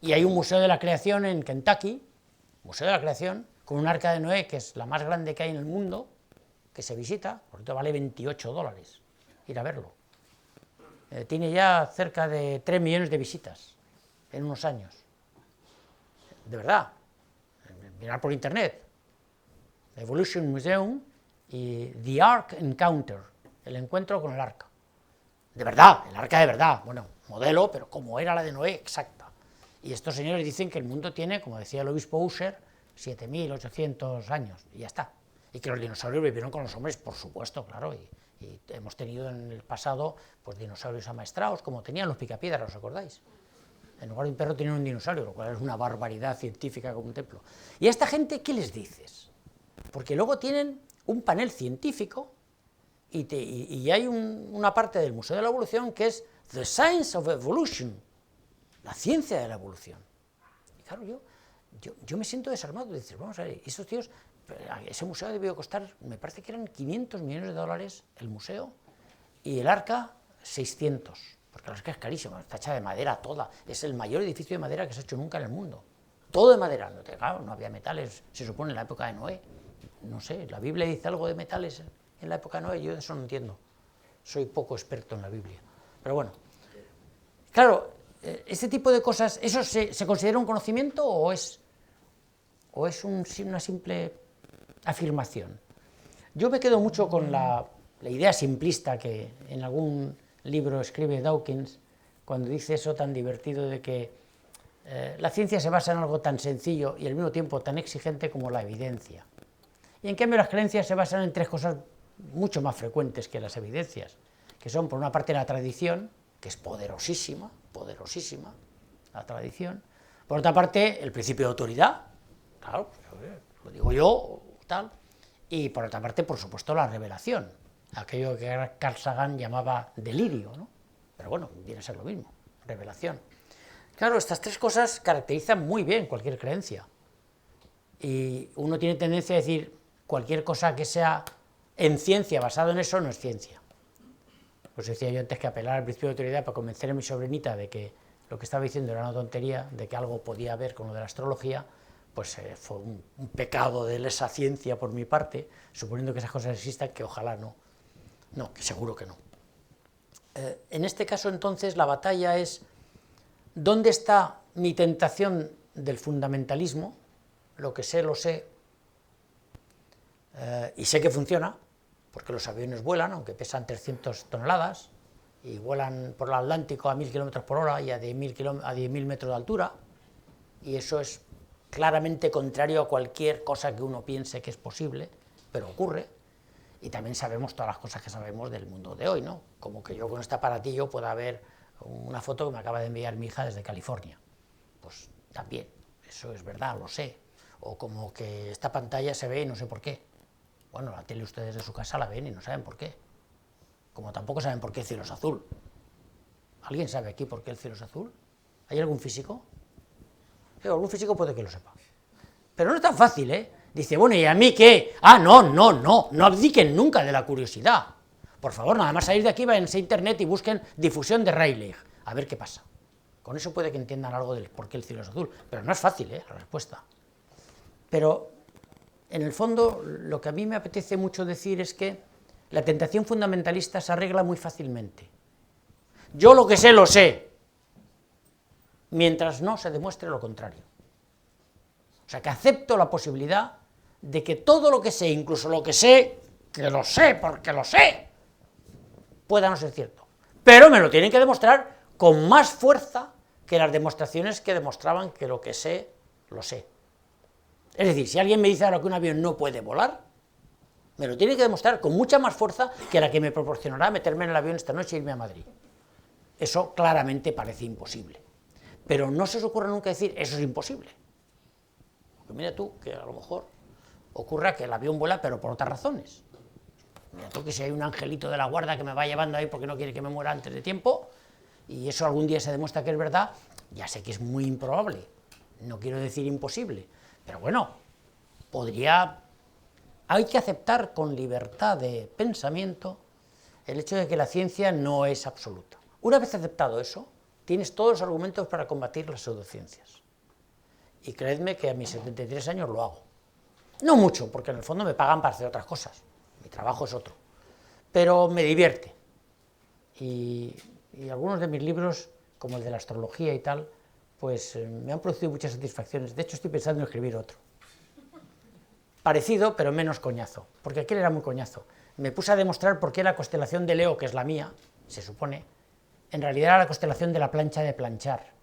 Y hay un museo de la creación en Kentucky, museo de la creación, con un arca de Noé, que es la más grande que hay en el mundo, que se visita, por cierto vale $28 ir a verlo. Tiene ya cerca de 3 millones de visitas en unos años. De verdad, mirar por internet, Evolution Museum y The Ark Encounter, el encuentro con el arca. De verdad, el arca de verdad, bueno, modelo, pero como era la de Noé, exacta. Y estos señores dicen que el mundo tiene, como decía el obispo Ussher, 7.800 años, y ya está. Y que los dinosaurios vivieron con los hombres, por supuesto, claro, y hemos tenido en el pasado pues dinosaurios amaestrados, como tenían los picapiedras, ¿os acordáis? En lugar de un perro tenían un dinosaurio, lo cual es una barbaridad científica como un templo. ¿Y a esta gente qué les dices? Porque luego tienen un panel científico y hay una parte del Museo de la Evolución que es The Science of Evolution, la ciencia de la evolución. Y claro, yo me siento desarmado, dices, vamos a ver, esos tíos, ese museo debió costar, me parece que eran $500 millones el museo, y el arca 600, porque el arca es carísima, está hecha de madera toda, es el mayor edificio de madera que se ha hecho nunca en el mundo, todo de madera, claro, no había metales, se supone en la época de Noé, no sé, la Biblia dice algo de metales en la época de Noé, yo eso no entiendo, soy poco experto en la Biblia, pero bueno, claro, este tipo de cosas, ¿eso se considera un conocimiento o es una simple afirmación? Yo me quedo mucho con la idea simplista que en algún libro escribe Dawkins, cuando dice eso tan divertido de que la ciencia se basa en algo tan sencillo y al mismo tiempo tan exigente como la evidencia. Y en cambio las creencias se basan en 3 cosas mucho más frecuentes que las evidencias, que son por una parte la tradición, que es poderosísima, la tradición, por otra parte el principio de autoridad, claro, lo digo yo, tal, y por otra parte, por supuesto, la revelación, aquello que Carl Sagan llamaba delirio, ¿no? Pero bueno, viene a ser lo mismo, revelación. Claro, estas 3 cosas caracterizan muy bien cualquier creencia, y uno tiene tendencia a decir, cualquier cosa que sea en ciencia, basado en eso, no es ciencia. Pues decía yo antes que apelar al principio de autoridad para convencer a mi sobrinita de que lo que estaba diciendo era una tontería, de que algo podía haber con lo de la astrología, pues fue un pecado de lesa ciencia por mi parte, suponiendo que esas cosas existan, que ojalá no. No, que seguro que no. En este caso, entonces, la batalla es ¿dónde está mi tentación del fundamentalismo? Lo que sé, lo sé, y sé que funciona, porque los aviones vuelan, aunque pesan 300 toneladas, y vuelan por el Atlántico a 1.000 km por hora y a 10.000 metros de altura, y eso es claramente contrario a cualquier cosa que uno piense que es posible, pero ocurre, y también sabemos todas las cosas que sabemos del mundo de hoy, ¿no? Como que yo con este aparatillo pueda ver una foto que me acaba de enviar mi hija desde California, pues también, eso es verdad, lo sé, o como que esta pantalla se ve y no sé por qué. Bueno, la tele ustedes de su casa la ven y no saben por qué. Como tampoco saben por qué el cielo es azul. ¿Alguien sabe aquí por qué el cielo es azul? ¿Hay algún físico? Sí, algún físico puede que lo sepa. Pero no es tan fácil, ¿eh? Dice, bueno, ¿y a mí qué? Ah, no abdiquen nunca de la curiosidad. Por favor, nada más salir de aquí, váyanse a internet y busquen difusión de Rayleigh, a ver qué pasa. Con eso puede que entiendan algo del por qué el cielo es azul, pero no es fácil, la respuesta. Pero, en el fondo, lo que a mí me apetece mucho decir es que la tentación fundamentalista se arregla muy fácilmente. Yo lo que sé, lo sé, mientras no se demuestre lo contrario. O sea, que acepto la posibilidad de que todo lo que sé, incluso lo que sé, que lo sé porque lo sé, pueda no ser cierto. Pero me lo tienen que demostrar con más fuerza que las demostraciones que demostraban que lo que sé, lo sé. Es decir, si alguien me dice ahora que un avión no puede volar, me lo tiene que demostrar con mucha más fuerza que la que me proporcionará meterme en el avión esta noche e irme a Madrid. Eso claramente parece imposible. Pero no se os ocurra nunca decir, eso es imposible. Porque mira tú, que a lo mejor ocurra que el avión vuela, pero por otras razones. Mira tú que si hay un angelito de la guarda que me va llevando ahí porque no quiere que me muera antes de tiempo, y eso algún día se demuestra que es verdad, ya sé que es muy improbable, no quiero decir imposible, pero bueno, hay que aceptar con libertad de pensamiento el hecho de que la ciencia no es absoluta. Una vez aceptado eso, tienes todos los argumentos para combatir las pseudociencias. Y creedme que a mis 73 años lo hago. No mucho, porque en el fondo me pagan para hacer otras cosas, mi trabajo es otro, pero me divierte. Y algunos de mis libros, como el de la astrología y tal, pues me han producido muchas satisfacciones. De hecho, estoy pensando en escribir otro. Parecido, pero menos coñazo, porque aquel era muy coñazo. Me puse a demostrar por qué la constelación de Leo, que es la mía, se supone, en realidad era la constelación de la plancha de planchar.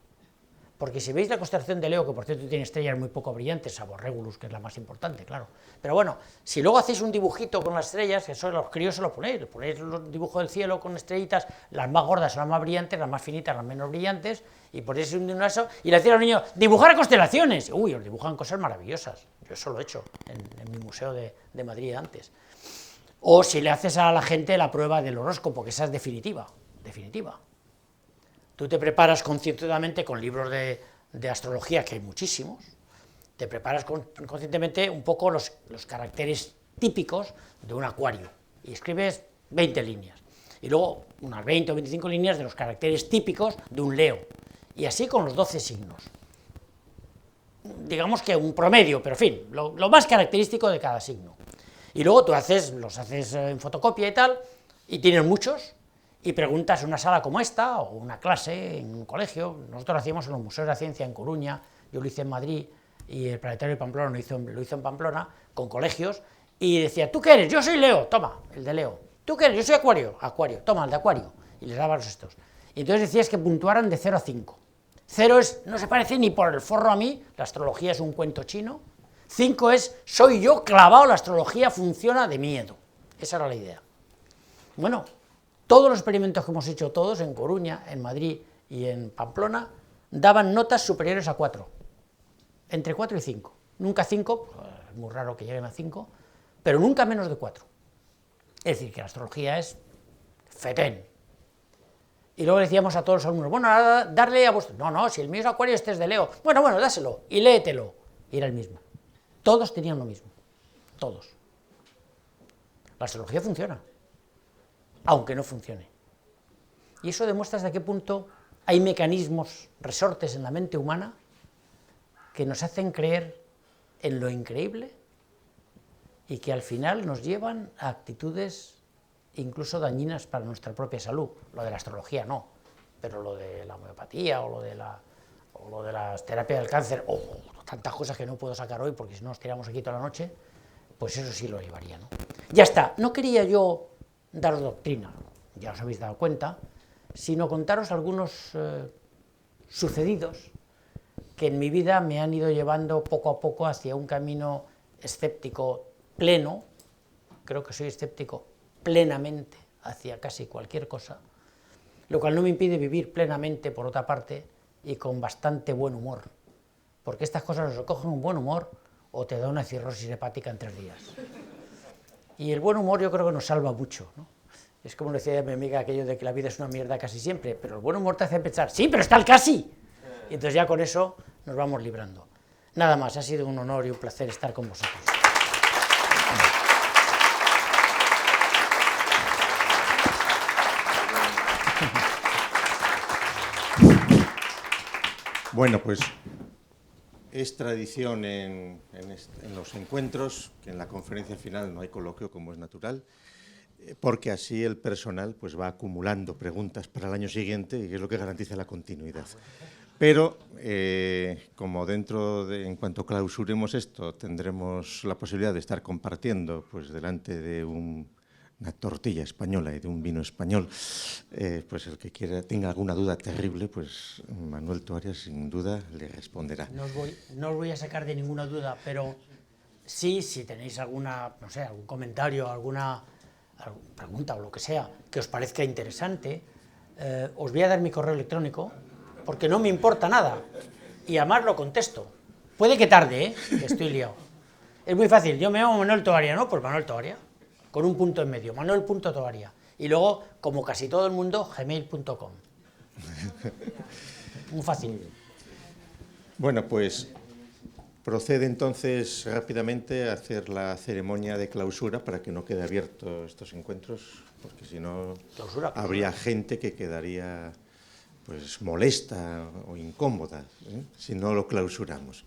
Porque si veis la constelación de Leo, que por cierto tiene estrellas muy poco brillantes, salvo Regulus, que es la más importante, claro. Pero bueno, si luego hacéis un dibujito con las estrellas, que eso los críos se lo ponéis los dibujos del cielo con estrellitas, las más gordas son las más brillantes, las más finitas las menos brillantes, y ponéis un eso, y le decís a los niños, dibujar constelaciones. Uy, os dibujan cosas maravillosas. Yo eso lo he hecho en mi museo de Madrid antes. O si le haces a la gente la prueba del horóscopo, que esa es definitiva. Tú te preparas concienzudamente con libros de astrología, que hay muchísimos, te preparas conscientemente un poco los caracteres típicos de un acuario, y escribes 20 líneas, y luego unas 20 o 25 líneas de los caracteres típicos de un Leo, y así con los 12 signos. Digamos que un promedio, pero en fin, lo más característico de cada signo. Y luego tú los haces en fotocopia y tal, y tienes muchos, y preguntas en una sala como esta, o una clase en un colegio. Nosotros lo hacíamos en los museos de la ciencia en Coruña, yo lo hice en Madrid, y el Planetario de Pamplona lo hizo en Pamplona, con colegios, y decía, ¿tú qué eres? Yo soy Leo, toma, el de Leo. ¿Tú qué eres? Yo soy Acuario, toma, el de Acuario. Y les daba los estos. Y entonces decías que puntuaran de 0 a 5. 0 no se parece ni por el forro a mí, la astrología es un cuento chino. 5 soy yo clavado, la astrología funciona de miedo. Esa era la idea. Bueno, todos los experimentos que hemos hecho todos, en Coruña, en Madrid y en Pamplona, daban notas superiores a 4, entre 4 y 5. Nunca 5, es muy raro que lleguen a 5, pero nunca menos de 4. Es decir, que la astrología es fetén. Y luego decíamos a todos los alumnos, bueno, ahora darle a vuestro... No, si el mío es Acuario, este es de Leo. Bueno, dáselo y léetelo. Y era el mismo. Todos tenían lo mismo. Todos. La astrología funciona, aunque no funcione. Y eso demuestra hasta qué punto hay mecanismos, resortes en la mente humana que nos hacen creer en lo increíble y que al final nos llevan a actitudes incluso dañinas para nuestra propia salud. Lo de la astrología no, pero lo de la homeopatía o lo de la terapia del cáncer, o tantas cosas que no puedo sacar hoy porque si no nos tiramos aquí toda la noche, pues eso sí lo llevaría, ¿no? Ya está, no quería yo daros doctrina, ya os habéis dado cuenta, sino contaros algunos sucedidos que en mi vida me han ido llevando poco a poco hacia un camino escéptico pleno. Creo que soy escéptico plenamente hacia casi cualquier cosa, lo cual no me impide vivir plenamente, por otra parte, y con bastante buen humor, porque estas cosas os cogen un buen humor o te da una cirrosis hepática en 3 días. Y el buen humor yo creo que nos salva mucho, ¿no? Es como decía mi amiga aquello de que la vida es una mierda casi siempre, pero el buen humor te hace pensar, sí, pero está el casi. Y entonces ya con eso nos vamos librando. Nada más, ha sido un honor y un placer estar con vosotros. Bueno, pues es tradición en los encuentros que en la conferencia final no hay coloquio, como es natural, porque así el personal pues va acumulando preguntas para el año siguiente y es lo que garantiza la continuidad. Pero, como en cuanto clausuremos esto, tendremos la posibilidad de estar compartiendo pues delante de una tortilla española y de un vino español, pues el que tenga alguna duda terrible, pues Manuel Toaria sin duda le responderá. No os voy a sacar de ninguna duda, pero sí, si tenéis alguna, no sé, algún comentario, alguna pregunta o lo que sea, que os parezca interesante, os voy a dar mi correo electrónico, porque no me importa nada, y además lo contesto. Puede que tarde, que estoy liado. Es muy fácil, yo me llamo Manuel Toaria, ¿no? Pues Manuel Toaria, con un punto en medio, manuel.toaria. Y luego, como casi todo el mundo, gmail.com. Muy fácil. Bueno, pues procede entonces rápidamente a hacer la ceremonia de clausura para que no quede abierto estos encuentros, porque si no habría gente que quedaría pues molesta o incómoda, si no lo clausuramos.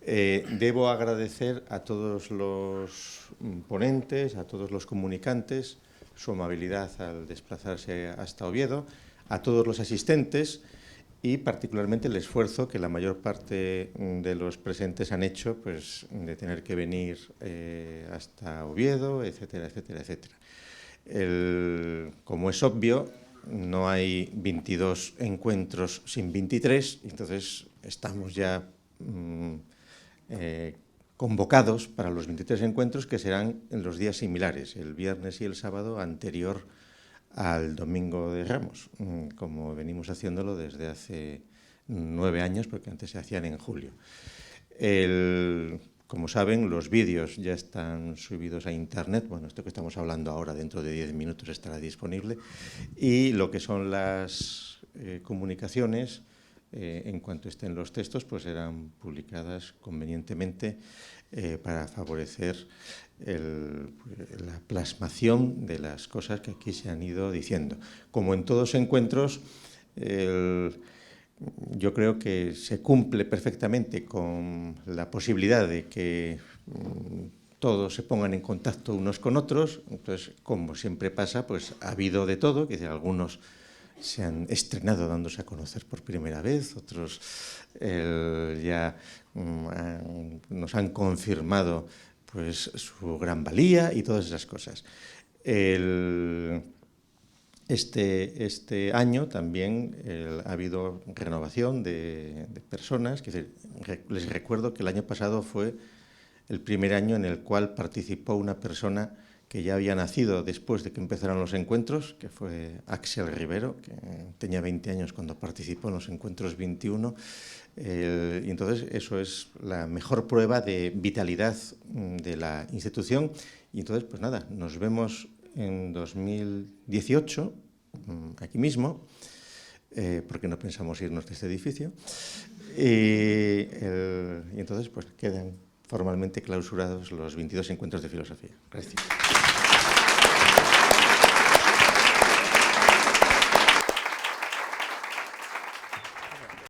Debo agradecer a todos los ponentes, a todos los comunicantes, su amabilidad al desplazarse hasta Oviedo, a todos los asistentes y particularmente el esfuerzo que la mayor parte de los presentes han hecho, pues, de tener que venir hasta Oviedo, etcétera, etcétera, etcétera. Como es obvio, no hay 22 encuentros sin 23, entonces estamos ya convocados para los 23 encuentros que serán en los días similares, el viernes y el sábado anterior al Domingo de Ramos, como venimos haciéndolo desde hace 9 años, porque antes se hacían en julio. Como saben, los vídeos ya están subidos a Internet. Bueno, esto que estamos hablando ahora, dentro de 10 minutos estará disponible. Y lo que son las comunicaciones, en cuanto estén los textos, pues serán publicadas convenientemente para favorecer la plasmación de las cosas que aquí se han ido diciendo. Como en todos encuentros, yo creo que se cumple perfectamente con la posibilidad de que todos se pongan en contacto unos con otros. Entonces, como siempre pasa, pues ha habido de todo, que algunos se han estrenado dándose a conocer por primera vez, otros ya nos han confirmado pues su gran valía y todas esas cosas. Este año también ha habido renovación de personas. Les recuerdo que el año pasado fue el primer año en el cual participó una persona que ya había nacido después de que empezaron los encuentros, que fue Axel Rivero, que tenía 20 años cuando participó en los encuentros 21. Y entonces eso es la mejor prueba de vitalidad de la institución. Y entonces, pues nada, nos vemos en 2018, aquí mismo, porque no pensamos irnos de este edificio. Y entonces, pues quedan formalmente clausurados los 22 encuentros de filosofía. Gracias.